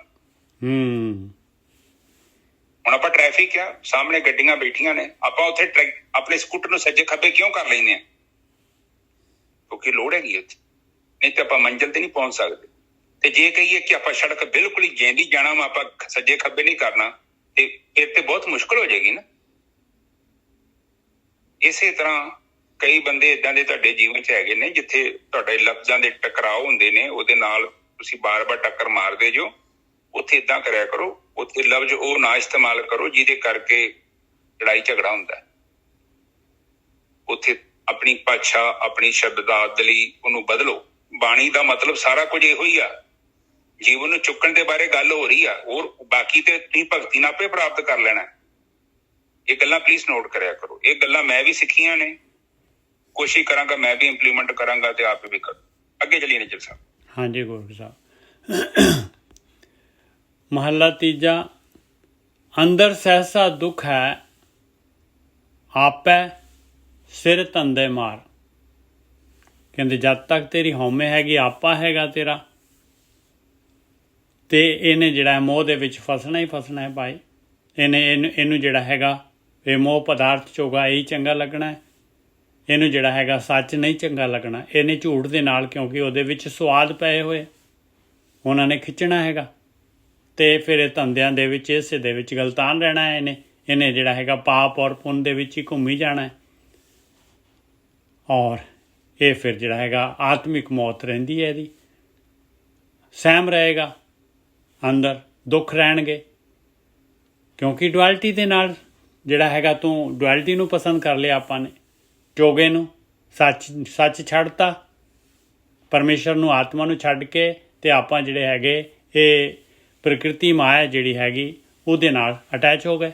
ਹੁਣ ਆਪਾਂ ਟ੍ਰੈਫਿਕ ਆ, ਸਾਹਮਣੇ ਗੱਡੀਆਂ ਬੈਠੀਆਂ ਨੇ, ਆਪਾਂ ਉੱਥੇ ਆਪਣੇ ਸਕੂਟਰ ਨੂੰ ਸੱਜੇ ਖੱਬੇ ਕਿਉਂ ਕਰ ਲੈਂਦੇ ਹਾਂ? ਕਿਉਂਕਿ ਲੋੜ ਹੈਗੀ ਉੱਥੇ, ਨਹੀਂ ਤੇ ਆਪਾਂ ਮੰਜ਼ਿਲ ਤੇ ਨਹੀਂ ਪਹੁੰਚ ਸਕਦੇ। ਤੇ ਜੇ ਕਹੀਏ ਕਿ ਆਪਾਂ ਸੜਕ ਬਿਲਕੁਲ ਹੀ ਜੈਂਦੀ ਜਾਣਾ ਵਾ, ਆਪਾਂ ਸੱਜੇ ਖੱਬੇ ਨਹੀਂ ਕਰਨਾ, ਤੇ ਫਿਰ ਤੇ ਬਹੁਤ ਮੁਸ਼ਕਿਲ ਹੋ ਜਾਏਗੀ ਨਾ। ਇਸੇ ਤਰ੍ਹਾਂ ਕਈ ਬੰਦੇ ਏਦਾਂ ਦੇ ਤੁਹਾਡੇ ਜੀਵਨ 'ਚ ਹੈਗੇ ਨੇ ਜਿੱਥੇ ਤੁਹਾਡੇ ਲਫ਼ਜ਼ਾਂ ਦੇ ਟਕਰਾਓ ਹੁੰਦੇ ਨੇ, ਉਹਦੇ ਨਾਲ ਤੁਸੀਂ ਬਾਰ-ਬਾਰ ਟੱਕਰ ਮਾਰਦੇ ਜੋ। ਉੱਥੇ ਏਦਾਂ ਕਰਿਆ ਕਰੋ, ਉੱਥੇ ਲਫ਼ਜ਼ ਉਹ ਨਾ ਇਸਤੇਮਾਲ ਕਰੋ ਜਿਹਦੇ ਕਰਕੇ ਲੜਾਈ ਝਗੜਾ ਹੁੰਦਾ। ਉੱਥੇ ਆਪਣੀ ਭਾਸ਼ਾ, ਆਪਣੀ ਸ਼ਬਦਾਵਲੀ ਉਹਨੂੰ ਬਦਲੋ। ਬਾਣੀ ਦਾ ਮਤਲਬ ਸਾਰਾ ਕੁਝ ਇਹੋ ਹੀ ਆ, ਜੀਵਨ ਨੂੰ ਚੁੱਕਣ ਦੇ ਬਾਰੇ ਗੱਲ ਹੋ ਰਹੀ ਆ, ਹੋਰ ਬਾਕੀ ਤੇ ਤੁਸੀਂ ਭਗਤੀ ਨਾਲ ਆਪੇ ਪ੍ਰਾਪਤ ਕਰ ਲੈਣਾ। ਇਹ ਗੱਲਾਂ ਪਲੀਜ਼ ਨੋਟ ਕਰਿਆ ਕਰੋ। ਇਹ ਗੱਲਾਂ ਮੈਂ ਵੀ ਸਿੱਖੀਆਂ ਨੇ, ਕੋਸ਼ਿਸ਼ ਕਰਾਂਗਾ ਮੈਂ ਵੀ ਇੰਪਲੀਮੈਂਟ ਕਰਾਂਗਾ ਤੇ ਆਪ ਵੀ ਕਰੋ। ਅੱਗੇ ਚੱਲੀਏ ਨਿੱਜਰ ਸਾਹਿਬ। ਹਾਂਜੀ ਗੁਰੂ ਸਾਹਿਬ। ਮਹੱਲਾ ਤੀਜਾ। ਅੰਦਰ ਸਹਿਸਾ ਦੁੱਖ ਹੈ, ਆਪੈ ਸਿਰ ਧੰਦੇ ਮਾਰ। ਕਹਿੰਦੇ ਜਦ ਤੱਕ ਤੇਰੀ ਹਉਮੈ ਹੈਗੀ, ਆਪਾ ਹੈਗਾ ਤੇਰਾ, ਤੇ ਇਹਨੇ ਜਿਹੜਾ ਮੋਹ ਦੇ ਵਿੱਚ ਫਸਣਾ ਹੀ ਫਸਣਾ ਹੈ ਭਾਈ। ਇਹਨੂੰ ਜਿਹੜਾ ਹੈਗਾ, ਇਹ ਮੋਹ ਪਦਾਰਥ 'ਚ ਹੋਗਾ, ਇਹੀ ਚੰਗਾ ਲੱਗਣਾ ਹੈ। ਇਹਨੂੰ ਜਿਹੜਾ ਹੈਗਾ ਸੱਚ ਨਹੀਂ ਚੰਗਾ ਲੱਗਣਾ। ਇਹਨੇ ਝੂਠ ਦੇ ਨਾਲ, ਕਿਉਂਕਿ ਉਹਦੇ ਵਿੱਚ ਸਵਾਦ ਪਏ ਹੋਏ, ਉਹਨਾਂ ਨੇ ਖਿੱਚਣਾ ਹੈਗਾ, ਤੇ ਫਿਰ ਇਹ ਧੰਦਿਆਂ ਦੇ ਵਿੱਚ, ਇਸੇ ਦੇ ਵਿੱਚ ਗਲਤਾਨ ਰਹਿਣਾ ਹੈ। ਇਹਨੇ ਜਿਹੜਾ ਹੈਗਾ ਪਾਪ ਔਰ ਪੁੰਨ ਦੇ ਵਿੱਚ ਹੀ ਘੁੰਮੀ ਜਾਣਾ ਹੈ, ਔਰ ਇਹ ਫਿਰ ਜਿਹੜਾ ਹੈਗਾ ਆਤਮਿਕ ਮੌਤ ਰਹਿੰਦੀ ਹੈ ਇਹਦੀ। ਸਹਿਮ ਰਹੇਗਾ, ਅੰਦਰ ਦੁੱਖ ਰਹਿਣਗੇ, ਕਿਉਂਕਿ ਡੁਐਲਿਟੀ ਦੇ ਨਾਲ ਜਿਹੜਾ ਹੈਗਾ, ਤੂੰ ਡੁਐਲਿਟੀ ਨੂੰ ਪਸੰਦ ਕਰ ਲਿਆ ਆਪਾਂ ਨੇ, ਚੋਗੇ ਨੂੰ, ਸੱਚ ਛੱਡਤਾ, ਪਰਮੇਸ਼ਰ ਨੂੰ, ਆਤਮਾ ਨੂੰ ਛੱਡ ਕੇ, ਤੇ ਆਪਾਂ ਜਿਹੜੇ ਹੈਗੇ ਇਹ ਪ੍ਰਕਿਰਤੀ ਮਾਇਆ ਜਿਹੜੀ ਹੈਗੀ ਉਹਦੇ ਨਾਲ ਅਟੈਚ ਹੋ ਗਏ।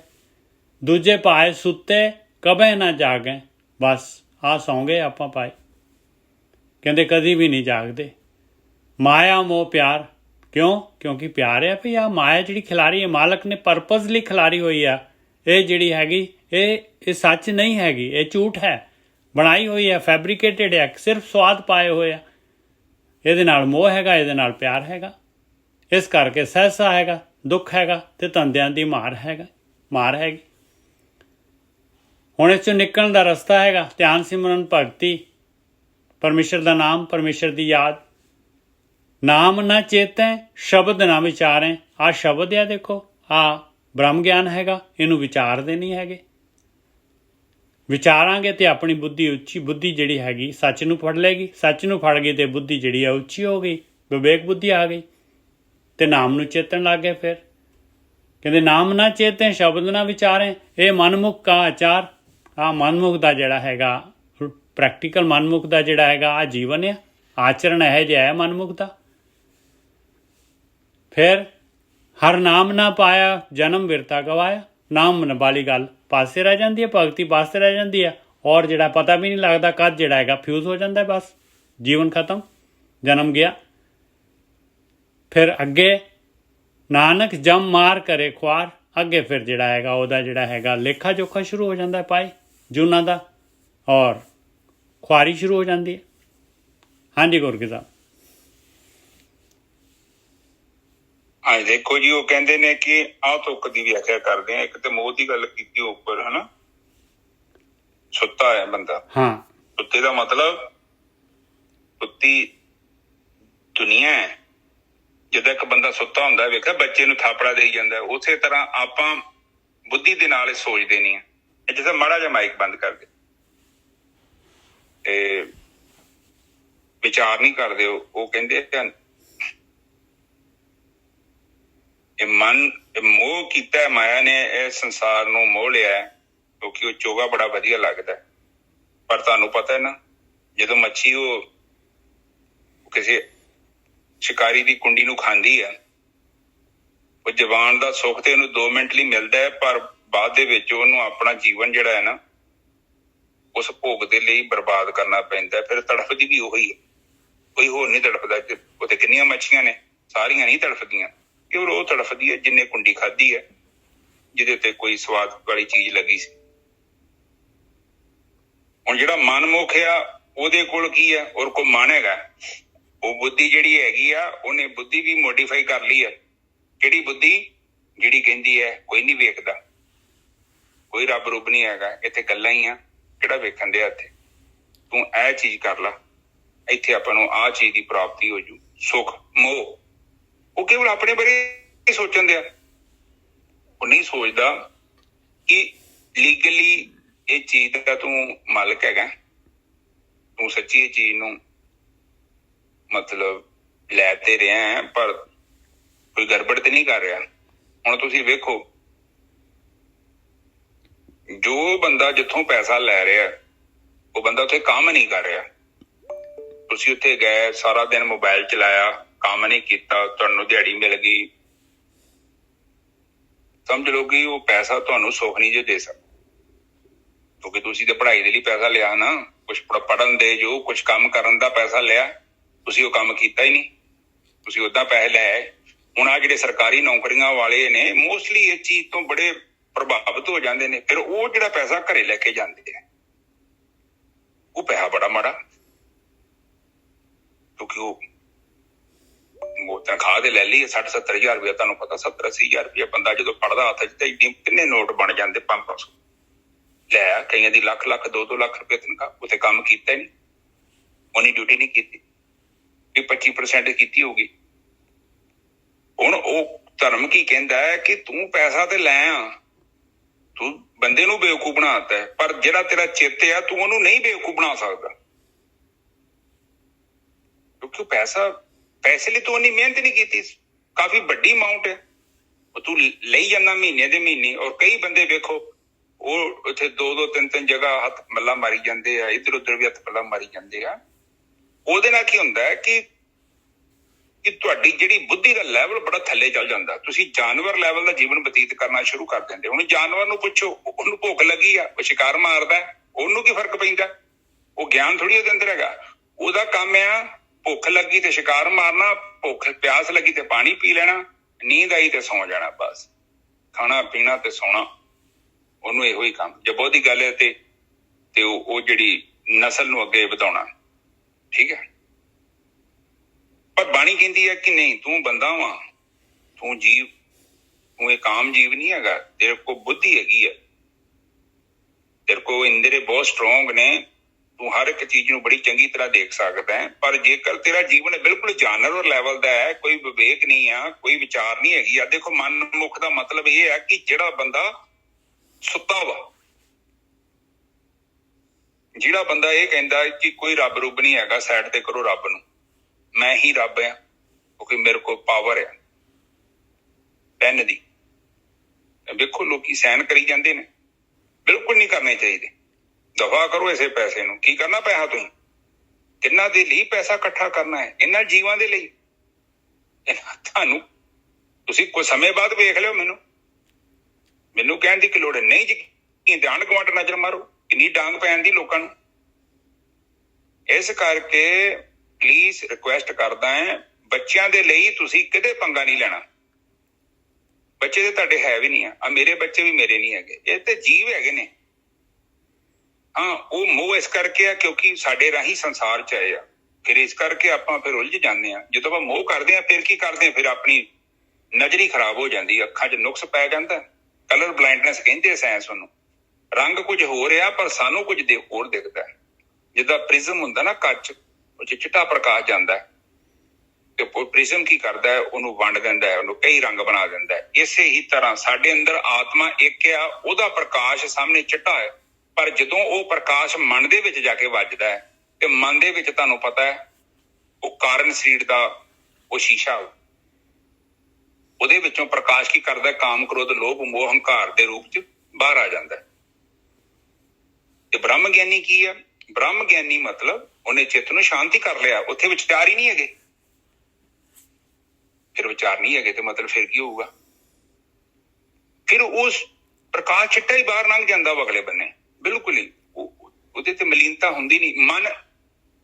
ਦੂਜੇ ਪਾਏ ਸੁੱਤੇ ਕਬੇ ਨਾ ਜਾਗੇ, ਬਸ ਆ ਸੌਂ ਗਏ ਆਪਾਂ ਪਾਏ। ਕਹਿੰਦੇ ਕਦੀ ਵੀ ਨਹੀਂ ਜਾਗਦੇ। ਮਾਇਆ ਮੋਹ ਪਿਆਰ, ਕਿਉਂ? ਕਿਉਂਕਿ ਪਿਆਰ ਹੈ ਵੀ ਆ ਮਾਇਆ ਜਿਹੜੀ ਖਿਲਾਰੀ ਹੈ, ਮਾਲਕ ਨੇ ਪਰਪਸਲੀ ਖਿਲਾਰੀ ਹੋਈ ਆ। ਇਹ ਜਿਹੜੀ ਹੈਗੀ ਇਹ ਸੱਚ ਨਹੀਂ ਹੈਗੀ, ਇਹ ਝੂਠ ਹੈ, ਬਣਾਈ ਹੋਈ ਹੈ, ਫੈਬਰੀਕੇਟਡ ਹੈ, ਸਿਰਫ ਸਵਾਦ ਪਾਏ ਹੋਏ ਆ। ਇਹਦੇ ਨਾਲ ਮੋਹ ਹੈਗਾ, ਇਹਦੇ ਨਾਲ ਪਿਆਰ ਹੈਗਾ, ਇਸ ਕਰਕੇ ਸਹਿਸਾ ਹੈਗਾ, ਦੁੱਖ ਹੈਗਾ, ਤੇ ਧੰਦਿਆਂ ਦੀ ਮਾਰ ਹੈਗੀ। ਹੁਣ ਇਸ 'ਚੋਂ ਨਿਕਲਣ ਦਾ ਰਸਤਾ ਹੈਗਾ ਧਿਆਨ, ਸਿਮਰਨ, ਭਗਤੀ, ਪਰਮੇਸ਼ਰ ਦਾ ਨਾਮ, ਪਰਮੇਸ਼ਰ ਦੀ ਯਾਦ। ਨਾਮ ਨਾ ਚੇਤੈ, ਸ਼ਬਦ ਨਾ ਵਿਚਾਰੈ। ਆਹ ਸ਼ਬਦ ਆ, ਦੇਖੋ ਆਹ ਬ੍ਰਹਮ ਗਿਆਨ ਹੈਗਾ, ਇਹਨੂੰ ਵਿਚਾਰਦੇ ਨਹੀਂ ਹੈਗੇ। ਵਿਚਾਰਾਂਗੇ ਤੇ ਆਪਣੀ ਬੁੱਧੀ ਉੱਚੀ, ਬੁੱਧੀ ਜਿਹੜੀ ਹੈਗੀ ਸੱਚ ਨੂੰ ਫੜ ਲਏਗੀ, ਸੱਚ ਨੂੰ ਫੜ ਗਈ ਤੇ ਬੁੱਧੀ ਜਿਹੜੀ ਆ ਉੱਚੀ ਹੋ ਗਈ, ਵਿਵੇਕ ਬੁੱਧੀ ਆ ਗਈ, ਤੇ ਨਾਮ ਨੂੰ ਚੇਤਣ ਲੱਗ ਗਏ। ਫਿਰ ਕਹਿੰਦੇ ਨਾਮ ਨਾ ਚੇਤੈ, ਸ਼ਬਦ ਨਾ ਵਿਚਾਰੇ, ਇਹ ਮਨਮੁਖ ਕਾ ਆਚਾਰ। ਆਹ ਮਨਮੁਖ ਦਾ ਜਿਹੜਾ ਹੈਗਾ, ਪ੍ਰੈਕਟੀਕਲ ਮਨਮੁਖ ਦਾ ਜਿਹੜਾ ਹੈਗਾ ਆਹ ਜੀਵਨ ਆ, ਆਚਰਣ ਇਹੋ ਜਿਹਾ ਹੈ ਮਨਮੁਖ ਦਾ। ਫਿਰ ਹਰ ਨਾਮ ਨਾ ਪਾਇਆ, ਜਨਮ ਬਿਰਤਾ ਗਵਾਇਆ। ਨਾਮ ਵਾਲੀ ਗੱਲ ਪਾਸੇ ਰਹਿ ਜਾਂਦੀ ਹੈ, ਭਗਤੀ ਪਾਸੇ ਰਹਿ ਜਾਂਦੀ ਹੈ, ਔਰ ਜਿਹੜਾ ਪਤਾ ਵੀ ਨਹੀਂ ਲੱਗਦਾ ਕਦ ਜਿਹੜਾ ਹੈਗਾ ਫਿਊਜ਼ ਹੋ ਜਾਂਦਾ, ਬਸ ਜੀਵਨ ਖਤਮ, ਜਨਮ ਗਿਆ। ਫਿਰ ਅੱਗੇ ਨਾਨਕ ਜਮ ਮਾਰ ਕਰੇ ਖੁਆਰ, ਅੱਗੇ ਫਿਰ ਜਿਹੜਾ ਹੈਗਾ ਉਹਦਾ ਜਿਹੜਾ ਹੈਗਾ ਲੇਖਾ ਜੋਖਾ ਸ਼ੁਰੂ ਹੋ ਜਾਂਦਾ ਪਾਈ ਜੂਨਾਂ ਦਾ। ਔਰ ਖੁਆਰੀ ਸ਼ੁਰੂ ਹੋ ਜਾਂਦੀ ਹੈ। ਹਾਂਜੀ ਗੁਰਕੇ ਸਾਹਿਬ। ਹਾਂ ਦੇਖੋ ਜੀ, ਉਹ ਕਹਿੰਦੇ ਨੇ ਕਿ ਆਹ ਤੁੱਕ ਦੀ ਵਿਆਖਿਆ ਕਰਦੇ ਆ। ਇੱਕ ਤੇ ਮੋਹ ਦੀ ਗੱਲ ਕੀਤੀ ਉੱਪਰ, ਹਨਾ, ਸੁੱਤਾ ਹੈ ਬੰਦਾ। ਹਾਂ, ਸੁੱਤੇ ਦਾ ਮਤਲਬ ਸੁੱਤੀ ਦੁਨੀਆ ਹੈ। ਜਦੋਂ ਇੱਕ ਬੰਦਾ ਸੁੱਤਾ ਹੁੰਦਾ, ਵੇਖਿਆ ਬੱਚੇ ਨੂੰ ਥਾਪੜਾ ਦੇਈ ਜਾਂਦਾ, ਉਸੇ ਤਰ੍ਹਾਂ ਆਪਾਂ ਬੁੱਧੀ ਦੇ ਨਾਲ ਸੋਚਦੇ ਨਹੀਂ ਆ। ਇਹ ਜਿਵੇਂ ਮਾੜਾ ਜਿਹਾ ਮਾਈਕ ਬੰਦ ਕਰ ਦੇ, ਤੇ ਵਿਚਾਰ ਨਹੀਂ ਕਰਦੇ। ਉਹ ਕਹਿੰਦੇ ਇਹ ਮਨ ਮੋਹ ਕੀਤਾ ਹੈ, ਮਾਇਆ ਨੇ ਇਹ ਸੰਸਾਰ ਨੂੰ ਮੋਹ ਲਿਆ ਹੈ, ਕਿਉਂਕਿ ਉਹ ਚੋਗਾ ਬੜਾ ਵਧੀਆ ਲੱਗਦਾ। ਪਰ ਤੁਹਾਨੂੰ ਪਤਾ ਹੈ ਨਾ, ਜਦੋਂ ਮੱਛੀ ਉਹ ਕਿਸੇ ਸ਼ਿਕਾਰੀ ਦੀ ਕੁੰਡੀ ਨੂੰ ਖਾਂਦੀ ਹੈ, ਉਹ ਜਵਾਨ ਦਾ ਸੁੱਖ ਤੇ ਉਹਨੂੰ 2 ਮਿੰਟ ਲਈ ਮਿਲਦਾ ਹੈ, ਪਰ ਬਾਅਦ ਦੇ ਵਿੱਚ ਉਹਨੂੰ ਆਪਣਾ ਜੀਵਨ ਜਿਹੜਾ ਹੈ ਨਾ, ਉਸ ਭੋਗ ਦੇ ਲਈ ਬਰਬਾਦ ਕਰਨਾ ਪੈਂਦਾ। ਫਿਰ ਤੜਫਦੀ ਵੀ ਉਹੀ ਹੈ, ਕੋਈ ਹੋਰ ਨਹੀਂ ਤੜਫਦਾ। ਉੱਥੇ ਕਿੰਨੀਆਂ ਮੱਛੀਆਂ ਨੇ, ਸਾਰੀਆਂ ਨਹੀਂ ਤੜਫਦੀਆਂ, ਕਿਉਂ? ਉਹ ਤੜਫਦੀ ਹੈ ਜਿਹਨੇ ਕੁੰਡੀ ਖਾਧੀ ਹੈ, ਜਿਹਦੇ ਉੱਤੇ ਕੋਈ ਸਵਾਦ ਵਾਲੀ ਚੀਜ਼ ਲੱਗੀ ਸੀ। ਹੁਣ ਜਿਹੜਾ ਮਨਮੁਖ ਆ, ਉਹਦੇ ਕੋਲ ਕੀ ਆ? ਉਹਦੇ ਕੋਲ ਮਨ ਹੈਗਾ। ਉਹ ਬੁੱਧੀ ਜਿਹੜੀ ਹੈਗੀ ਆ, ਉਹਨੇ ਬੁੱਧੀ ਵੀ ਮੋਡੀਫਾਈ ਕਰ ਲਈ ਹੈ। ਕਿਹੜੀ ਬੁੱਧੀ? ਜਿਹੜੀ ਕਹਿੰਦੀ ਹੈ ਕੋਈ ਨਹੀਂ ਵੇਖਦਾ, ਕੋਈ ਰੱਬ ਰੁੱਬ ਨਹੀਂ ਹੈਗਾ, ਇੱਥੇ ਗੱਲਾਂ ਹੀ ਆ, ਕਿਹੜਾ ਵੇਖਣ ਡਿਆ ਇੱਥੇ, ਤੂੰ ਇਹ ਚੀਜ਼ ਕਰ ਲਾ, ਇੱਥੇ ਆਪਾਂ ਨੂੰ ਆਹ ਚੀਜ਼ ਦੀ ਪ੍ਰਾਪਤੀ ਹੋ ਜੂ। ਸੁੱਖ ਮੋਹ, ਉਹ ਕੇਵਲ ਆਪਣੇ ਬਾਰੇ ਸੋਚਣ ਦਿਆ। ਉਹ ਨਹੀਂ ਸੋਚਦਾ ਕਿ ਲੀਗਲੀ ਇਹ ਚੀਜ਼ ਦਾ ਤੂੰ ਮਾਲਕ ਹੈਗਾ, ਤੂੰ ਸੱਚੀ ਇਹ ਚੀਜ਼ ਨੂੰ ਮਤਲਬ ਲੈ ਤੇ ਰਿਹਾ ਹੈ, ਪਰ ਕੋਈ ਗੜਬੜ ਤੇ ਨਹੀਂ ਕਰ ਰਿਹਾ। ਹੁਣ ਤੁਸੀਂ ਵੇਖੋ, ਜੋ ਬੰਦਾ ਜਿੱਥੋਂ ਪੈਸਾ ਲੈ ਰਿਹਾ, ਉਹ ਬੰਦਾ ਉੱਥੇ ਕੰਮ ਨਹੀਂ ਕਰ ਰਿਹਾ। ਤੁਸੀਂ ਉੱਥੇ ਗਏ, ਸਾਰਾ ਦਿਨ ਮੋਬਾਈਲ ਚਲਾਇਆ, ਕੰਮ ਨਹੀਂ ਕੀਤਾ, ਤੁਹਾਨੂੰ ਦਿਹਾੜੀ ਮਿਲ ਗਈ, ਸਮਝ ਲਓ ਕਿ ਉਹ ਪੈਸਾ ਤੁਹਾਨੂੰ ਸੁੱਖ ਨਹੀਂ ਜੇ ਦੇ ਸਕਦਾ, ਕਿਉਂਕਿ ਤੁਸੀਂ ਤਾਂ ਪੜ੍ਹਾਈ ਦੇ ਲਈ ਪੈਸਾ ਲਿਆ ਨਾ, ਕੁਛ ਪੜ੍ਹਨ ਦੇ ਜੋ ਕੁਛ ਕੰਮ ਕਰਨ ਦਾ ਪੈਸਾ ਲਿਆ, ਤੁਸੀਂ ਉਹ ਕੰਮ ਕੀਤਾ ਹੀ ਨਹੀਂ, ਤੁਸੀਂ ਓਦਾਂ ਪੈਸੇ ਲੈ। ਹੁਣ ਆ ਜਿਹੜੇ ਸਰਕਾਰੀ ਨੌਕਰੀਆਂ ਵਾਲੇ ਨੇ, ਮੋਸਟਲੀ ਇਸ ਚੀਜ਼ ਤੋਂ ਬੜੇ ਪ੍ਰਭਾਵਿਤ ਹੋ ਜਾਂਦੇ ਨੇ। ਫਿਰ ਉਹ ਜਿਹੜਾ ਪੈਸਾ ਘਰੇ ਲੈ ਕੇ ਜਾਂਦੇ ਆ, ਉਹ ਪੈਸਾ ਬੜਾ ਮਾੜਾ, ਕਿਉਂਕਿ ਉਹ ਤਨਖਾਹ ਦੇ ਲੈ ਲਈ 60-70 ਹਜ਼ਾਰ ਰੁਪਇਆ। ਤੁਹਾਨੂੰ ਪਤਾ 70-80 ਹਜ਼ਾਰ ਰੁਪਇਆ ਬੰਦਾ ਜਦੋਂ ਪੜਦਾ ਹੱਥ 'ਚ, ਤਾਂ ਕਿੰਨੇ ਨੋਟ ਬਣ ਜਾਂਦੇ 500 ਲੈ। ਕਈਆਂ ਦੀ ਲੱਖ 2-2 ਲੱਖ ਰੁਪਏ ਤਨਖਾਹ, ਉੱਥੇ ਕੰਮ ਕੀਤਾ ਹੀ ਨਹੀਂ, ਉਹਨੀ ਡਿਊਟੀ ਨਹੀਂ ਕੀਤੀ, ਵੀ 25% ਕੀਤੀ ਹੋਊਗੀ। ਹੁਣ ਉਹ ਧਰਮ ਕੀ ਕਹਿੰਦਾ ਹੈ ਕਿ ਤੂੰ ਪੈਸਾ ਤੇ ਲੈ ਆ, ਤੂੰ ਬੰਦੇ ਨੂੰ ਬੇਵਕੂਫ ਬਣਾ ਦਿੱਤਾ ਹੈ, ਪਰ ਜਿਹੜਾ ਤੇਰਾ ਚਿੱਤ ਆ, ਤੂੰ ਉਹਨੂੰ ਨਹੀਂ ਬੇਵਕੂਫ ਬਣਾ ਸਕਦਾ, ਕਿਉਂਕਿ ਪੈਸੇ ਲਈ ਤੂੰ ਉਹਨੀ ਮਿਹਨਤ ਨਹੀਂ ਕੀਤੀ। ਕਾਫੀ ਵੱਡੀ ਅਮਾਊਂਟ ਹੈ, ਉਹ ਤੂੰ ਲਈ ਜਾਂਦਾ ਮਹੀਨੇ ਦੇ ਮਹੀਨੇ। ਔਰ ਕਈ ਬੰਦੇ ਵੇਖੋ, ਉਹ ਉੱਥੇ 2-2 3-3 ਜਗ੍ਹਾ ਹੱਥ ਮੱਲਾ ਮਾਰੀ ਜਾਂਦੇ ਆ, ਇੱਧਰ ਉੱਧਰ ਵੀ ਹੱਥ ਮੱਲਾ ਮਾਰੀ ਜਾਂਦੇ ਆ। ਉਹਦੇ ਨਾਲ ਕੀ ਹੁੰਦਾ ਹੈ ਕਿ ਤੁਹਾਡੀ ਜਿਹੜੀ ਬੁੱਧੀ ਦਾ ਲੈਵਲ ਬੜਾ ਥੱਲੇ ਚੱਲ ਜਾਂਦਾ, ਤੁਸੀਂ ਜਾਨਵਰ ਲੈਵਲ ਦਾ ਜੀਵਨ ਬਤੀਤ ਕਰਨਾ ਸ਼ੁਰੂ ਕਰ ਦਿੰਦੇ। ਹੁਣ ਜਾਨਵਰ ਨੂੰ ਪੁੱਛੋ, ਉਹਨੂੰ ਭੁੱਖ ਲੱਗੀ ਆ, ਉਹ ਸ਼ਿਕਾਰ ਮਾਰਦਾ, ਉਹਨੂੰ ਕੀ ਫਰਕ ਪੈਂਦਾ? ਉਹ ਗਿਆਨ ਥੋੜੀ ਉਹਦੇ ਅੰਦਰ ਹੈਗਾ। ਉਹਦਾ ਕੰਮ ਆ ਭੁੱਖ ਲੱਗੀ ਤੇ ਸ਼ਿਕਾਰ ਮਾਰਨਾ, ਭੁੱਖ ਪਿਆਸ ਲੱਗੀ ਤੇ ਪਾਣੀ ਪੀ ਲੈਣਾ, ਨੀਂਦ ਆਈ ਤੇ ਸੌਂ ਜਾਣਾ, ਬਸ ਖਾਣਾ ਪੀਣਾ ਤੇ ਸੌਣਾ, ਉਹਨੂੰ ਇਹੋ ਹੀ ਕੰਮ। ਜੇ ਬਹੁਤੀ ਗੱਲ ਹੈ ਤੇ ਉਹ ਜਿਹੜੀ ਨਸਲ ਨੂੰ ਅੱਗੇ ਵਧਾਉਣਾ, ਠੀਕ ਹੈ। ਪਰ ਬਾਣੀ ਕਹਿੰਦੀ ਹੈ ਕਿ ਨਹੀਂ, ਤੂੰ ਬੰਦਾ ਵਾਂ, ਤੂੰ ਜੀਵ, ਤੂੰ ਇੱਕ ਆਮ ਜੀਵ ਨਹੀਂ ਹੈਗਾ, ਤੇਰੇ ਕੋਲ ਬੁੱਧੀ ਹੈਗੀ ਹੈ, ਤੇਰੇ ਕੋਲ ਇੰਦਰੀ ਬਹੁਤ ਸਟਰੋਂਗ ਨੇ, ਤੂੰ ਹਰ ਇੱਕ ਚੀਜ਼ ਨੂੰ ਬੜੀ ਚੰਗੀ ਤਰ੍ਹਾਂ ਦੇਖ ਸਕਦਾ ਹੈ। ਪਰ ਜੇਕਰ ਤੇਰਾ ਜੀਵਨ ਬਿਲਕੁਲ ਜਾਨਵਰ ਲੈਵਲ ਦਾ ਹੈ, ਕੋਈ ਵਿਵੇਕ ਨਹੀਂ ਆ, ਕੋਈ ਵਿਚਾਰ ਨਹੀਂ ਹੈਗੀ ਆ। ਦੇਖੋ, ਮਨਮੁਖ ਦਾ ਮਤਲਬ ਇਹ ਹੈ ਕਿ ਜਿਹੜਾ ਬੰਦਾ ਸੁੱਤਾ ਵਾ, ਜਿਹੜਾ ਬੰਦਾ ਇਹ ਕਹਿੰਦਾ ਕਿ ਕੋਈ ਰੱਬ ਰੁੱਬ ਨਹੀਂ ਹੈਗਾ, ਸਾਈਡ ਤੇ ਕਰੋ ਰੱਬ ਨੂੰ, ਮੈਂ ਹੀ ਰੱਬ ਆ, ਕਿਉਂਕਿ ਮੇਰੇ ਕੋਲ ਪਾਵਰ ਆ ਪੈਨ ਦੀ। ਵੇਖੋ ਲੋਕੀ ਸਹਿਨ ਕਰੀ ਜਾਂਦੇ ਨੇ, ਬਿਲਕੁਲ ਨਹੀਂ ਕਰਨੇ ਚਾਹੀਦੇ। ਦਫਾ ਕਰੋ ਇਸੇ ਪੈਸੇ ਨੂੰ। ਕੀ ਕਰਨਾ ਪੈਸਾ? ਤੁਸੀਂ ਕਿੰਨਾ ਦੇ ਲਈ ਪੈਸਾ ਇਕੱਠਾ ਕਰਨਾ ਹੈ? ਇਹਨਾਂ ਜੀਵਾਂ ਦੇ ਲਈ। ਤੁਹਾਨੂੰ ਤੁਸੀਂ ਕੁਝ ਸਮੇਂ ਬਾਅਦ ਵੇਖ ਲਿਓ, ਮੈਨੂੰ ਕਹਿਣ ਦੀ ਕੀ ਲੋੜ ਹੈ? ਨਹੀਂ ਜੀ, ਆਂਢ ਗੁਆਂਢ ਨਜ਼ਰ ਮਾਰੋ, ਕਿੰਨੀ ਡਾਂਗ ਪੈਣ ਦੀ ਲੋਕਾਂ ਨੂੰ। ਇਸ ਕਰਕੇ ਪਲੀਜ਼ ਰਿਕੁਐਸਟ ਕਰਦਾ ਹੈ, ਬੱਚਿਆਂ ਦੇ ਲਈ ਤੁਸੀਂ ਕਿਤੇ ਪੰਗਾ ਨਹੀਂ ਲੈਣਾ। ਬੱਚੇ ਤੇ ਤੁਹਾਡੇ ਹੈ ਵੀ ਨਹੀਂ ਆ, ਮੇਰੇ ਬੱਚੇ ਵੀ ਮੇਰੇ ਨਹੀਂ ਹੈਗੇ, ਇਹ ਤੇ ਜੀਵ ਹੈਗੇ ਨੇ। ਹਾਂ, ਉਹ ਮੋਹ ਇਸ ਕਰਕੇ ਆ ਕਿਉਂਕਿ ਸਾਡੇ ਰਾਹੀਂ ਸੰਸਾਰ ਚ ਆਏ ਆ, ਫਿਰ ਇਸ ਕਰਕੇ ਆਪਾਂ ਫਿਰ ਉਲਝ ਜਾਂਦੇ ਆ। ਜਦੋਂ ਆਪਾਂ ਮੋਹ ਕਰਦੇ ਆ ਫਿਰ ਕੀ ਕਰਦੇ ਆ, ਫਿਰ ਆਪਣੀ ਨਜ਼ਰ ਹੀ ਖਰਾਬ ਹੋ ਜਾਂਦੀ, ਅੱਖਾਂ 'ਚ ਨੁਕਸ ਪੈ ਜਾਂਦਾ, ਕਲਰ ਬਲਾਈਂਡਨੈਸ ਕਹਿੰਦੇ ਆ ਸਾਇੰਸ ਉਹਨੂੰ। ਰੰਗ ਕੁਝ ਹੋ ਰਿਹਾ ਪਰ ਸਾਨੂੰ ਕੁਝ ਹੋਰ ਦਿਖਦਾ। ਜਿੱਦਾਂ ਪ੍ਰਿਜ਼ਮ ਹੁੰਦਾ ਨਾ ਕੱਚ, ਉਹ 'ਚ ਚਿੱਟਾ ਪ੍ਰਕਾਸ਼ ਜਾਂਦਾ ਤੇ ਪ੍ਰਿਜ਼ਮ ਕੀ ਕਰਦਾ ਹੈ, ਉਹਨੂੰ ਵੰਡ ਦਿੰਦਾ ਹੈ, ਉਹਨੂੰ ਕਈ ਰੰਗ ਬਣਾ ਦਿੰਦਾ ਹੈ। ਇਸੇ ਹੀ ਤਰ੍ਹਾਂ ਸਾਡੇ ਅੰਦਰ ਆਤਮਾ ਇੱਕ ਆ, ਉਹਦਾ ਪ੍ਰਕਾਸ਼ ਸਾਹਮਣੇ ਚਿੱਟਾ ਹੈ, ਪਰ ਜਦੋਂ ਉਹ ਪ੍ਰਕਾਸ਼ ਮਨ ਦੇ ਵਿੱਚ ਜਾ ਕੇ ਵੱਜਦਾ ਹੈ ਤੇ ਮਨ ਦੇ ਵਿੱਚ ਤੁਹਾਨੂੰ ਪਤਾ ਹੈ ਉਹ ਕਾਰਨ ਸਰੀਰ ਦਾ ਉਹ ਸ਼ੀਸ਼ਾ, ਉਹਦੇ ਵਿੱਚੋਂ ਪ੍ਰਕਾਸ਼ ਕੀ ਕਰਦਾ, ਕਾਮ ਕ੍ਰੋਧ ਲੋਭ ਮੋਹ ਹੰਕਾਰ ਦੇ ਰੂਪ ਚ ਬਾਹਰ ਆ ਜਾਂਦਾ। ਤੇ ਬ੍ਰਹਮ ਗਿਆਨੀ ਕੀ ਆ? ਬ੍ਰਹਮ ਗਿਆਨੀ ਮਤਲਬ ਉਹਨੇ ਚਿੱਤ ਨੂੰ ਸ਼ਾਂਤੀ ਕਰ ਲਿਆ, ਉੱਥੇ ਵਿਚਾਰ ਹੀ ਨਹੀਂ ਹੈਗੇ। ਫਿਰ ਵਿਚਾਰ ਨਹੀਂ ਹੈਗੇ ਤੇ ਮਤਲਬ ਫਿਰ ਕੀ ਹੋਊਗਾ? ਫਿਰ ਉਸ ਪ੍ਰਕਾਸ਼ ਚਿੱਟਾ ਹੀ ਬਾਹਰ ਲੰਘ ਜਾਂਦਾ ਅਗਲੇ ਬੰਨੇ, ਬਿਲਕੁਲ ਹੀ ਉਹਦੇ ਤੇ ਮਲੀਨਤਾ ਹੁੰਦੀ ਨਹੀਂ।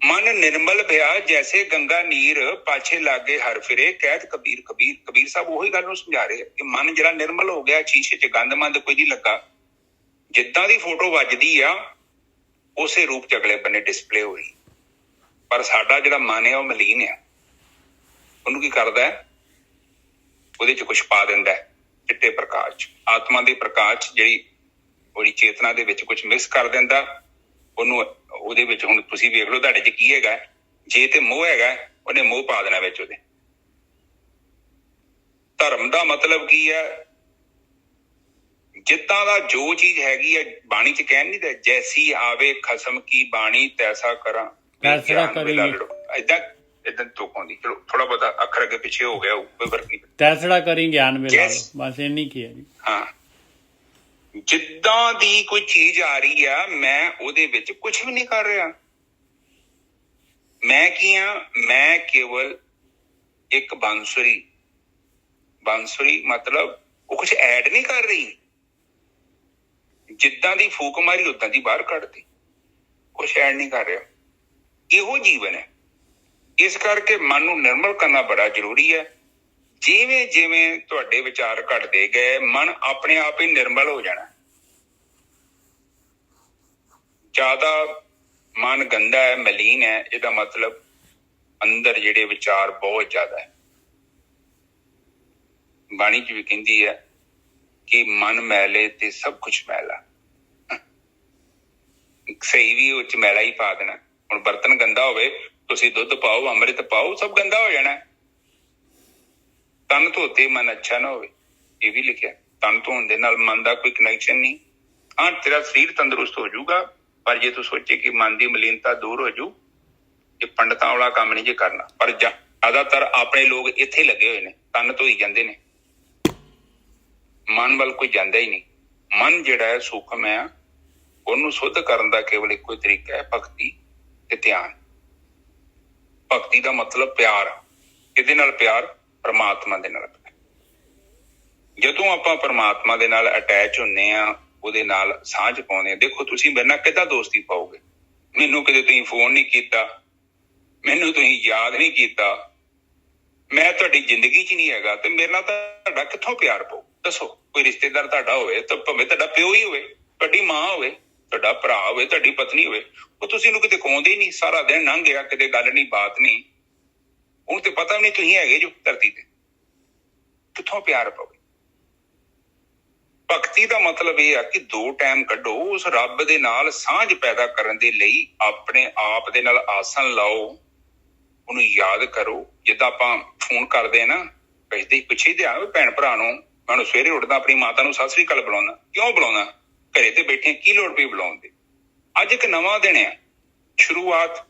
ਮਨ ਨਿਰਮਲ ਭਿਆ ਜੈਸੇ ਗੰਗਾ ਨੀਰ, ਪਾਛੇ ਲਾਗੇ ਹਰ ਫਿਰੇ ਕਹਿਤ ਕਬੀਰ। ਕਬੀਰ ਸਾਹਿਬ ਉਹੀ ਗੱਲ ਨੂੰ ਸਮਝਾ ਰਹੇ ਕਿ ਮਨ ਜਿਹੜਾ ਨਿਰਮਲ ਹੋ ਗਿਆ, ਸ਼ੀਸ਼ੇ 'ਚ ਗੰਦ ਮੰਦ ਕੋਈ ਨਹੀਂ ਲੱਗਾ, ਜਿੱਦਾਂ ਦੀ ਫੋਟੋ ਵੱਜਦੀ ਆ ਉਸੇ ਰੂਪ 'ਚ ਅਗਲੇ ਬੰਨੇ ਡਿਸਪਲੇ ਹੋ ਰਹੀ। ਪਰ ਸਾਡਾ ਜਿਹੜਾ ਮਨ ਹੈ ਉਹ ਮਲੀਨ ਆ, ਉਹਨੂੰ ਕੀ ਕਰਦਾ ਹੈ, ਉਹਦੇ 'ਚ ਕੁਛ ਪਾ ਦਿੰਦਾ ਹੈ ਚਿੱਟੇ ਪ੍ਰਕਾਸ਼ 'ਚ, ਆਤਮਾ ਦੇ ਪ੍ਰਕਾਸ਼ 'ਚ ਜਿਹੜੀ ਉਹਦੀ ਚੇਤਨਾ ਦੇ ਵਿੱਚ ਕੁਛ ਮਿਕਸ ਕਰ ਦਿੰਦਾ ਉਹਨੂੰ। ਉਹਦੇ ਵਿੱਚ ਹੁਣ ਤੁਸੀਂ ਵੇਖ ਲਓ ਤੁਹਾਡੇ 'ਚ ਕੀ ਹੈਗਾ, ਜੇ ਤੇ ਮੋਹ ਹੈਗਾ ਉਹਨੇ ਮੋਹ ਪਾ ਦੇਣਾ ਵਿੱਚ ਉਹਦੇ। ਧਰਮ ਦਾ ਮਤਲਬ ਕੀ ਹੈ? ਜਿੱਦਾਂ ਦਾ ਜੋ ਚੀਜ਼ ਹੈਗੀ ਹੈ, ਬਾਣੀ 'ਚ ਕਹਿਣ ਨਹੀਂ ਦੇ, ਜੈਸੀ ਆਵੇ ਖਸਮ ਕੀ ਬਾਣੀ ਤੈਸਾ ਕਰਾਂ ਏਦਾਂ ਤੁਕ ਆਉਂਦੀ। ਚਲੋ ਥੋੜਾ ਬਹੁਤਾ ਅੱਖਰ ਅੱਗੇ ਪਿੱਛੇ ਹੋ ਗਿਆ, ਕੋਈ ਫਰਕ ਨਹੀਂ। ਤੈਸੜਾ ਕਰੀ ਗਿਆਨ ਮਿਲਾ ਲਓ, ਬਸ ਇੰਨੀ ਕੀ ਹੈ ਜੀ। ਹਾਂ, ਜਿੱਦਾਂ ਦੀ ਕੋਈ ਚੀਜ਼ ਆ ਰਹੀ ਆ, ਮੈਂ ਉਹਦੇ ਵਿੱਚ ਕੁਛ ਵੀ ਨਹੀਂ ਕਰ ਰਿਹਾ। ਮੈਂ ਕੀ ਆ? ਮੈਂ ਕੇਵਲ ਇੱਕ ਬਾਂਸੁਰੀ ਮਤਲਬ ਉਹ ਕੁਛ ਐਡ ਨਹੀਂ ਕਰ ਰਹੀ, ਜਿੱਦਾਂ ਦੀ ਫੂਕ ਮਾਰੀ ਉਦਾਂ ਦੀ ਬਾਹਰ ਕੱਢਦੀ, ਕੁਛ ਐਡ ਨਹੀਂ ਕਰ ਰਿਹਾ। ਇਹੋ ਜੀਵਨ ਹੈ। ਇਸ ਕਰਕੇ ਮਨ ਨੂੰ ਨਿਰਮਲ ਕਰਨਾ ਬੜਾ ਜ਼ਰੂਰੀ ਹੈ। ਜਿਵੇਂ ਜਿਵੇਂ ਤੁਹਾਡੇ ਵਿਚਾਰ ਘਟਦੇ ਗਏ, ਮਨ ਆਪਣੇ ਆਪ ਹੀ ਨਿਰਮਲ ਹੋ ਜਾਣਾ। ਜ਼ਿਆਦਾ ਮਨ ਗੰਦਾ ਹੈ, ਮਲੀਨ ਹੈ, ਇਹਦਾ ਮਤਲਬ ਅੰਦਰ ਜਿਹੜੇ ਵਿਚਾਰ ਬਹੁਤ ਜ਼ਿਆਦਾ ਹੈ। ਬਾਣੀ 'ਚ ਵੀ ਕਹਿੰਦੀ ਹੈ ਕਿ ਮਨ ਮੈਲੇ ਤੇ ਸਭ ਕੁਛ ਮੈਲਾ। ਸਹੀ ਵੀ ਉਹ 'ਚ ਮੈਲਾ ਹੀ ਪਾ ਦੇਣਾ। ਹੁਣ ਬਰਤਨ ਗੰਦਾ ਹੋਵੇ, ਤੁਸੀਂ ਦੁੱਧ ਪਾਓ, ਅੰਮ੍ਰਿਤ ਪਾਓ, ਸਭ ਗੰਦਾ ਹੋ ਜਾਣਾ। ਤਨ ਧੋਤੇ ਮਨ ਅੱਛਾ ਨਾ ਹੋਵੇ, ਇਹ ਵੀ ਲਿਖਿਆ। ਤਨ ਧੋਣ ਦੇ ਨਾਲ ਮਨ ਦਾ ਕੋਈ ਕਨੈਕਸ਼ਨ ਨਹੀਂ। ਹਾਂ, ਤੇਰਾ ਸਰੀਰ ਤੰਦਰੁਸਤ ਹੋ ਜਾਊਗਾ, ਪਰ ਜੇ ਤੂੰ ਸੋਚੇ ਕਿ ਮਨ ਦੀ ਮਲੀਨਤਾ ਦੂਰ ਹੋ ਜਾਊ, ਇਹ ਪੰਡਤਾਂ ਵਾਲਾ ਕੰਮ ਨਹੀਂ ਜੇ ਕਰਨਾ। ਪਰ ਜ਼ਿਆਦਾਤਰ ਆਪਣੇ ਲੋਕ ਇੱਥੇ ਲੱਗੇ ਹੋਏ ਨੇ, ਤਨ ਧੋਈ ਜਾਂਦੇ ਨੇ, ਮਨ ਵੱਲ ਕੋਈ ਜਾਂਦਾ ਹੀ ਨਹੀਂ। ਮਨ ਜਿਹੜਾ ਹੈ ਸੂਖਮ ਹੈ, ਉਹਨੂੰ ਸ਼ੁੱਧ ਕਰਨ ਦਾ ਕੇਵਲ ਇੱਕੋ ਹੀ ਤਰੀਕਾ ਹੈ, ਭਗਤੀ ਤੇ ਧਿਆਨ। ਭਗਤੀ ਦਾ ਮਤਲਬ ਪਿਆਰ। ਕਿਹਦੇ ਨਾਲ ਪਿਆਰ? ਪਰਮਾਤਮਾ ਦੇ ਨਾਲ। ਜਦੋਂ ਆਪਾਂ ਪਰਮਾਤਮਾ ਦੇ ਨਾਲ ਅਟੈਚ ਹੁੰਦੇ ਆ, ਉਹਦੇ ਨਾਲ ਸਾਂਝ ਪਾਉਂਦੇ ਆ। ਦੇਖੋ ਤੁਸੀਂ ਮੇਰੇ ਨਾਲ ਕਿੱਦਾਂ ਦੋਸਤੀ ਪਾਓਗੇ? ਮੈਨੂੰ ਕਦੇ ਤੁਸੀਂ ਫੋਨ ਨਹੀਂ ਕੀਤਾ, ਮੈਨੂੰ ਤੁਸੀਂ ਯਾਦ ਨਹੀਂ ਕੀਤਾ, ਮੈਂ ਤੁਹਾਡੀ ਜ਼ਿੰਦਗੀ 'ਚ ਨਹੀਂ ਹੈਗਾ, ਤੇ ਮੇਰੇ ਨਾਲ ਤੁਹਾਡਾ ਕਿੱਥੋਂ ਪਿਆਰ ਪਾਓ? ਦੱਸੋ। ਕੋਈ ਰਿਸ਼ਤੇਦਾਰ ਤੁਹਾਡਾ ਹੋਵੇ, ਤਾਂ ਭਾਵੇਂ ਤੁਹਾਡਾ ਪਿਓ ਹੀ ਹੋਵੇ, ਤੁਹਾਡੀ ਮਾਂ ਹੋਵੇ, ਤੁਹਾਡਾ ਭਰਾ ਹੋਵੇ, ਤੁਹਾਡੀ ਪਤਨੀ ਹੋਵੇ, ਉਹ ਤੁਸੀਂ ਇਹਨੂੰ ਕਿਤੇ ਕਹਾਉਂਦੇ ਹੀ ਨਹੀਂ। ਸਾਰਾ ਦਿਨ ਲੰਘ ਗਿਆ, ਕਿਤੇ ਗੱਲ ਨਹੀਂ, ਬਾਤ ਨਹੀਂ, ਉਹਨੂੰ ਤੇ ਪਤਾ ਵੀ ਨਹੀਂ ਤੁਸੀਂ ਹੈਗੇ ਜੋ ਧਰਤੀ ਤੇ, ਕਿੱਥੋਂ ਪਿਆਰ ਪਾਓਗੇ? ਭਗਤੀ ਦਾ ਮਤਲਬ ਇਹ ਆ ਕਿ 2 ਟਾਈਮ ਕੱਢੋ, ਉਸ ਰੱਬ ਦੇ ਨਾਲ ਸਾਂਝ ਪੈਦਾ ਕਰਨ ਦੇ ਲਈ ਆਪਣੇ ਆਪ ਦੇ ਨਾਲ ਆਸਣ ਲਾਓ, ਉਹਨੂੰ ਯਾਦ ਕਰੋ। ਜਿੱਦਾਂ ਆਪਾਂ ਫੋਨ ਕਰਦੇ ਆ ਨਾ, ਕਹਿੰਦੇ ਪਿੱਛੇ ਦੇ ਆ ਭੈਣ ਭਰਾ ਨੂੰ, ਮੈਂ ਉਹਨੂੰ ਸਵੇਰੇ ਉੱਠਦਾ ਆਪਣੀ ਮਾਤਾ ਨੂੰ ਸਤਿ ਸ੍ਰੀ ਅਕਾਲ ਬੁਲਾਉਂਦਾ। ਕਿਉਂ ਬੁਲਾਉਂਦਾ? ਘਰੇ ਤੇ ਬੈਠੇ, ਕੀ ਲੋੜ ਪਈ ਬੁਲਾਉਣ ਦੀ? ਅੱਜ ਇੱਕ ਨਵਾਂ ਦਿਨ ਆ, ਸ਼ੁਰੂਆਤ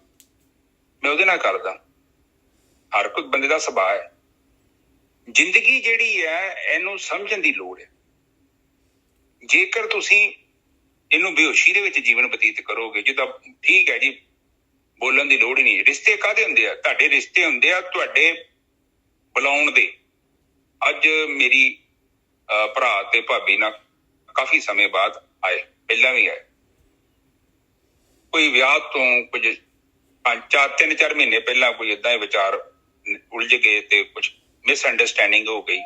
ਮੈਂ ਉਹਦੇ ਨਾਲ ਕਰਦਾ। ਹਰ ਕੋਈ ਬੰਦੇ ਦਾ ਸੁਭਾਅ ਹੈ। ਜ਼ਿੰਦਗੀ ਜਿਹੜੀ ਹੈ ਇਹਨੂੰ ਸਮਝਣ ਦੀ ਲੋੜ ਹੈ। ਜੇਕਰ ਤੁਸੀਂ ਇਹਨੂੰ ਬੇਹੋਸ਼ੀ ਦੇ ਵਿੱਚ ਜੀਵਨ ਬਤੀਤ ਕਰੋਗੇ, ਜਿੱਦਾਂ ਠੀਕ ਹੈ ਜੀ, ਬੋਲਣ ਦੀ ਲੋੜ ਹੀ ਨਹੀਂ। ਰਿਸ਼ਤੇ ਕਾਹਦੇ ਹੁੰਦੇ ਆ? ਤੁਹਾਡੇ ਰਿਸ਼ਤੇ ਹੁੰਦੇ ਆ ਤੁਹਾਡੇ ਬੁਲਾਉਣ ਦੇ। ਅੱਜ ਮੇਰੀ ਭਰਾ ਤੇ ਭਾਬੀ ਨਾਲ ਕਾਫੀ ਸਮੇਂ ਬਾਅਦ ਆਏ, ਪਹਿਲਾਂ ਵੀ ਆਏ। ਕੋਈ ਵਿਆਹ ਤੋਂ ਕੁਝ 3-4 ਮਹੀਨੇ ਪਹਿਲਾਂ ਕੋਈ ਏਦਾਂ ਦੇ ਵਿਚਾਰ ਉਲਝ ਗਏ ਤੇ ਕੁਝ ਮਿਸਅੰਡਰਸਟੈਂਡਿੰਗ ਹੋ ਗਈ।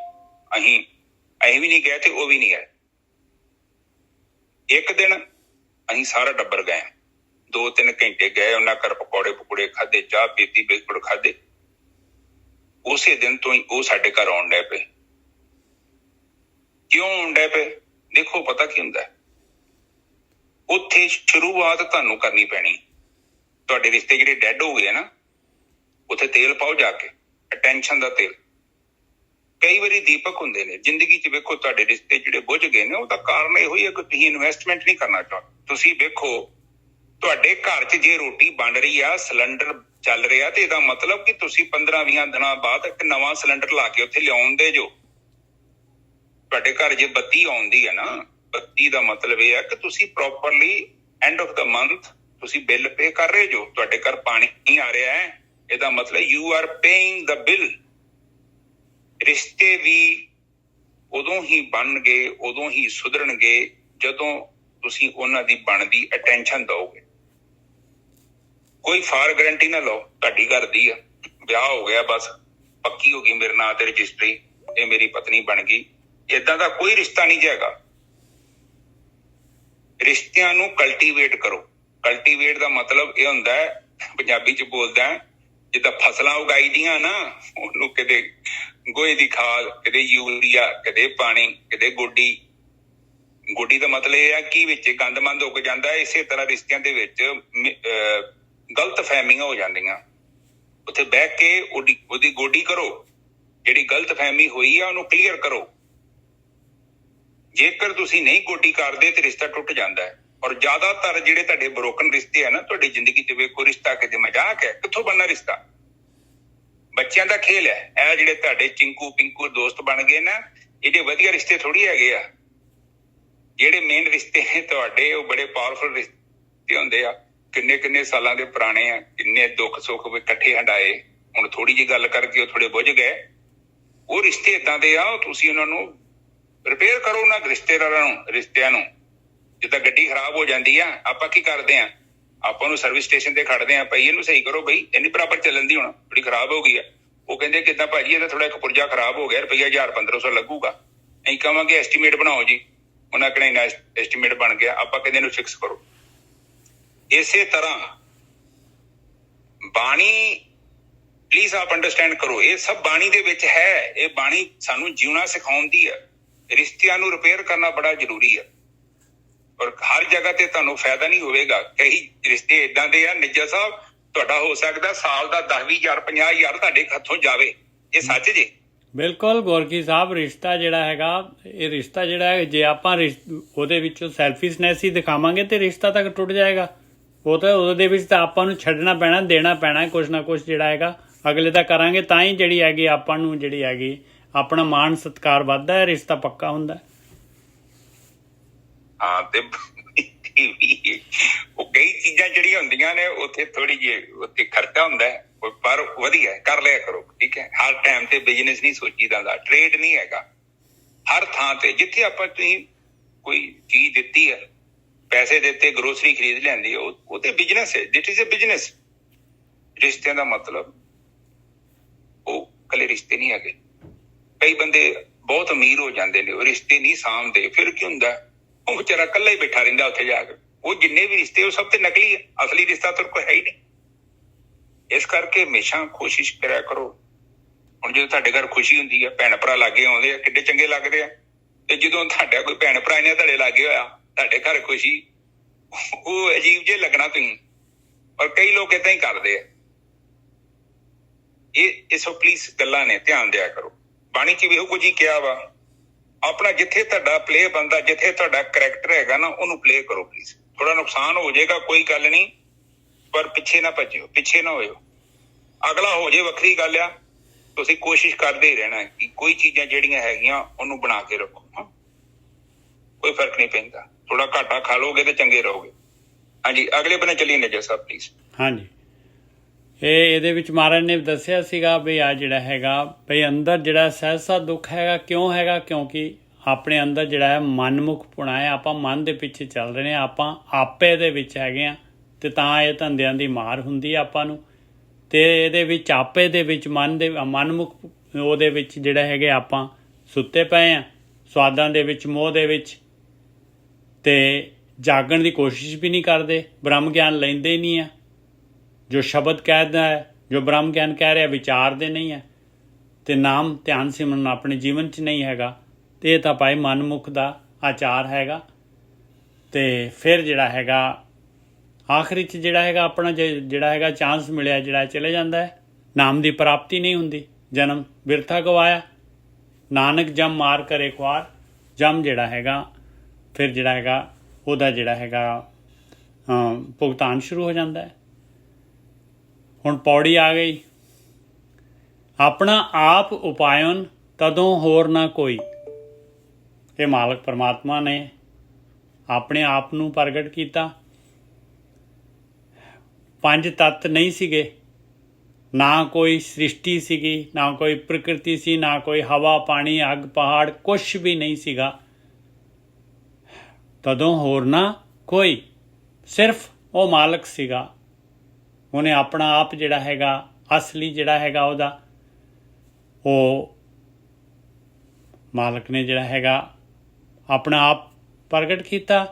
ਅਸੀਂ ਵੀ ਨਹੀਂ ਗਏ ਤੇ ਉਹ ਵੀ ਨਹੀਂ ਆਏ। ਇੱਕ ਦਿਨ ਅਸੀਂ ਸਾਰਾ ਟੱਬਰ ਗਏ 2-3 ਘੰਟੇ ਗਏ, ਉਹਨਾਂ ਘਰ ਪਕੌੜੇ ਪਕੌੜੇ ਖਾਧੇ, ਚਾਹ ਪੀਤੀ, ਬਿਸਕੁਟ ਖਾਧੇ। ਉਸੇ ਦਿਨ ਤੋਂ ਹੀ ਉਹ ਸਾਡੇ ਘਰ ਆਉਣ ਡੈ ਪਏ। ਕਿਉਂ ਆਉਣ ਡੈ ਪਏ? ਦੇਖੋ ਪਤਾ ਕੀ ਹੁੰਦਾ, ਉੱਥੇ ਸ਼ੁਰੂਆਤ ਤੁਹਾਨੂੰ ਕਰਨੀ ਪੈਣੀ। ਤੁਹਾਡੇ ਰਿਸ਼ਤੇ ਜਿਹੜੇ ਡੈਡ ਹੋ ਗਏ ਨਾ, ਉੱਥੇ ਤੇਲ ਪਾਓ ਜਾ ਕੇ, ਅਟੈਂਸ਼ਨ ਦਾ ਤੇਲ। ਕਈ ਵਾਰੀ ਦੀਪਕ ਹੁੰਦੇ ਨੇ ਜ਼ਿੰਦਗੀ 'ਚ। ਵੇਖੋ ਤੁਹਾਡੇ ਰਿਸ਼ਤੇ ਜਿਹੜੇ ਬੁੱਝ ਗਏ ਨੇ, ਉਹਦਾ ਕਾਰਨ ਇਹੋ ਹੀ ਹੈ ਕਿ ਤੁਸੀਂ ਇਨਵੈਸਟਮੈਂਟ ਨਹੀਂ ਕਰਨਾ ਚਾਹੁੰਦੇ। ਤੁਸੀਂ ਵੇਖੋ ਤੁਹਾਡੇ ਘਰ 'ਚ ਜੇ ਰੋਟੀ ਬਣ ਰਹੀ ਆ, ਸਿਲੰਡਰ ਚੱਲ ਰਿਹਾ, ਤੇ ਇਹਦਾ ਮਤਲਬ ਕਿ ਤੁਸੀਂ 15-20 ਦਿਨਾਂ ਬਾਅਦ ਇੱਕ ਨਵਾਂ ਸਿਲੰਡਰ ਲਾ ਕੇ ਉੱਥੇ ਲਿਆਉਂਦੇ ਜੋ। ਤੁਹਾਡੇ ਘਰ ਜੇ ਬੱਤੀ ਆਉਂਦੀ ਹੈ ਨਾ, ਬੱਤੀ ਦਾ ਮਤਲਬ ਇਹ ਹੈ ਕਿ ਤੁਸੀਂ properly end of the month ਤੁਸੀਂ ਬਿੱਲ ਪੇ ਕਰ ਰਹੇ ਜੋ। ਤੁਹਾਡੇ ਘਰ ਪਾਣੀ ਨਹੀਂ ਆ ਰਿਹਾ ਹੈ, ਇਹਦਾ ਮਤਲਬ you are paying the bill. ਰਿਸ਼ਤੇ ਵੀ ਉਦੋਂ ਹੀ ਬਣਨਗੇ, ਉਦੋਂ ਹੀ ਸੁਧਰਨਗੇ ਜਦੋਂ ਤੁਸੀਂ ਉਹਨਾਂ ਦੀ ਬਣਦੀ ਅਟੈਂਸ਼ਨ ਦਿਓਗੇ। ਕੋਈ ਫਾਰ ਗਰੰਟੀ ਨਾ ਲਓ। ਤੁਹਾਡੀ ਘਰ ਦੀ ਆ, ਵਿਆਹ ਹੋ ਗਿਆ, ਬਸ ਪੱਕੀ ਹੋ ਗਈ ਮੇਰੇ ਨਾਂ ਤੇ ਰਜਿਸਟਰੀ, ਇਹ ਮੇਰੀ ਪਤਨੀ ਬਣ ਗਈ। ਏਦਾਂ ਦਾ ਕੋਈ ਰਿਸ਼ਤਾ ਨਹੀਂ ਜਾਏਗਾ। ਰਿਸ਼ਤਿਆਂ ਨੂੰ ਕਲਟੀਵੇਟ ਕਰੋ। ਕਲਟੀਵੇਟ ਦਾ ਮਤਲਬ ਇਹ ਹੁੰਦਾ ਹੈ, ਪੰਜਾਬੀ 'ਚ ਬੋਲਦਾ, ਜਿੱਦਾਂ ਫਸਲਾਂ ਉਗਾਈ ਦੀਆਂ ਨਾ, ਉਹਨੂੰ ਕਿਤੇ ਗੋਹੇ ਦੀ ਖਾਦ, ਕਿਤੇ ਯੂਰੀਆ, ਕਿਤੇ ਪਾਣੀ, ਕਿਤੇ ਗੋਡੀ। ਗੋਡੀ ਦਾ ਮਤਲਬ ਇਹ ਹੈ ਕਿ ਵਿੱਚ ਗੰਦਮੰਦ ਉੱਗ ਜਾਂਦਾ। ਇਸੇ ਤਰ੍ਹਾਂ ਰਿਸ਼ਤਿਆਂ ਦੇ ਵਿੱਚ ਗਲਤ ਫਹਿਮੀਆਂ ਹੋ ਜਾਂਦੀਆਂ। ਉੱਥੇ ਬਹਿ ਕੇ ਉਹਦੀ ਗੋਡੀ ਕਰੋ। ਜਿਹੜੀ ਗਲਤ ਫਹਿਮੀ ਹੋਈ ਆ ਉਹਨੂੰ ਕਲੀਅਰ ਕਰੋ। ਜੇਕਰ ਤੁਸੀਂ ਨਹੀਂ ਗੋਡੀ ਕਰਦੇ ਤੇ ਰਿਸ਼ਤਾ ਟੁੱਟ ਜਾਂਦਾ ਹੈ। ਔਰ ਜ਼ਿਆਦਾਤਰ ਜਿਹੜੇ ਤੁਹਾਡੇ ਬਰੋਕਨ ਰਿਸ਼ਤੇ ਆ ਨਾ ਤੁਹਾਡੀ ਜ਼ਿੰਦਗੀ 'ਚ, ਵੇਖੋ ਰਿਸ਼ਤਾ ਕਿਤੇ ਮਜ਼ਾਕ ਹੈ, ਕਿੱਥੋਂ ਬਣਨਾ ਰਿਸ਼ਤਾ? ਬੱਚਿਆਂ ਦਾ ਖੇਲ ਹੈ। ਇਹ ਜਿਹੜੇ ਤੁਹਾਡੇ ਚਿੰਕੂ ਪਿੰਕੂ ਦੋਸਤ ਬਣ ਗਏ ਨਾ, ਇਹਦੇ ਵਧੀਆ ਰਿਸ਼ਤੇ ਥੋੜੀ ਹੈਗੇ ਆ। ਜਿਹੜੇ ਮੇਨ ਰਿਸ਼ਤੇ ਨੇ ਤੁਹਾਡੇ, ਉਹ ਬੜੇ ਪਾਵਰਫੁਲ ਰਿਸ਼ਤੇ ਹੁੰਦੇ ਆ। ਕਿੰਨੇ ਸਾਲਾਂ ਦੇ ਪੁਰਾਣੇ ਆ, ਕਿੰਨੇ ਦੁੱਖ ਸੁੱਖ ਇਕੱਠੇ ਹੰਡਾਏ। ਹੁਣ ਥੋੜੀ ਜਿਹੀ ਗੱਲ ਕਰਕੇ ਉਹ ਥੋੜੇ ਬੁੱਝ ਗਏ। ਉਹ ਰਿਸ਼ਤੇ ਏਦਾਂ ਦੇ ਆ, ਤੁਸੀਂ ਉਹਨਾਂ ਨੂੰ ਰਿਪੇਅਰ ਕਰੋ। ਉਹਨਾਂ ਰਿਸ਼ਤਿਆਂ ਨੂੰ ਜਿੱਦਾਂ ਗੱਡੀ ਖਰਾਬ ਹੋ ਜਾਂਦੀ ਆ, ਆਪਾਂ ਕੀ ਕਰਦੇ ਆ? ਆਪਾਂ ਨੂੰ ਸਰਵਿਸ ਸਟੇਸ਼ਨ ਤੇ ਖੜਦੇ ਆ, ਭਾਈ ਇਹਨੂੰ ਸਹੀ ਕਰੋ, ਬਈ ਇੰਨੀ ਬਰਾਬਰ ਚੱਲਣ ਦੀ, ਹੁਣ ਥੋੜੀ ਖਰਾਬ ਹੋ ਗਈ ਆ। ਉਹ ਕਹਿੰਦੇ ਕਿੱਦਾਂ ਭਾਜੀ, ਇਹਦਾ ਥੋੜਾ ਇੱਕ ਪੁਰਜਾ ਖਰਾਬ ਹੋ ਗਿਆ, ਰੁਪਈਆ 1000-1500 ਲੱਗੂਗਾ। ਅਸੀਂ ਕਹਾਂਗੇ ਐਸਟੀਮੇਟ ਬਣਾਓ ਜੀ। ਉਹਨਾਂ ਕਹਿੰਦੇ ਇੰਨਾ ਐਸਟੀਮੇਟ ਬਣ ਗਿਆ, ਆਪਾਂ ਕਹਿੰਦੇ ਇਹਨੂੰ ਫਿਕਸ ਕਰੋ। ਇਸੇ ਤਰ੍ਹਾਂ ਬਾਣੀ, ਪਲੀਜ਼ ਆਪ ਅੰਡਰਸਟੈਂਡ ਕਰੋ, ਇਹ ਸਭ ਬਾਣੀ ਦੇ ਵਿੱਚ ਹੈ। ਇਹ ਬਾਣੀ ਸਾਨੂੰ ਜਿਉਣਾ ਸਿਖਾਉਂਦੀ ਹੈ। ਰਿਸ਼ਤਿਆਂ ਨੂੰ ਰਿਪੇਅਰ ਕਰਨਾ ਬੜਾ ਜ਼ਰੂਰੀ ਹੈ। ਔਰ ਹਰ ਜਗ੍ਹਾ ਤੇ ਤੁਹਾਨੂੰ ਫਾਇਦਾ ਨਹੀਂ ਹੋਵੇਗਾ। ਕਈ ਰਿਸ਼ਤੇ ਏਦਾਂ ਦੇ ਆ, ਨਿੱਜਾ ਸਾਹਿਬ, ਤੁਹਾਡਾ ਹੋ ਸਕਦਾ ਸਾਲ ਦਾ 10-20,000 50,000 ਤੁਹਾਡੇ ਹੱਥੋਂ ਜਾਵੇ। ਇਹ ਸੱਚ ਜੀ। ਬਿਲਕੁਲ ਗੋਰਕੀ ਸਾਹਿਬ, ਰਿਸ਼ਤਾ ਜਿਹੜਾ ਹੈਗਾ, ਇਹ ਰਿਸ਼ਤਾ ਜਿਹੜਾ ਹੈ, ਜੇ ਆਪਾਂ ਉਹਦੇ ਵਿੱਚੋਂ ਸੈਲਫਿਸ਼ਨੈਸ ਹੀ ਦਿਖਾਵਾਂਗੇ ਤੇ ਰਿਸ਼ਤਾ ਤੱਕ ਟੁੱਟ ਜਾਏਗਾ। ਉਹ ਤਾਂ ਉਹਦੇ ਵਿੱਚ ਤਾਂ ਆਪਾਂ ਨੂੰ ਛੱਡਣਾ ਪੈਣਾ, ਦੇਣਾ ਪੈਣਾ ਕੁਛ ਨਾ ਕੁਛ ਜਿਹੜਾ ਹੈਗਾ ਅਗਲੇ ਦਾ ਕਰਾਂਗੇ, ਤਾਂ ਹੀ ਜਿਹੜੀ ਹੈਗੀ ਆਪਾਂ ਨੂੰ ਜਿਹੜੀ ਹੈਗੀ ਆਪਣਾ ਮਾਣ ਸਤਿਕਾਰ ਵੱਧਦਾ ਹੈ, ਰਿਸ਼ਤਾ ਪੱਕਾ ਹੁੰਦਾ। ਹਾਂ, ਤੇ ਉਹ ਕਈ ਚੀਜ਼ਾਂ ਜਿਹੜੀਆਂ ਹੁੰਦੀਆਂ ਨੇ ਉੱਥੇ ਥੋੜੀ ਜਿਹੀ ਉੱਥੇ ਖਰਚਾ ਹੁੰਦਾ ਹੈ, ਪਰ ਵਧੀਆ ਕਰ ਲਿਆ ਕਰੋ, ਠੀਕ ਹੈ। ਹਰ ਟਾਈਮ ਤੇ ਬਿਜ਼ਨਸ ਨਹੀਂ ਸੋਚੀਦਾ ਦਾ, ਟ੍ਰੇਡ ਨਹੀਂ ਹੈਗਾ। ਹਰ ਥਾਂ ਤੇ ਜਿੱਥੇ ਆਪਾਂ ਤੁਸੀਂ ਕੋਈ ਚੀਜ਼ ਦਿੱਤੀ ਹੈ, ਪੈਸੇ ਦਿੱਤੇ, ਗਰੋਸਰੀ ਖਰੀਦ ਲਿਆਂਦੀ, ਉਹ ਤੇ ਬਿਜ਼ਨਸ ਹੈ। ਦਿਟ ਇਜ਼ ਅ ਬਿਜ਼ਨਸ। ਰਿਸ਼ਤਿਆਂ ਦਾ ਮਤਲਬ ਉਹ ਇਕੱਲੇ ਰਿਸ਼ਤੇ ਨਹੀਂ ਹੈਗੇ। ਕਈ ਬੰਦੇ ਬਹੁਤ ਅਮੀਰ ਹੋ ਜਾਂਦੇ ਨੇ, ਉਹ ਰਿਸ਼ਤੇ ਨਹੀਂ ਸਾਂਭਦੇ। ਫਿਰ ਕੀ ਹੁੰਦਾ, ਉਹ ਵਿਚਾਰਾ ਇਕੱਲਾ ਹੀ ਬੈਠਾ ਰਹਿੰਦਾ ਉੱਥੇ ਜਾ ਕੇ। ਉਹ ਜਿੰਨੇ ਵੀ ਰਿਸ਼ਤੇ ਉਹ ਸਭ ਤੇ ਨਕਲੀ ਹੈ, ਅਸਲੀ ਰਿਸ਼ਤਾ ਤਾਂ ਕੋਈ ਹੈ ਹੀ ਨਹੀਂ। ਇਸ ਕਰਕੇ ਹਮੇਸ਼ਾ ਕੋਸ਼ਿਸ਼ ਕਰਿਆ ਕਰੋ। ਹੁਣ ਜਦੋਂ ਤੁਹਾਡੇ ਘਰ ਖੁਸ਼ੀ ਹੁੰਦੀ ਹੈ, ਭੈਣ ਭਰਾ ਲਾਗੇ ਆਉਂਦੇ ਆ, ਕਿੱਡੇ ਚੰਗੇ ਲੱਗਦੇ ਆ। ਤੇ ਜਦੋਂ ਤੁਹਾਡਾ ਕੋਈ ਭੈਣ ਭਰਾ ਨੇ ਤੁਹਾਡੇ ਲਾਗੇ ਹੋਇਆ, ਤੁਹਾਡੇ ਘਰ ਖੁਸ਼ੀ, ਉਹ ਅਜੀਬ ਜਿਹੇ ਲੱਗਣਾ ਤੁਸੀਂ। ਪਰ ਕਈ ਲੋਕ ਏਦਾਂ ਹੀ ਕਰਦੇ ਆ। ਇਹ ਸੋ ਪਲੀਜ਼ ਗੱਲਾਂ ਨੇ, ਧਿਆਨ ਦਿਆ ਕਰੋ। ਬਾਣੀ 'ਚ ਵੀ ਇਹੋ ਕੁਝ ਹੀ ਕਿਹਾ ਵਾ। ਆਪਣਾ ਜਿੱਥੇ ਤੁਹਾਡਾ ਪਲੇ ਬਣਦਾ, ਜਿੱਥੇ ਤੁਹਾਡਾ ਕਰੈਕਟਰ ਹੈਗਾ ਨਾ, ਉਹਨੂੰ ਪਲੇ ਕਰੋ ਪਲੀਜ਼। ਥੋੜਾ ਨੁਕਸਾਨ ਹੋ ਜਾਏਗਾ, ਕੋਈ ਗੱਲ ਨਹੀਂ, ਪਰ ਪਿੱਛੇ ਨਾ ਭੱਜਿਓ, ਪਿੱਛੇ ਨਾ ਹੋਇਓ। ਅਗਲਾ ਹੋ ਜਾਏ ਵੱਖਰੀ ਗੱਲ ਆ। ਤੁਸੀਂ ਕੋਸ਼ਿਸ਼ ਕਰਦੇ ਹੀ ਰਹਿਣਾ ਕਿ ਕੋਈ ਚੀਜ਼ਾਂ ਜਿਹੜੀਆਂ ਹੈਗੀਆਂ ਉਹਨੂੰ ਬਣਾ ਕੇ ਰੱਖੋ। ਕੋਈ ਫਰਕ ਨਹੀਂ ਪੈਂਦਾ। ਥੋੜਾ ਘਾਟਾ ਖਾ ਲੋਗੇ ਤੇ ਚੰਗੇ ਰਹੋਗੇ। ਹਾਂਜੀ, ਅਗਲੇ ਬੰਨੇ ਚੱਲੀਏ ਨਜਰ ਸਾਹਿਬ ਪਲੀਜ਼। ਹਾਂਜੀ, ਇਹਦੇ ਵਿੱਚ ਮਹਾਰਾਜ ਨੇ ਦੱਸਿਆ ਸੀਗਾ ਵੀ ਆ ਜਿਹੜਾ ਹੈਗਾ ਬਈ ਅੰਦਰ ਜਿਹੜਾ ਸਹਿਸਾ ਦੁੱਖ ਹੈਗਾ, ਕਿਉਂ ਹੈਗਾ? ਕਿਉਂਕਿ ਆਪਣੇ ਅੰਦਰ ਜਿਹੜਾ ਹੈ ਮਨਮੁਖਪੁਣਾ ਹੈ। ਆਪਾਂ ਮਨ ਦੇ ਪਿੱਛੇ ਚੱਲ ਰਹੇ ਹਾਂ, ਆਪਾਂ ਆਪੇ ਦੇ ਵਿੱਚ ਹੈਗੇ ਹਾਂ, ਤੇ ਤਾਂ ਇਹ ਧੰਦਿਆਂ ਦੀ ਮਾਰ ਹੁੰਦੀ ਹੈ ਆਪਾਂ ਨੂੰ। ਤੇ ਇਹਦੇ ਵਿੱਚ ਆਪੇ ਦੇ ਵਿੱਚ ਮਨਮੁਖ ਉਹਦੇ ਵਿੱਚ ਜਿਹੜਾ ਹੈਗੇ ਆਪਾਂ ਸੁੱਤੇ ਪਏ ਹਾਂ, ਸਵਾਦਾਂ ਦੇ ਵਿੱਚ, ਮੋਹ ਦੇ ਵਿੱਚ। ਤੇ ਜਾਗਣ ਦੀ ਕੋਸ਼ਿਸ਼ ਵੀ ਨਹੀਂ ਕਰਦੇ, ਬ੍ਰਹਮ ਗਿਆਨ ਲੈਂਦੇ ਹੀ ਨਹੀਂ ਆ। ਜੋ ਸ਼ਬਦ ਕਹਿਦਾ ਹੈ, ਜੋ ਬ੍ਰਹਮ ਗਿਆਨ ਕਹਿ ਰਿਹਾ, ਵਿਚਾਰਦੇ ਨਹੀਂ ਹੈ, ਅਤੇ ਨਾਮ ਧਿਆਨ ਸਿਮਰਨ ਆਪਣੇ ਜੀਵਨ 'ਚ ਨਹੀਂ ਹੈਗਾ। ਅਤੇ ਇਹ ਤਾਂ ਭਾਈ ਮਨਮੁਖ ਦਾ ਆਚਾਰ ਹੈਗਾ। ਅਤੇ ਫਿਰ ਜਿਹੜਾ ਹੈਗਾ ਆਖਰੀ 'ਚ ਜਿਹੜਾ ਹੈਗਾ ਆਪਣਾ ਜਿਹੜਾ ਹੈਗਾ ਚਾਂਸ ਮਿਲਿਆ, ਜਿਹੜਾ ਚਲੇ ਜਾਂਦਾ ਹੈ। ਨਾਮ ਦੀ ਪ੍ਰਾਪਤੀ ਨਹੀਂ ਹੁੰਦੀ, ਜਨਮ ਬਿਰਥਾ ਗਵਾਇਆ। ਨਾਨਕ ਜਮ ਮਾਰ ਕਰੇ ਖੁਆਰ, ਜਮ ਜਿਹੜਾ ਹੈਗਾ ਫਿਰ ਜਿਹੜਾ ਹੈਗਾ ਉਹਦਾ ਜਿਹੜਾ ਹੈਗਾ ਭੁਗਤਾਨ ਸ਼ੁਰੂ ਹੋ ਜਾਂਦਾ ਹੈ। ਹੁਣ ਪੌੜੀ ਆ ਗਈ, ਆਪਣਾ ਆਪ ਉਪਾਇਨ ਤਦੋਂ ਹੋਰ ਨਾ ਕੋਈ। ਇਹ ਮਾਲਕ ਪਰਮਾਤਮਾ ਨੇ ਆਪਣੇ ਆਪ ਨੂੰ ਪ੍ਰਗਟ ਕੀਤਾ। ਪੰਜ ਤੱਤ ਨਹੀਂ ਸੀਗੇ, ਨਾ ਕੋਈ ਸ੍ਰਿਸ਼ਟੀ ਸੀਗੀ, ਨਾ ਕੋਈ ਪ੍ਰਕਿਰਤੀ ਸੀ, ਨਾ ਕੋਈ ਹਵਾ ਪਾਣੀ ਅੱਗ ਪਹਾੜ, ਕੁਛ ਵੀ ਨਹੀਂ ਸੀਗਾ। ਤਦੋਂ ਹੋਰ ਨਾ ਕੋਈ, ਸਿਰਫ ਉਹ ਮਾਲਕ ਸੀਗਾ। ਉਹਨੇ ਆਪਣਾ ਆਪ ਜਿਹੜਾ ਹੈਗਾ ਅਸਲੀ ਜਿਹੜਾ ਹੈਗਾ ਉਹਦਾ ਉਹ ਮਾਲਕ ਨੇ ਜਿਹੜਾ ਹੈਗਾ ਆਪਣਾ ਆਪ ਪ੍ਰਗਟ ਕੀਤਾ।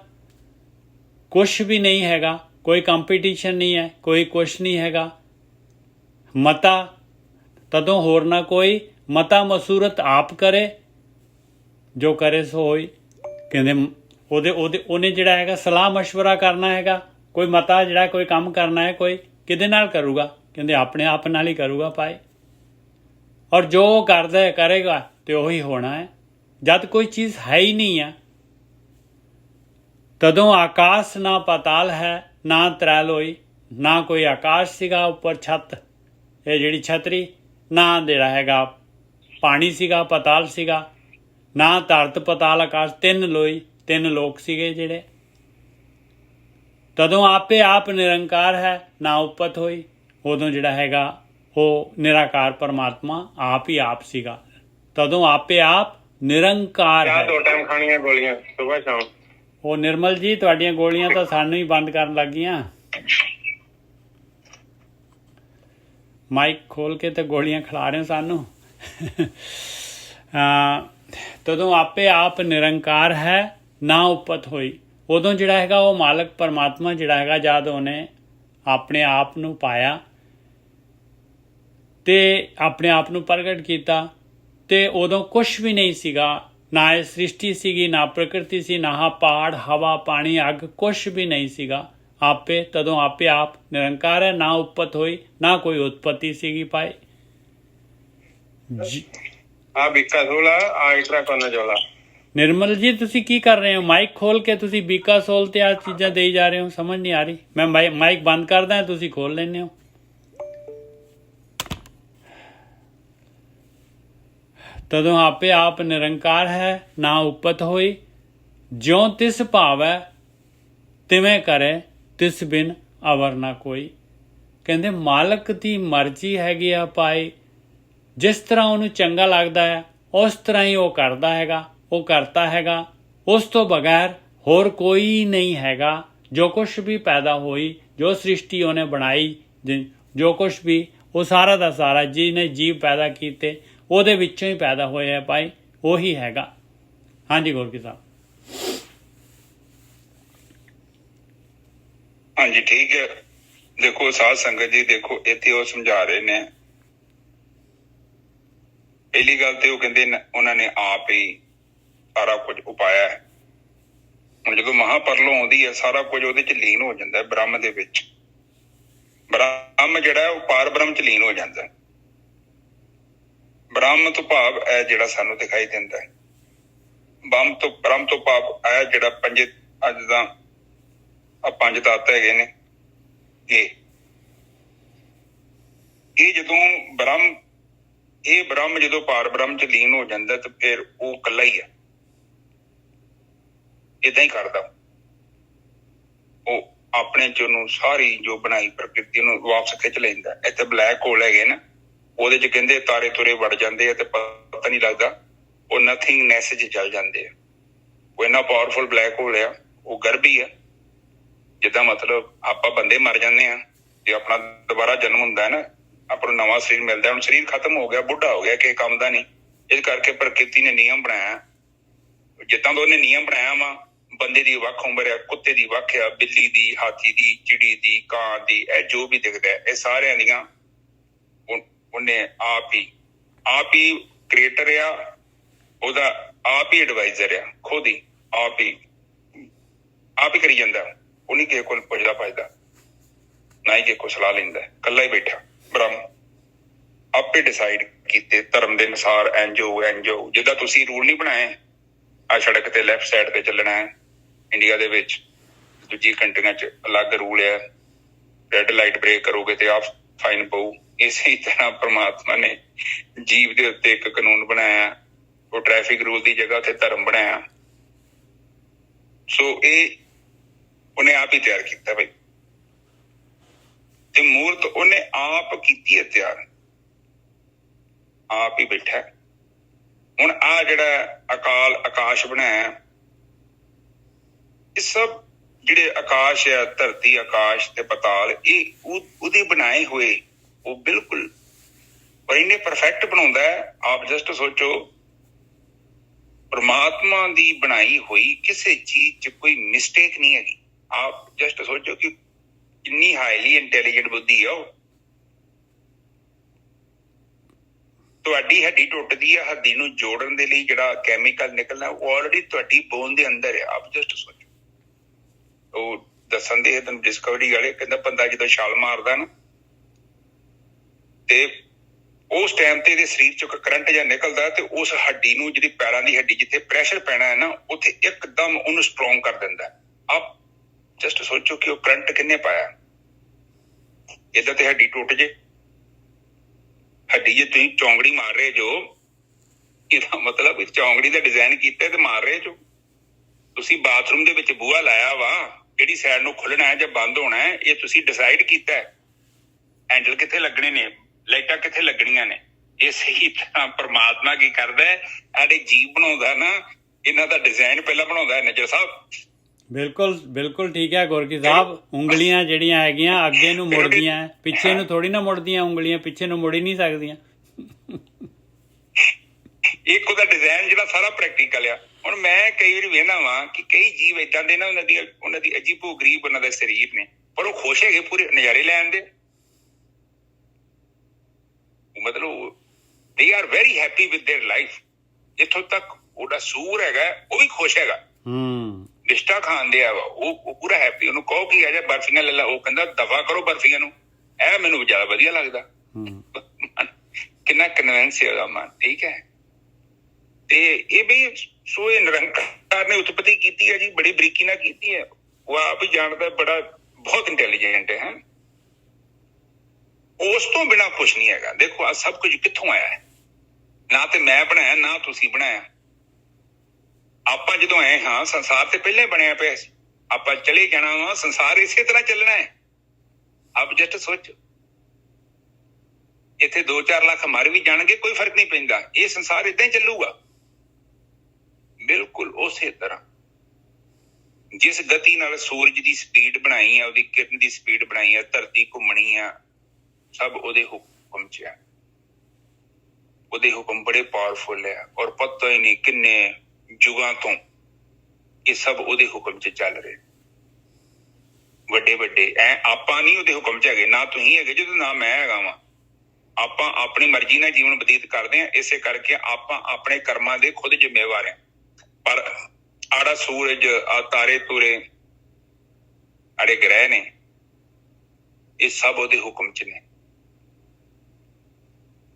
ਕੁਛ ਵੀ ਨਹੀਂ ਹੈਗਾ, ਕੋਈ ਕੰਪੀਟੀਸ਼ਨ ਨਹੀਂ ਹੈ, ਕੋਈ ਕੁਛ ਨਹੀਂ ਹੈਗਾ। ਮਤਾ ਤਦੋਂ ਹੋਰ ਨਾ ਕੋਈ, ਮਤਾ ਮਸੂਰਤ ਆਪ ਕਰੇ, ਜੋ ਕਰੇ ਸੋ ਹੋਈ। ਕਹਿੰਦੇ ਉਹਨੇ ਜਿਹੜਾ ਹੈਗਾ ਸਲਾਹ ਮਸ਼ਵਰਾ ਕਰਨਾ ਹੈਗਾ। ਕੋਈ ਮਤਾ ਜਿਹੜਾ ਕੋਈ ਕੰਮ ਕਰਨਾ ਹੈ, ਕੋਈ ਕਿਹਦੇ ਨਾਲ ਕਰੂਗਾ? ਕਹਿੰਦੇ ਆਪਣੇ ਆਪ ਨਾਲ ਹੀ ਕਰੂਗਾ ਭਾਈ। ਔਰ ਜੋ ਕਰਦਾ ਕਰੇਗਾ ਤੇ ਉਹੀ ਹੋਣਾ ਹੈ। ਜਦ ਕੋਈ ਚੀਜ਼ ਹੈ ਹੀ ਨਹੀਂ ਆ, ਤਦੋਂ ਆਕਾਸ਼ ਨਾ ਪਾਤਾਲ ਹੈ, ਨਾ ਤਰੈਲੋਈ। ਨਾ ਕੋਈ ਆਕਾਸ਼ ਸੀਗਾ ਉੱਪਰ ਛੱਤ, ਇਹ ਜਿਹੜੀ ਛਤਰੀ, ਨਾ ਜਿਹੜਾ ਹੈਗਾ ਪਾਣੀ ਸੀਗਾ, ਪਾਤਾਲ ਸੀਗਾ, ਨਾ ਧਰਤ ਪਾਤਾਲ ਆਕਾਸ਼, ਤਿੰਨ ਲੋਈ, ਤਿੰਨ ਲੋਕ ਸੀਗੇ ਜਿਹੜੇ। ਤਦੋਂ ਆਪੇ ਆਪ ਨਿਰੰਕਾਰ ਹੈ, ਨਾ ਉਪਤ ਹੋਈ। ਉਦੋਂ ਜਿਹੜਾ ਹੈਗਾ ਉਹ ਨਿਰਾਕਾਰ ਪਰਮਾਤਮਾ ਆਪ ਹੀ ਆਪ ਸੀਗਾ। ਤਦੋਂ ਆਪੇ ਆਪ ਨਿਰੰਕਾਰ ਹੈ। 2 ਟਾਈਮ ਖਾਣੀਆਂ ਗੋਲੀਆਂ ਸਵੇਰ ਸ਼ਾਮ। ਉਹ ਨਿਰਮਲ ਜੀ ਤੁਹਾਡੀਆਂ ਗੋਲੀਆਂ ਤਾਂ ਸਾਨੂੰ ਹੀ ਬੰਦ ਕਰਨ ਲੱਗ ਗਈਆਂ। ਮਾਈਕ ਖੋਲ ਕੇ ਤੇ ਗੋਲੀਆਂ ਖਿਲਾ ਰਹੇ ਸਾਨੂੰ। ਤਦੋਂ ਆਪੇ ਆਪ ਨਿਰੰਕਾਰ ਹੈ, ਨਾ ਉਪਤ ਹੋਈ। ਉਦੋਂ ਜਿਹੜਾ ਹੈਗਾ ਉਹ ਮਾਲਕ ਪਰਮਾਤਮਾ ਜਿਹੜਾ ਹੈਗਾ ਜਦ ਉਹਨੇ ਆਪਣੇ ਆਪ ਨੂੰ ਪਾਇਆ ਤੇ ਆਪਣੇ ਆਪ ਨੂੰ ਪ੍ਰਗਟ ਕੀਤਾ, ਤੇ ਉਦੋਂ ਕੁਛ ਵੀ ਨਹੀਂ ਸੀਗਾ। ਨਾ ਇਹ ਸ੍ਰਿਸ਼ਟੀ ਸੀਗੀ, ਨਾ ਪ੍ਰਕਿਰਤੀ ਸੀ, ਨਾ ਪਹਾੜ ਹਵਾ ਪਾਣੀ ਅੱਗ, ਕੁਛ ਵੀ ਨਹੀਂ ਸੀਗਾ। ਆਪੇ ਤਦੋਂ ਆਪੇ ਆਪ ਨਿਰੰਕਾਰ ਹੈ, ਨਾ ਉਪਤ ਹੋਈ, ਨਾ ਕੋਈ ਉਤਪਤੀ ਸੀਗੀ ਭਾਈ। ਆ ਬਿੱਕਾ ਸੋਲਾ ਆ ਇਤਰਾ ਕੋਨਾ ਜੋਲਾ। ਨਿਰਮਲ ਜੀ ਤੁਸੀਂ ਕੀ ਕਰ ਰਹੇ ਹੋ? ਮਾਈਕ ਖੋਲ ਕੇ ਤੁਸੀਂ ਬੀਕਾ ਸੋਲ ਤੇ ਆ ਚੀਜ਼ਾਂ ਦੇਈ ਜਾ ਰਹੇ ਹੋ, ਸਮਝ ਨਹੀਂ ਆ ਰਹੀ। ਮੈਂ ਮਾਈਕ ਬੰਦ ਕਰਦਾ, ਤੁਸੀਂ ਖੋਲ ਲੈਂਦੇ ਹੋ। ਤਦੋਂ ਆਪੇ ਆਪ ਨਿਰੰਕਾਰ ਹੈ, ਨਾ ਉਪਤ ਹੋਈ। ਜਿਉਂ ਤਿਸ ਭਾਵੈ ਤਿਵੇਂ ਕਰੇ, ਤਿਸ ਬਿਨ ਅਵਰ ਨਾ ਕੋਈ। ਕਹਿੰਦੇ ਮਾਲਕ ਦੀ ਮਰਜ਼ੀ ਹੈਗੀ ਆ ਭਾਈ, ਜਿਸ ਤਰ੍ਹਾਂ ਉਹਨੂੰ ਚੰਗਾ ਲੱਗਦਾ ਹੈ ਉਸ ਤਰ੍ਹਾਂ ਹੀ ਉਹ ਕਰਦਾ ਹੈਗਾ, ਉਹ ਕਰਤਾ ਹੈਗਾ। ਉਸ ਤੋਂ ਬਗੈਰ ਹੋਰ ਕੋਈ ਨਹੀਂ ਹੈਗਾ। ਜੋ ਕੁਛ ਵੀ ਪੈਦਾ ਹੋਈ, ਜੋ ਸ੍ਰਿਸ਼ਟੀ ਉਹਨੇ ਬਣਾਈ, ਜੋ ਕੁਛ ਵੀ ਉਹ ਸਾਰਾ ਦਾ ਸਾਰਾ ਜਿਹਨੇ ਜੀਵ ਪੈਦਾ ਕੀਤੇ ਉਹਦੇ ਵਿੱਚੋਂ ਹੀ ਪੈਦਾ ਹੋਇਆ ਭਾਈ, ਉਹੀ ਹੈਗਾ। ਹਾਂਜੀ ਗੋਰਕੀ ਸਾਹਿਬ। ਹਾਂਜੀ ਠੀਕ ਹੈ। ਦੇਖੋ ਸਾਧ ਸੰਗਤ ਜੀ, ਦੇਖੋ ਇੱਥੇ ਉਹ ਸਮਝਾ ਰਹੇ ਨੇ। ਪਹਿਲੀ ਗੱਲ ਤੇ ਉਹ ਕਹਿੰਦੇ ਉਹਨਾਂ ਨੇ ਆਪ ਹੀ ਸਾਰਾ ਕੁਝ ਉਪਾਇਆ ਹੈ। ਹੁਣ ਜਦੋਂ ਮਹਾਪਰਲੋ ਆਉਂਦੀ ਹੈ, ਸਾਰਾ ਕੁਝ ਉਹਦੇ ਚ ਲੀਨ ਹੋ ਜਾਂਦਾ ਹੈ, ਬ੍ਰਹਮ ਦੇ ਵਿੱਚ। ਬ੍ਰਹਮ ਜਿਹੜਾ ਉਹ ਪਾਰ ਬ੍ਰਹਮ ਚ ਲੀਨ ਹੋ ਜਾਂਦਾ ਹੈ। ਬ੍ਰਹਮ ਤੋਂ ਭਾਵ ਇਹ ਜਿਹੜਾ ਸਾਨੂੰ ਦਿਖਾਈ ਦਿੰਦਾ ਹੈ। ਬ੍ਰਹਮ ਤੋਂ ਭਾਵ ਇਹ ਜਿਹੜਾ ਪੰਜ ਅੱਜ ਦਾ ਆ ਪੰਜ ਤੱਤ ਹੈਗੇ ਨੇ, ਇਹ ਜਦੋਂ ਬ੍ਰਹਮ ਜਦੋਂ ਪਾਰ ਬ੍ਰਹਮ ਚ ਲੀਨ ਹੋ ਜਾਂਦਾ ਤੇ ਫਿਰ ਉਹ ਇਕੱਲਾ ਹੀ ਹੈ। ਏਦਾਂ ਹੀ ਕਰਦਾ ਉਹ, ਆਪਣੇ ਚ ਉਹਨੂੰ ਸਾਰੀ ਜੋ ਬਣਾਈ ਪ੍ਰਕਿਰਤੀ ਨੂੰ ਵਾਪਸ ਖਿੱਚ ਲੈਂਦਾ। ਇੱਥੇ ਬਲੈਕ ਹੋਲ ਹੈਗੇ ਨਾ, ਉਹਦੇ ਚ ਕਹਿੰਦੇ ਤਾਰੇ ਤੁਰੇ ਵੜ ਜਾਂਦੇ ਆ ਤੇ ਪਤਾ ਨਹੀਂ ਲੱਗਦਾ, ਉਹ ਨਥਿੰਗਨੈਸ ਚ ਚੱਲ ਜਾਂਦੇ ਆ। ਉਹ ਇੰਨਾ ਪਾਵਰਫੁਲ ਬਲੈਕ ਹੋਲ ਆ, ਉਹ ਗਰਭੀ ਆ। ਜਿੱਦਾਂ ਮਤਲਬ ਆਪਾਂ ਬੰਦੇ ਮਰ ਜਾਂਦੇ ਆ ਤੇ ਆਪਣਾ ਦੁਬਾਰਾ ਜਨਮ ਹੁੰਦਾ ਹੈ ਨਾ, ਆਪਾਂ ਨੂੰ ਨਵਾਂ ਸਰੀਰ ਮਿਲਦਾ। ਹੁਣ ਸਰੀਰ ਖਤਮ ਹੋ ਗਿਆ, ਬੁੱਢਾ ਹੋ ਗਿਆ, ਕਿਸੇ ਕੰਮ ਦਾ ਨਹੀਂ। ਇਸ ਕਰਕੇ ਪ੍ਰਕਿਰਤੀ ਨੇ ਨਿਯਮ ਬਣਾਇਆ। ਜਿੱਦਾਂ ਦਾ ਉਹਨੇ ਨਿਯਮ ਬਣਾਇਆ ਵਾ, ਬੰਦੇ ਦੀ ਵੱਖ ਉਮਰ ਆ, ਕੁੱਤੇ ਦੀ ਵੱਖ ਆ, ਬਿੱਲੀ ਦੀ, ਹਾਥੀ ਦੀ, ਚਿੜੀ ਦੀ, ਕਾਂ ਦੀ, ਇਹ ਜੋ ਵੀ ਦਿਖਦਾ ਇਹ ਸਾਰਿਆਂ ਦੀਆਂ ਉਹਨੇ ਆਪ ਹੀ ਕ੍ਰੀਏਟਰ ਆ, ਉਹਦਾ ਆਪ ਹੀ ਐਡਵਾਈਜ਼ਰ ਆ, ਖੁਦ ਹੀ ਆਪ ਹੀ ਕਰੀ ਜਾਂਦਾ। ਉਹ ਨਹੀਂ ਕਿਸੇ ਕੋਲ ਪੁੱਛਦਾ ਭੱਜਦਾ, ਨਾ ਹੀ ਕਿਸੇ ਕੋਲ ਸਲਾਹ ਲੈਂਦਾ, ਇਕੱਲਾ ਹੀ ਬੈਠਾ ਬ੍ਰਹਮ ਆਪੇ ਡਿਸਾਈਡ ਕੀਤੇ ਧਰਮ ਦੇ ਅਨੁਸਾਰ ਇੰਝ ਹੋਊ। ਜਿੱਦਾਂ ਤੁਸੀਂ ਰੂਲ ਨਹੀਂ ਬਣਾਏ ਆ ਸੜਕ ਤੇ ਲੈਫਟ ਸਾਈਡ ਤੇ ਚੱਲਣਾ ਹੈ ਇੰਡੀਆ ਦੇ ਵਿੱਚ, ਦੂਜੀ ਕੰਟਰੀਆਂ 'ਚ ਅਲੱਗ ਰੂਲ ਹੈ, ਰੈੱਡ ਲਾਈਟ ਬ੍ਰੇਕ ਕਰੋਗੇ ਤੇ ਆਪ ਫਾਈਨ ਪਊ। ਇਸੇ ਤਰ੍ਹਾਂ ਪ੍ਰਮਾਤਮਾ ਨੇ ਜੀਵ ਦੇ ਉੱਤੇ ਇੱਕ ਕਾਨੂੰਨ ਬਣਾਇਆ, ਉਹ ਟ੍ਰੈਫਿਕ ਰੂਲ ਦੀ ਜਗ੍ਹਾ ਉੱਥੇ ਧਰਮ ਬਣਾਇਆ। ਸੋ ਇਹ ਉਹਨੇ ਆਪ ਹੀ ਤਿਆਰ ਕੀਤਾ ਬਈ, ਤੇ ਮੂਰਤ ਉਹਨੇ ਆਪ ਕੀਤੀ ਹੈ ਤਿਆਰ, ਆਪ ਹੀ ਬੈਠਾ। ਹੁਣ ਆ ਜਿਹੜਾ ਆਕਾਸ਼ ਬਣਾਇਆ, ਇਹ ਸਭ ਜਿਹੜੇ ਆਕਾਸ਼ ਆ, ਧਰਤੀ, ਆਕਾਸ਼ ਤੇ ਪਤਾਲ, ਇਹ ਉਹਦੇ ਬਣਾਏ ਹੋਏ, ਉਹ ਬਿਲਕੁਲ ਪਰ ਇਹਨੇ ਪਰਫੈਕਟ ਬਣਾਉਂਦਾ ਹੈ। ਆਪ ਜਸਟ ਸੋਚੋ, ਪਰਮਾਤਮਾ ਦੀ ਬਣਾਈ ਹੋਈ ਕਿਸੇ ਚੀਜ਼ 'ਚ ਕੋਈ ਮਿਸਟੇਕ ਨਹੀਂ ਹੈਗੀ। ਆਪ ਜਸਟ ਸੋਚੋ ਕਿ ਕਿੰਨੀ ਹਾਈਲੀ ਇੰਟੈਲੀਜੈਂਟ ਬੁੱਧੀ ਆ ਉਹ। ਤੁਹਾਡੀ ਹੱਡੀ ਟੁੱਟਦੀ ਆ, ਹੱਡੀ ਨੂੰ ਜੋੜਨ ਦੇ ਲਈ ਜਿਹੜਾ ਕੈਮੀਕਲ ਨਿਕਲਣਾ ਉਹ ਆਲਰੇਡੀ ਤੁਹਾਡੀ ਬੋਨ ਦੇ ਅੰਦਰ ਹੈ। ਆਪ ਜਸਟ ਸੋਚੋ, ਉਹ ਦੱਸਣ ਦੇ ਤੈਨੂੰ ਡਿਸਕਵਰੀ ਵਾਲੇ, ਕਹਿੰਦਾ ਬੰਦਾ ਜਦੋਂ ਛਾਲ ਮਾਰਦਾ ਨਾ ਤੇ ਉਸ ਟਾਈਮ ਤੇ ਇਹਦੇ ਸਰੀਰ ਚੋਂ ਕਰੰਟ ਜਿਹਾ ਨਿਕਲਦਾ ਤੇ ਉਸ ਹੱਡੀ ਨੂੰ, ਜਿਹੜੀ ਪੈਰਾਂ ਦੀ ਹੱਡੀ ਜਿੱਥੇ ਪ੍ਰੈਸ਼ਰ ਪੈਣਾ ਹੈ ਨਾ, ਉੱਥੇ ਇੱਕਦਮ ਉਹਨੂੰ ਸਟਰੋਂਗ ਕਰ ਦਿੰਦਾ। ਆਪ ਜਸਟ ਸੋਚੋ ਕਿ ਉਹ ਕਰੰਟ ਕਿੰਨੇ ਪਾਇਆ। ਏਦਾਂ ਤੇ ਹੱਡੀ ਟੁੱਟ ਜੇ, ਹੱਡੀ ਜੇ ਤੁਸੀਂ ਚੌਂਗੜੀ ਮਾਰ ਰਹੇ ਜੋ, ਇਹਦਾ ਮਤਲਬ ਚੌਂਗੜੀ ਦਾ ਡਿਜ਼ਾਈਨ ਕੀਤਾ ਤੇ ਮਾਰ ਰਹੇ ਜੋ। ਤੁਸੀਂ ਬਾਥਰੂਮ ਦੇ ਵਿੱਚ ਬੂਹਾ ਲਾਇਆ ਵਾ, ਕਿਹੜੀ ਸਾਈਡ ਨੂੰ ਖੁੱਲਣਾ ਹੈ ਜਾਂ ਬੰਦ ਹੋਣਾ ਹੈ, ਇਹ ਤੁਸੀਂ ਡਿਸਾਈਡ ਕੀਤਾ ਹੈ। ਹੈਂਡਲ ਕਿੱਥੇ ਲੱਗਣੇ ਨੇ, ਲਾਈਟਾਂ ਕਿੱਥੇ ਲੱਗਣੀਆਂ ਨੇ। ਇਸੇ ਤਰ੍ਹਾਂ ਪਰਮਾਤਮਾ ਕੀ ਕਰਦਾ ਹੈ, ਸਾਡੇ ਜੀਵ ਬਣਾਉਂਦਾ ਨਾ, ਇਹਨਾਂ ਦਾ ਡਿਜ਼ਾਈਨ ਪਹਿਲਾਂ ਬਣਾਉਂਦਾ ਹੈ ਨਜ਼ਰ ਸਾਹਿਬ। ਬਿਲਕੁਲ ਠੀਕ ਹੈ ਗੁਰਕੀ ਸਾਹਿਬ। ਉਂਗਲੀਆਂ ਜਿਹੜੀਆਂ ਹੈਗੀਆਂ ਅੱਗੇ ਨੂੰ ਮੁੜਦੀਆਂ, ਪਿੱਛੇ ਨੂੰ ਥੋੜੀ ਨਾ ਮੁੜਦੀਆਂ। ਉਂਗਲੀਆਂ ਪਿੱਛੇ ਨੂੰ ਮੁੜ ਹੀ ਨਹੀਂ ਸਕਦੀਆਂ। ਇੱਕ ਉਹਦਾ ਡਿਜ਼ਾਈਨ ਜਿਹੜਾ ਸਾਰਾ ਪ੍ਰੈਕਟੀਕਲ ਆ। ਹੁਣ ਮੈਂ ਕਈ ਵਾਰੀ ਵੇਖਦਾ ਵਾਂ ਕਿ ਕਈ ਜੀਵ ਏਦਾਂ ਦੇ ਨਾ, ਉਹਨਾਂ ਦੀ ਅਜੀਬੋ ਗਰੀਬ ਉਹਨਾਂ ਦੇ ਸਰੀਰ ਨੇ, ਪਰ ਉਹ ਖੁਸ਼ ਹੈਗੇ, ਪੂਰੇ ਨਜ਼ਾਰੇ ਲੈਣ ਦੇ। ਮਤਲਬ they are very happy with their life। ਇੱਥੋਂ ਤੱਕ ਉਹਦਾ ਸੂਰ ਹੈਗਾ, ਉਹ ਵੀ ਖੁਸ਼ ਹੈਗਾ। ਡਿਸ਼ਟਾ ਖਾਂਦੇ ਆ ਉਹ ਪੂਰਾ ਹੈਪੀ। ਉਹਨੂੰ ਕਹੋ ਕਿ ਆ ਜਾ ਬਰਫੀਆਂ ਲੈ ਲਾ, ਉਹ ਕਹਿੰਦਾ ਦਫਾ ਕਰੋ ਬਰਫੀਆਂ ਨੂੰ, ਇਹ ਮੈਨੂੰ ਜ਼ਿਆਦਾ ਵਧੀਆ ਲੱਗਦਾ। ਕਿੰਨਾ ਕਨਵਿੰਸ ਹੈ ਉਹਦਾ ਮਨ। ਠੀਕ ਹੈ, ਤੇ ਇਹ ਵੀ ਸੋ ਇਹ ਨਿਰੰਕਾਰ ਨੇ ਉਤਪਤੀ ਕੀਤੀ ਹੈ ਜੀ, ਬੜੀ ਬਰੀਕੀ ਨਾਲ ਕੀਤੀ ਹੈ। ਉਹ ਆਪ ਹੀ ਜਾਣਦਾ, ਬੜਾ ਬਹੁਤ ਇੰਟੈਲੀਜੈਂਟ ਹੈ। ਉਸ ਤੋਂ ਬਿਨਾਂ ਕੁਛ ਨਹੀਂ ਹੈਗਾ। ਦੇਖੋ ਆ ਸਭ ਕੁਝ ਕਿੱਥੋਂ ਆਇਆ ਹੈ? ਨਾ ਤੇ ਮੈਂ ਬਣਾਇਆ, ਨਾ ਤੁਸੀਂ ਬਣਾਇਆ। ਆਪਾਂ ਜਦੋਂ ਆਏ ਹਾਂ, ਸੰਸਾਰ ਤੇ ਪਹਿਲਾਂ ਹੀ ਬਣਿਆ ਪਿਆ ਸੀ। ਆਪਾਂ ਚਲੇ ਜਾਣਾ ਵਾ, ਸੰਸਾਰ ਇਸੇ ਤਰ੍ਹਾਂ ਚੱਲਣਾ ਹੈ। ਆਪ ਜਸਟ ਸੋਚੋ, ਇੱਥੇ 2-4 ਲੱਖ ਮਰ ਵੀ ਜਾਣਗੇ, ਕੋਈ ਫਰਕ ਨਹੀਂ ਪੈਂਦਾ। ਇਹ ਸੰਸਾਰ ਏਦਾਂ ਹੀ ਚੱਲੂਗਾ, ਬਿਲਕੁਲ ਉਸੇ ਤਰ੍ਹਾਂ। ਜਿਸ ਗਤੀ ਨਾਲ ਸੂਰਜ ਦੀ ਸਪੀਡ ਬਣਾਈ ਆ, ਉਹਦੀ ਕਿਰਨ ਦੀ ਸਪੀਡ ਬਣਾਈ ਆ, ਧਰਤੀ ਘੁੰਮਣੀ ਆ, ਸਭ ਉਹਦੇ ਹੁਕਮ 'ਚ ਆ। ਉਹਦੇ ਹੁਕਮ ਬੜੇ ਪਾਵਰਫੁਲ ਆ, ਔਰ ਪਤਾ ਹੀ ਨਹੀਂ ਕਿੰਨੇ ਯੁਗਾਂ ਤੋਂ ਇਹ ਸਭ ਉਹਦੇ ਹੁਕਮ 'ਚ ਚੱਲ ਰਹੇ। ਵੱਡੇ ਆਪਾਂ ਨਹੀਂ ਉਹਦੇ ਹੁਕਮ 'ਚ ਹੈਗੇ, ਨਾ ਤੁਸੀਂ ਹੈਗੇ ਜਦੋਂ, ਨਾ ਮੈਂ ਹੈਗਾ ਵਾਂ। ਆਪਾਂ ਆਪਣੀ ਮਰਜ਼ੀ ਨਾਲ ਜੀਵਨ ਬਤੀਤ ਕਰਦੇ ਹਾਂ, ਇਸੇ ਕਰਕੇ ਆਪਾਂ ਆਪਣੇ ਕਰਮਾਂ ਦੇ ਖੁਦ ਜ਼ਿੰਮੇਵਾਰ ਹਾਂ। ਪਰ ਆੜਾ ਸੂਰਜ, ਆ ਤਾਰੇ ਤੁਰੇ, ਆੜੇ ਗ੍ਰਹਿ ਨੇ, ਇਹ ਸਭ ਉਹਦੇ ਹੁਕਮ 'ਚ ਨੇ।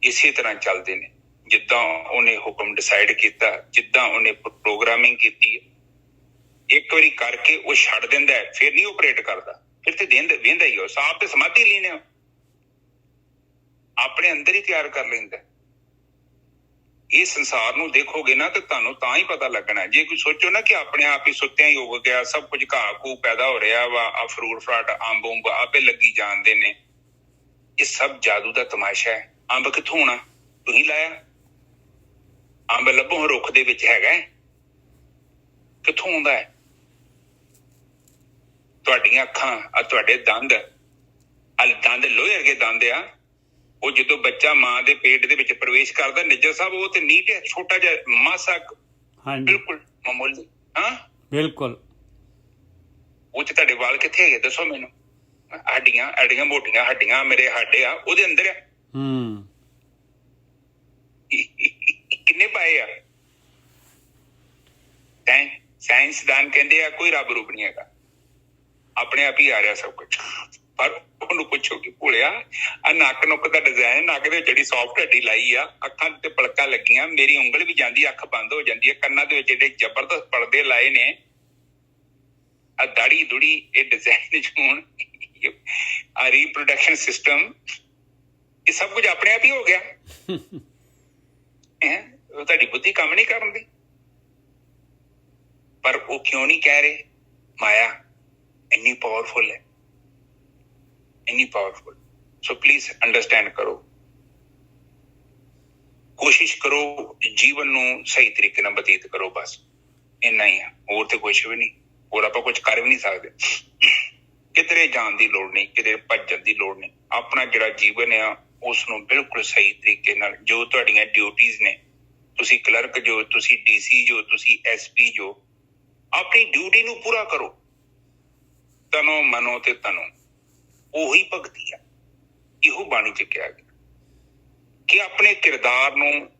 ਇਸੇ ਤਰ੍ਹਾਂ ਚੱਲਦੇ ਨੇ, ਜਿੱਦਾਂ ਉਹਨੇ ਹੁਕਮ ਡਿਸਾਈਡ ਕੀਤਾ, ਜਿੱਦਾਂ ਉਹਨੇ ਪ੍ਰੋਗਰਾਮਿੰਗ ਕੀਤੀ ਹੈ। ਇੱਕ ਵਾਰੀ ਕਰਕੇ ਉਹ ਛੱਡ ਦਿੰਦਾ ਹੈ, ਫਿਰ ਨਹੀਂ ਆਪਰੇਟ ਕਰਦਾ, ਫਿਰ ਤੇ ਵਹਿੰਦਾ ਹੀ। ਉਹ ਸਾਪ ਤੇ ਸਮਾਧੀ ਲੀਨ ਆ, ਆਪਣੇ ਅੰਦਰ ਹੀ ਤਿਆਰ ਕਰ ਲੈਂਦਾ। ਇਹ ਸੰਸਾਰ ਨੂੰ ਦੇਖੋਗੇ ਨਾ ਤੇ ਤੁਹਾਨੂੰ ਤਾਂ ਹੀ ਪਤਾ ਲੱਗਣਾ। ਜੇ ਕੋਈ ਸੋਚੋ ਨਾ ਕਿ ਆਪਣੇ ਆਪ ਹੀ ਸੁੱਤਿਆਂ ਹੀ ਉੱਗ ਗਿਆ, ਸਭ ਕੁਝ ਘਾਹ ਘੂ ਪੈਦਾ ਹੋ ਰਿਹਾ ਵਾ, ਆ ਫਰੂਟ ਫਰਾਟ, ਅੰਬ ਉਂਬ ਆਪੇ ਲੱਗੀ ਜਾਂਦੇ ਨੇ, ਇਹ ਸਭ ਜਾਦੂ ਦਾ ਤਮਾਸ਼ਾ ਹੈ। ਅੰਬ ਕਿੱਥੋਂ ਆਉਣਾ? ਤੁਸੀਂ ਲਾਇਆ। ਅੰਬ ਲੱਭੋ ਰੁੱਖ ਦੇ ਵਿੱਚ ਹੈਗਾ, ਕਿੱਥੋਂ ਆਉਂਦਾ ਹੈ? ਤੁਹਾਡੀਆਂ ਅੱਖਾਂ, ਆ ਤੁਹਾਡੇ ਦੰਦ, ਦੰਦ ਲੋਹੇ ਵਰਗੇ ਦੰਦ ਆ। ਉਹ ਜਦੋਂ ਬੱਚਾ ਮਾਂ ਦੇ ਪੇਟ ਦੇ ਵਿੱਚ ਪ੍ਰਵੇਸ਼ ਕਰਦਾ, ਨਿੱਜਰ ਸਾਹਿਬ, ਉਹ ਤੇ ਨੀਟ ਹੈ, ਛੋਟਾ ਜਿਹਾ ਮਾਸਾ, ਬਿਲਕੁਲ ਮਾਮੂਲੀ। ਹਾਂ, ਬਿਲਕੁਲ ਉਹ 'ਚ ਤੁਹਾਡੇ ਵਾਲ ਕਿੱਥੇ ਹੈਗੇ ਦੱਸੋ ਮੈਨੂੰ। ਹੱਡੀਆਂ ਐਡੀਆਂ ਮੋਟੀਆਂ ਹੱਡੀਆਂ ਮੇਰੇ ਹੱਡੇ ਆ ਉਹਦੇ ਅੰਦਰ ਆ। ਕਿੰਨੇ ਪਾਏ ਆ? ਸਾਇੰਸਦਾਨ ਕਹਿੰਦੇ ਆ ਕੋਈ ਰੱਬ ਰੂਪ ਨਹੀਂ ਹੈਗਾ, ਆਪਣੇ ਆਪ ਹੀ ਆ ਰਿਹਾ ਸਭ ਕੁਝ। ਪਰ ਉਹਨੂੰ ਪੁੱਛੋ ਕਿ ਭੁਲਿਆ ਆ ਨੱਕ ਨੁੱਕ ਦਾ ਡਿਜ਼ਾਈਨ, ਨੱਕ ਦੇ ਵਿੱਚ ਜਿਹੜੀ ਸੌਫਟ ਹੱਡੀ ਲਾਈ ਆ, ਅੱਖਾਂ ਤੇ ਪਲਕਾਂ ਲੱਗੀਆਂ, ਮੇਰੀ ਉਂਗਲ ਵੀ ਜਾਂਦੀ, ਅੱਖ ਬੰਦ ਹੋ ਜਾਂਦੀ ਹੈ, ਕੰਨਾਂ ਦੇ ਵਿੱਚ ਜਿਹੜੇ ਜ਼ਬਰਦਸਤ ਪਰਦੇ ਲਾਏ ਨੇ, ਆ ਦਾੜੀ ਦੁੜੀ, ਇਹ ਡਿਜ਼ਾਈਨ ਹੋਣ, ਆ ਰੀਪਰੋਡਕਸ਼ਨ ਸਿਸਟਮ, ਇਹ ਸਭ ਕੁਝ ਆਪਣੇ ਆਪ ਹੀ ਹੋ ਗਿਆ। ਉਹ ਤੁਹਾਡੀ ਬੁੱਧੀ ਕੰਮ ਨਹੀਂ ਕਰਨ ਦੀ। ਪਰ ਉਹ ਕਿਉਂ ਨਹੀਂ ਕਹਿ ਰਹੇ? ਮਾਇਆ ਇੰਨੀ ਪਾਵਰਫੁਲ ਹੈ, ਇੰਨੀ ਪਾਵਰਫੁਲ। ਸੋ ਪਲੀਜ਼ ਅੰਡਰਸਟੈਂਡ ਕਰੋ, ਕੋਸ਼ਿਸ਼ ਕਰੋ ਜੀਵਨ ਨੂੰ ਸਹੀ ਤਰੀਕੇ ਨਾਲ ਬਤੀਤ ਕਰੋ, ਬਸ ਇੰਨਾ ਹੀ ਆ, ਹੋਰ ਤੇ ਕੁਛ ਵੀ ਨਹੀਂ। ਹੋਰ ਆਪਾਂ ਕੁਝ ਕਰ ਵੀ ਨਹੀਂ ਸਕਦੇ। ਕਿਧਰੇ ਜਾਣ ਦੀ ਲੋੜ ਨਹੀਂ, ਕਿਧਰੇ ਭੱਜਣ ਦੀ ਲੋੜ ਨਹੀਂ। ਆਪਣਾ ਜਿਹੜਾ ਜੀਵਨ ਆ ਉਸ ਨੂੰ ਬਿਲਕੁਲ ਸਹੀ ਤਰੀਕੇ ਨਾਲ, ਜੋ ਤੁਹਾਡੀਆਂ ਡਿਊਟੀਜ਼ ਨੇ, ਤੁਸੀਂ ਕਲਰਕ ਜੋ, ਤੁਸੀਂ DC ਜੋ, ਤੁਸੀਂ SP ਜੋ, ਆਪਣੀ ਡਿਊਟੀ ਨੂੰ ਪੂਰਾ ਕਰੋ ਤਨੋ ਮਨੋ ਤੇ ਤਨੋ। ਉਹੀ ਭਗਤੀ ਆ। ਇਹੋ ਬਾਣੀ ਚ ਕਿਹਾ ਗਿਆ ਕਿ ਆਪਣੇ ਕਿਰਦਾਰ ਨੂੰ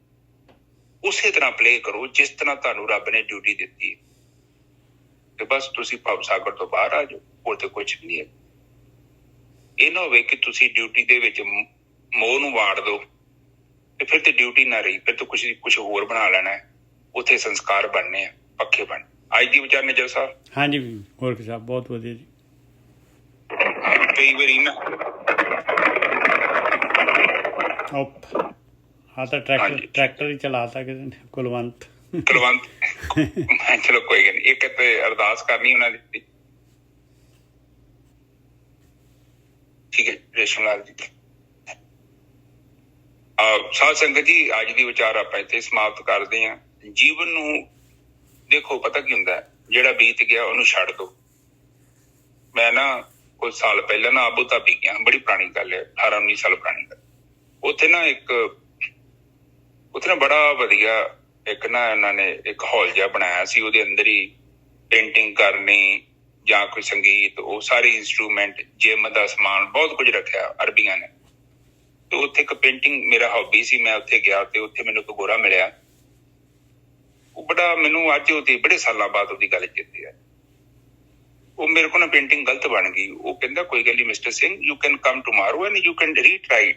ਉਸੇ ਤਰ੍ਹਾਂ ਪਲੇ ਕਰੋ ਜਿਸ ਤਰ੍ਹਾਂ ਤੁਹਾਨੂੰ ਰੱਬ ਨੇ ਡਿਊਟੀ ਦਿੱਤੀ ਹੈ, ਤੇ ਬਸ ਤੁਸੀਂ ਭਵ ਸਾਗਰ ਤੋਂ ਬਾਹਰ ਆ ਜਾਓ। ਹੋਰ ਤੇ ਕੁਛ ਵੀ ਨਹੀਂ ਹੈ। ਇਹ ਨਾ ਹੋਵੇ ਕਿ ਤੁਸੀਂ ਡਿਊਟੀ ਦੇ ਵਿੱਚ ਮੋਹ ਨੂੰ ਵਾੜ ਦਿਓ ਤੇ ਫਿਰ ਤੇ ਡਿਊਟੀ ਨਾ ਰਹੀ, ਫਿਰ ਤਾਂ ਕੁਛ ਹੋਰ ਬਣਾ ਲੈਣਾ ਹੈ। ਉੱਥੇ ਸੰਸਕਾਰ ਬਣਨੇ ਆ, ਪੱਕੇ ਬਣ। ਅੱਜ ਦੀ ਵਿਚਾਰ ਨਿਜਰ ਸਾਹਿਬ। ਹਾਂਜੀ ਗੋਰਖ ਸਾਹਿਬ, ਬਹੁਤ ਵਧੀਆ ਜੀ। ਕਈ ਵਾਰੀ ਨਾ ਹਾਂ ਤਾਂ ਟਰੈਕਟਰ ਹੀ ਚਲਾਤਾ ਕਿਸੇ ਨੇ, ਕੁਲਵੰਤ। ਚਲੋ ਕੋਈ ਗੱਲ ਨਹੀਂ। ਇੱਕ ਤੇ ਅਰਦਾਸ ਕਰਨੀ ਉਹਨਾਂ ਦੀ, ਠੀਕ ਹੈ ਰੇਸ਼ਮ ਲਾਲ ਜੀ। ਸਾਧ ਸੰਗਤ ਜੀ, ਅੱਜ ਦੀ ਵਿਚਾਰ ਆਪਾਂ ਇੱਥੇ ਸਮਾਪਤ ਕਰਦੇ ਹਾਂ। ਜੀਵਨ ਨੂੰ ਦੇਖੋ, ਪਤਾ ਕੀ ਹੁੰਦਾ, ਜਿਹੜਾ ਬੀਤ ਗਿਆ ਉਹਨੂੰ ਛੱਡ ਦੋ। ਮੈਂ ਨਾ ਕੁਝ ਸਾਲ ਪਹਿਲਾਂ ਨਾ ਆਬੂ ਧਾਬੀ ਗਿਆ, ਬੜੀ ਪੁਰਾਣੀ ਗੱਲ ਹੈ, 18-19 ਸਾਲ ਪੁਰਾਣੀ ਗੱਲ। ਉੱਥੇ ਨਾ ਬੜਾ ਵਧੀਆ ਇੱਕ ਨਾ ਇਹਨਾਂ ਨੇ ਇੱਕ ਹਾਲ ਜਿਹਾ ਬਣਾਇਆ ਸੀ, ਉਹਦੇ ਅੰਦਰ ਹੀ ਪੇਂਟਿੰਗ ਕਰਨੀ ਜਾਂ ਕੋਈ ਸੰਗੀਤ, ਉਹ ਸਾਰੇ ਇੰਸਟਰੂਮੈਂਟ, ਜਿਮ ਦਾ ਸਮਾਨ, ਬਹੁਤ ਕੁਝ ਰੱਖਿਆ ਅਰਬੀਆਂ ਨੇ। ਤੇ ਉੱਥੇ ਇੱਕ ਪੇਂਟਿੰਗ ਮੇਰਾ ਹੌਬੀ ਸੀ, ਮੈਂ ਉੱਥੇ ਗਿਆ ਤੇ ਉੱਥੇ ਮੈਨੂੰ ਇੱਕ ਗੋਰਾ ਮਿਲਿਆ। ਉਹ ਬੜਾ, ਮੈਨੂੰ ਅੱਜ ਉਹਦੀ ਬੜੇ ਸਾਲਾਂ ਬਾਅਦ ਉਹਦੀ ਗੱਲ ਚੇਤੇ ਆ। ਉਹ ਮੇਰੇ ਕੋਲ ਨਾ ਪੇਂਟਿੰਗ ਗਲਤ ਬਣ ਗਈ। ਉਹ ਕਹਿੰਦਾ ਕੋਈ ਗੱਲ ਨਹੀਂ Mister Singh, you can come tomorrow and you can retry.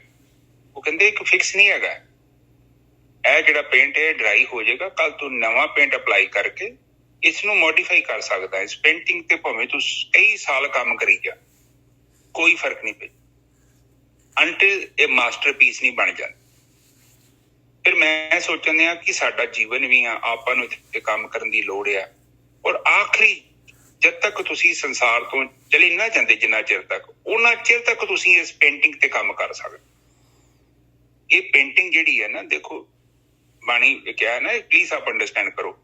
ਉਹ ਕਹਿੰਦੇ ਇੱਕ ਫਿਕਸ ਨਹੀਂ ਹੈਗਾ, ਇਹ ਜਿਹੜਾ ਪੇਂਟ ਹੈ ਡਰਾਈ ਹੋ ਜਾਏਗਾ, ਕੱਲ ਤੂੰ ਨਵਾਂ ਪੇਂਟ ਅਪਲਾਈ ਕਰਕੇ ਇਸ ਨੂੰ ਮੋਡੀਫਾਈ ਕਰ ਸਕਦਾ। ਇਸ ਪੇਂਟਿੰਗ ਤੇ ਭਾਵੇਂ ਤੂੰ ਕਈ ਸਾਲ ਕੰਮ ਕਰੀ ਜਾ, ਕੋਈ ਫਰਕ ਨਹੀਂ ਪਏ, ਅੰਟਿਲ ਇਹ ਮਾਸਟਰਪੀਸ ਨਹੀਂ ਬਣ ਜਾਂਦਾ। ਫਿਰ ਮੈਂ ਸੋਚਣ ਡਿਆ ਕਿ ਸਾਡਾ ਜੀਵਨ ਵੀ ਆ, ਆਪਾਂ ਨੂੰ ਇੱਥੇ ਕੰਮ ਕਰਨ ਦੀ ਲੋੜ ਆ। ਔਰ ਆਖਰੀ, ਜਦ ਤੱਕ ਤੁਸੀਂ ਸੰਸਾਰ ਤੋਂ ਚਲੇ ਨਾ ਜਾਂਦੇ, ਜਿੰਨਾ ਚਿਰ ਤੱਕ, ਉਹਨਾਂ ਚਿਰ ਤੱਕ ਤੁਸੀਂ ਇਸ ਪੇਂਟਿੰਗ ਤੇ ਕੰਮ ਕਰ ਸਕਦੇ। ਇਹ ਪੇਂਟਿੰਗ ਜਿਹੜੀ ਹੈ ਨਾ, ਦੇਖੋ ਬਾਣੀ ਕਿਹਾ ਨਾ, ਪਲੀਜ਼ ਆਪ ਅੰਡਰਸਟੈਂਡ ਕਰੋ।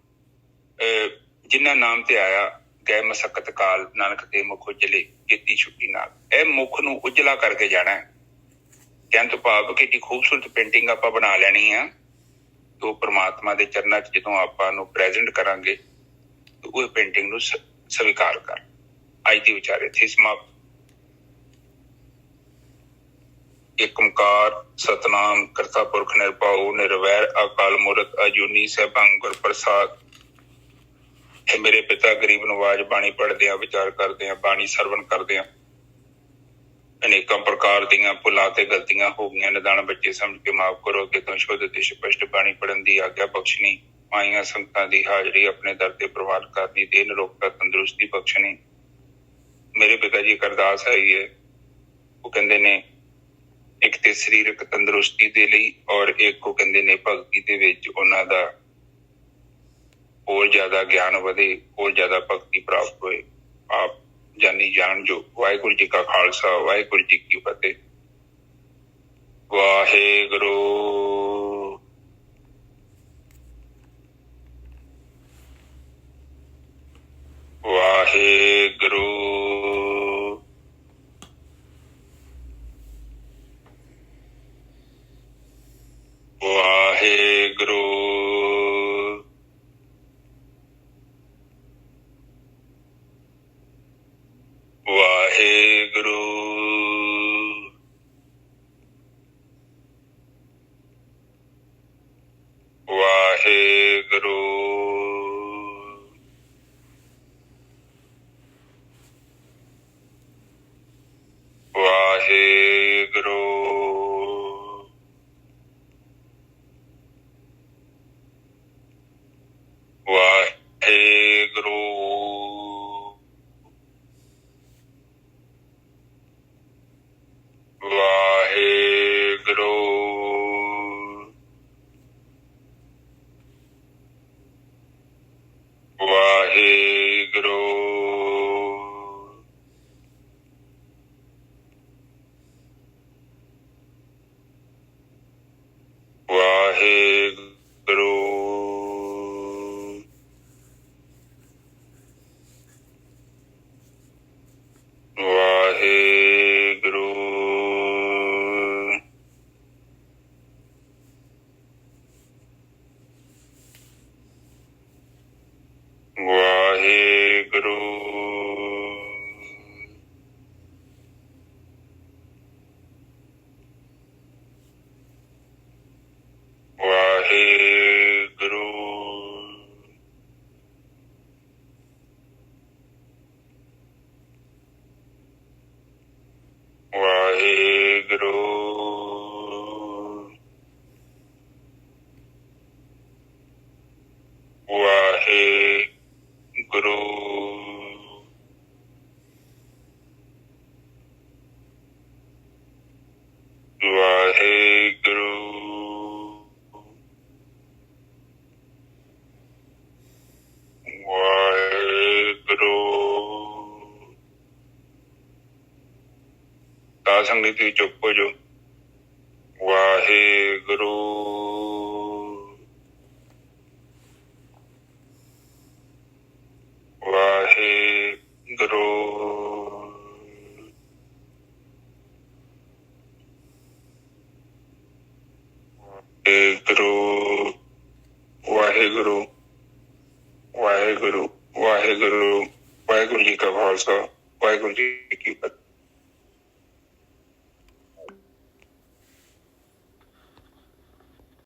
ਜਿੰਨਾ ਨਾਮ ਤੇ ਆਇਆ ਗਏ ਮਸਕਤ ਕਾਲ, ਨਾਨਕ ਦੇ ਮੁਖ ਉਜਲੇ ਕੀਤੀ ਛੁੱਟੀ ਨਾਲ। ਇਹ ਮੁਖ ਨੂੰ ਉਜਲਾ ਕਰਕੇ ਜਾਣਾ ਹੈ। ਕਹਿਣ ਤੋਂ ਭਾਵ ਕਿ ਏਡੀ ਖੂਬਸੂਰਤ ਪੇਂਟਿੰਗ ਆਪਾਂ ਬਣਾ ਲੈਣੀ ਆ, ਤੇ ਉਹ ਪ੍ਰਮਾਤਮਾ ਦੇ ਚਰਨਾਂ 'ਚ ਜਦੋਂ ਆਪਾਂ ਨੂੰ ਪ੍ਰੈਜ਼ੈਂਟ ਕਰਾਂਗੇ ਤੇ ਉਹ ਪੇਂਟਿੰਗ ਨੂੰ ਸਵੀਕਾਰ ਕਰ। ਅੱਜ ਦੀ ਵਿਚਾਰ ਇੱਥੇ ਸਮਾਪਤ। ਏਕ ਓਂਕਾਰ ਸਤਨਾਮ ਕਰਤਾ ਪੁਰਖ ਨਿਰਭਉ ਨਿਰਵੈਰ ਅਕਾਲ ਮੂਰਤ ਅਜੂਨੀ ਸੈਭੰ ਗੁਰ ਪ੍ਰਸਾਦ। ਮੇਰੇ ਪਿਤਾ ਗਰੀਬ ਨਵਾਜ ਬਾਣੀ ਪੜ੍ਹਦੇ ਆ, ਵਿਚਾਰ ਕਰਦੇ ਆ, ਬਾਣੀ ਸਰਵਣ ਕਰਦੇ ਆ। ਅਨੇਕਾਂ ਪ੍ਰਕਾਰ ਦੀਆਂ ਭੁੱਲਾਂ ਤੇ ਗਲਤੀਆਂ ਹੋ ਗਈਆਂ, ਨਿਦਾਨ ਬੱਚੇ ਸਮਝ ਕੇ ਮਾਫ ਕਰੋ। ਅੱਗੇ ਤੋਂ ਸ਼ੁੱਧ ਤੇ ਸਪਸ਼ਟ ਬਾਣੀ ਪੜ੍ਹਨ ਦੀ ਆਗਿਆ ਬਖਸ਼ਣੀ। ਆਈਆਂ ਸੰਗਤਾਂ ਦੀ ਹਾਜ਼ਰੀ ਆਪਣੇ ਦਰ ਤੇ ਪ੍ਰਵਾਨ ਕਰਨੀ, ਦੇਹ ਨਿਰੋਗਤਾ ਤੰਦਰੁਸਤੀ ਬਖਸ਼ਣੀ। ਮੇਰੇ ਪਿਤਾ ਜੀ ਇੱਕ ਅਰਦਾਸ ਆਈ ਹੈ, ਉਹ ਕਹਿੰਦੇ ਨੇ ਇੱਕ ਤੇ ਸਰੀਰਕ ਤੰਦਰੁਸਤੀ ਦੇ ਲਈ, ਔਰ ਇੱਕ ਉਹ ਕਹਿੰਦੇ ਨੇ ਭਗਤੀ ਦੇ ਵਿੱਚ ਉਹਨਾਂ ਦਾ ਹੋਰ ਜ਼ਿਆਦਾ ਗਿਆਨ ਵਧੇ, ਹੋਰ ਜ਼ਿਆਦਾ ਭਗਤੀ ਪ੍ਰਾਪਤ ਹੋਏ। ਆਪ ਜਾਨੀ ਜਾਣ ਜੋ। ਵਾਹਿਗੁਰੂ ਜੀ ਕਾ ਖਾਲਸਾ, ਵਾਹਿਗੁਰੂ ਜੀ ਕੀ ਫਤਿਹ। ਵਾਹਿਗੁਰੂ। ਵਾਹਿਗੁਰੂ। ਵਾਹਿਗੁਰੂ। ਵਾਹਿਗੁਰੂ ਵਾਹਿਗੁਰੂ ਵਾਹਿਗੁਰੂ ਵਾਹਿਗੁਰੂ ਵਾਹਿਗੁਰੂ ਵਾਹਿਗੁਰੂ ਵਾਹਿਗੁਰੂ ਵਾਹਿਗੁਰੂ ਸਾਧ ਸੰਗਤ ਤੁਸੀਂ ਚੁੱਪ ਹੋ ਜਾਓ। ਵਾਹਿਗੁਰੂ ਵਾਹਿਗੁਰੂ ਵਾਹਿਗੁਰੂ ਵਾਹਿਗੁਰੂ ਵਾਹਿਗੁਰੂ ਵਾਹਿਗੁਰੂ ਵਾਹਿਗੁਰੂ ਜੀ ਕਾ ਖਾਲਸਾ ਵਾਹਿਗੁਰੂ ਜੀ ਕੀ ਫਤਿਹ।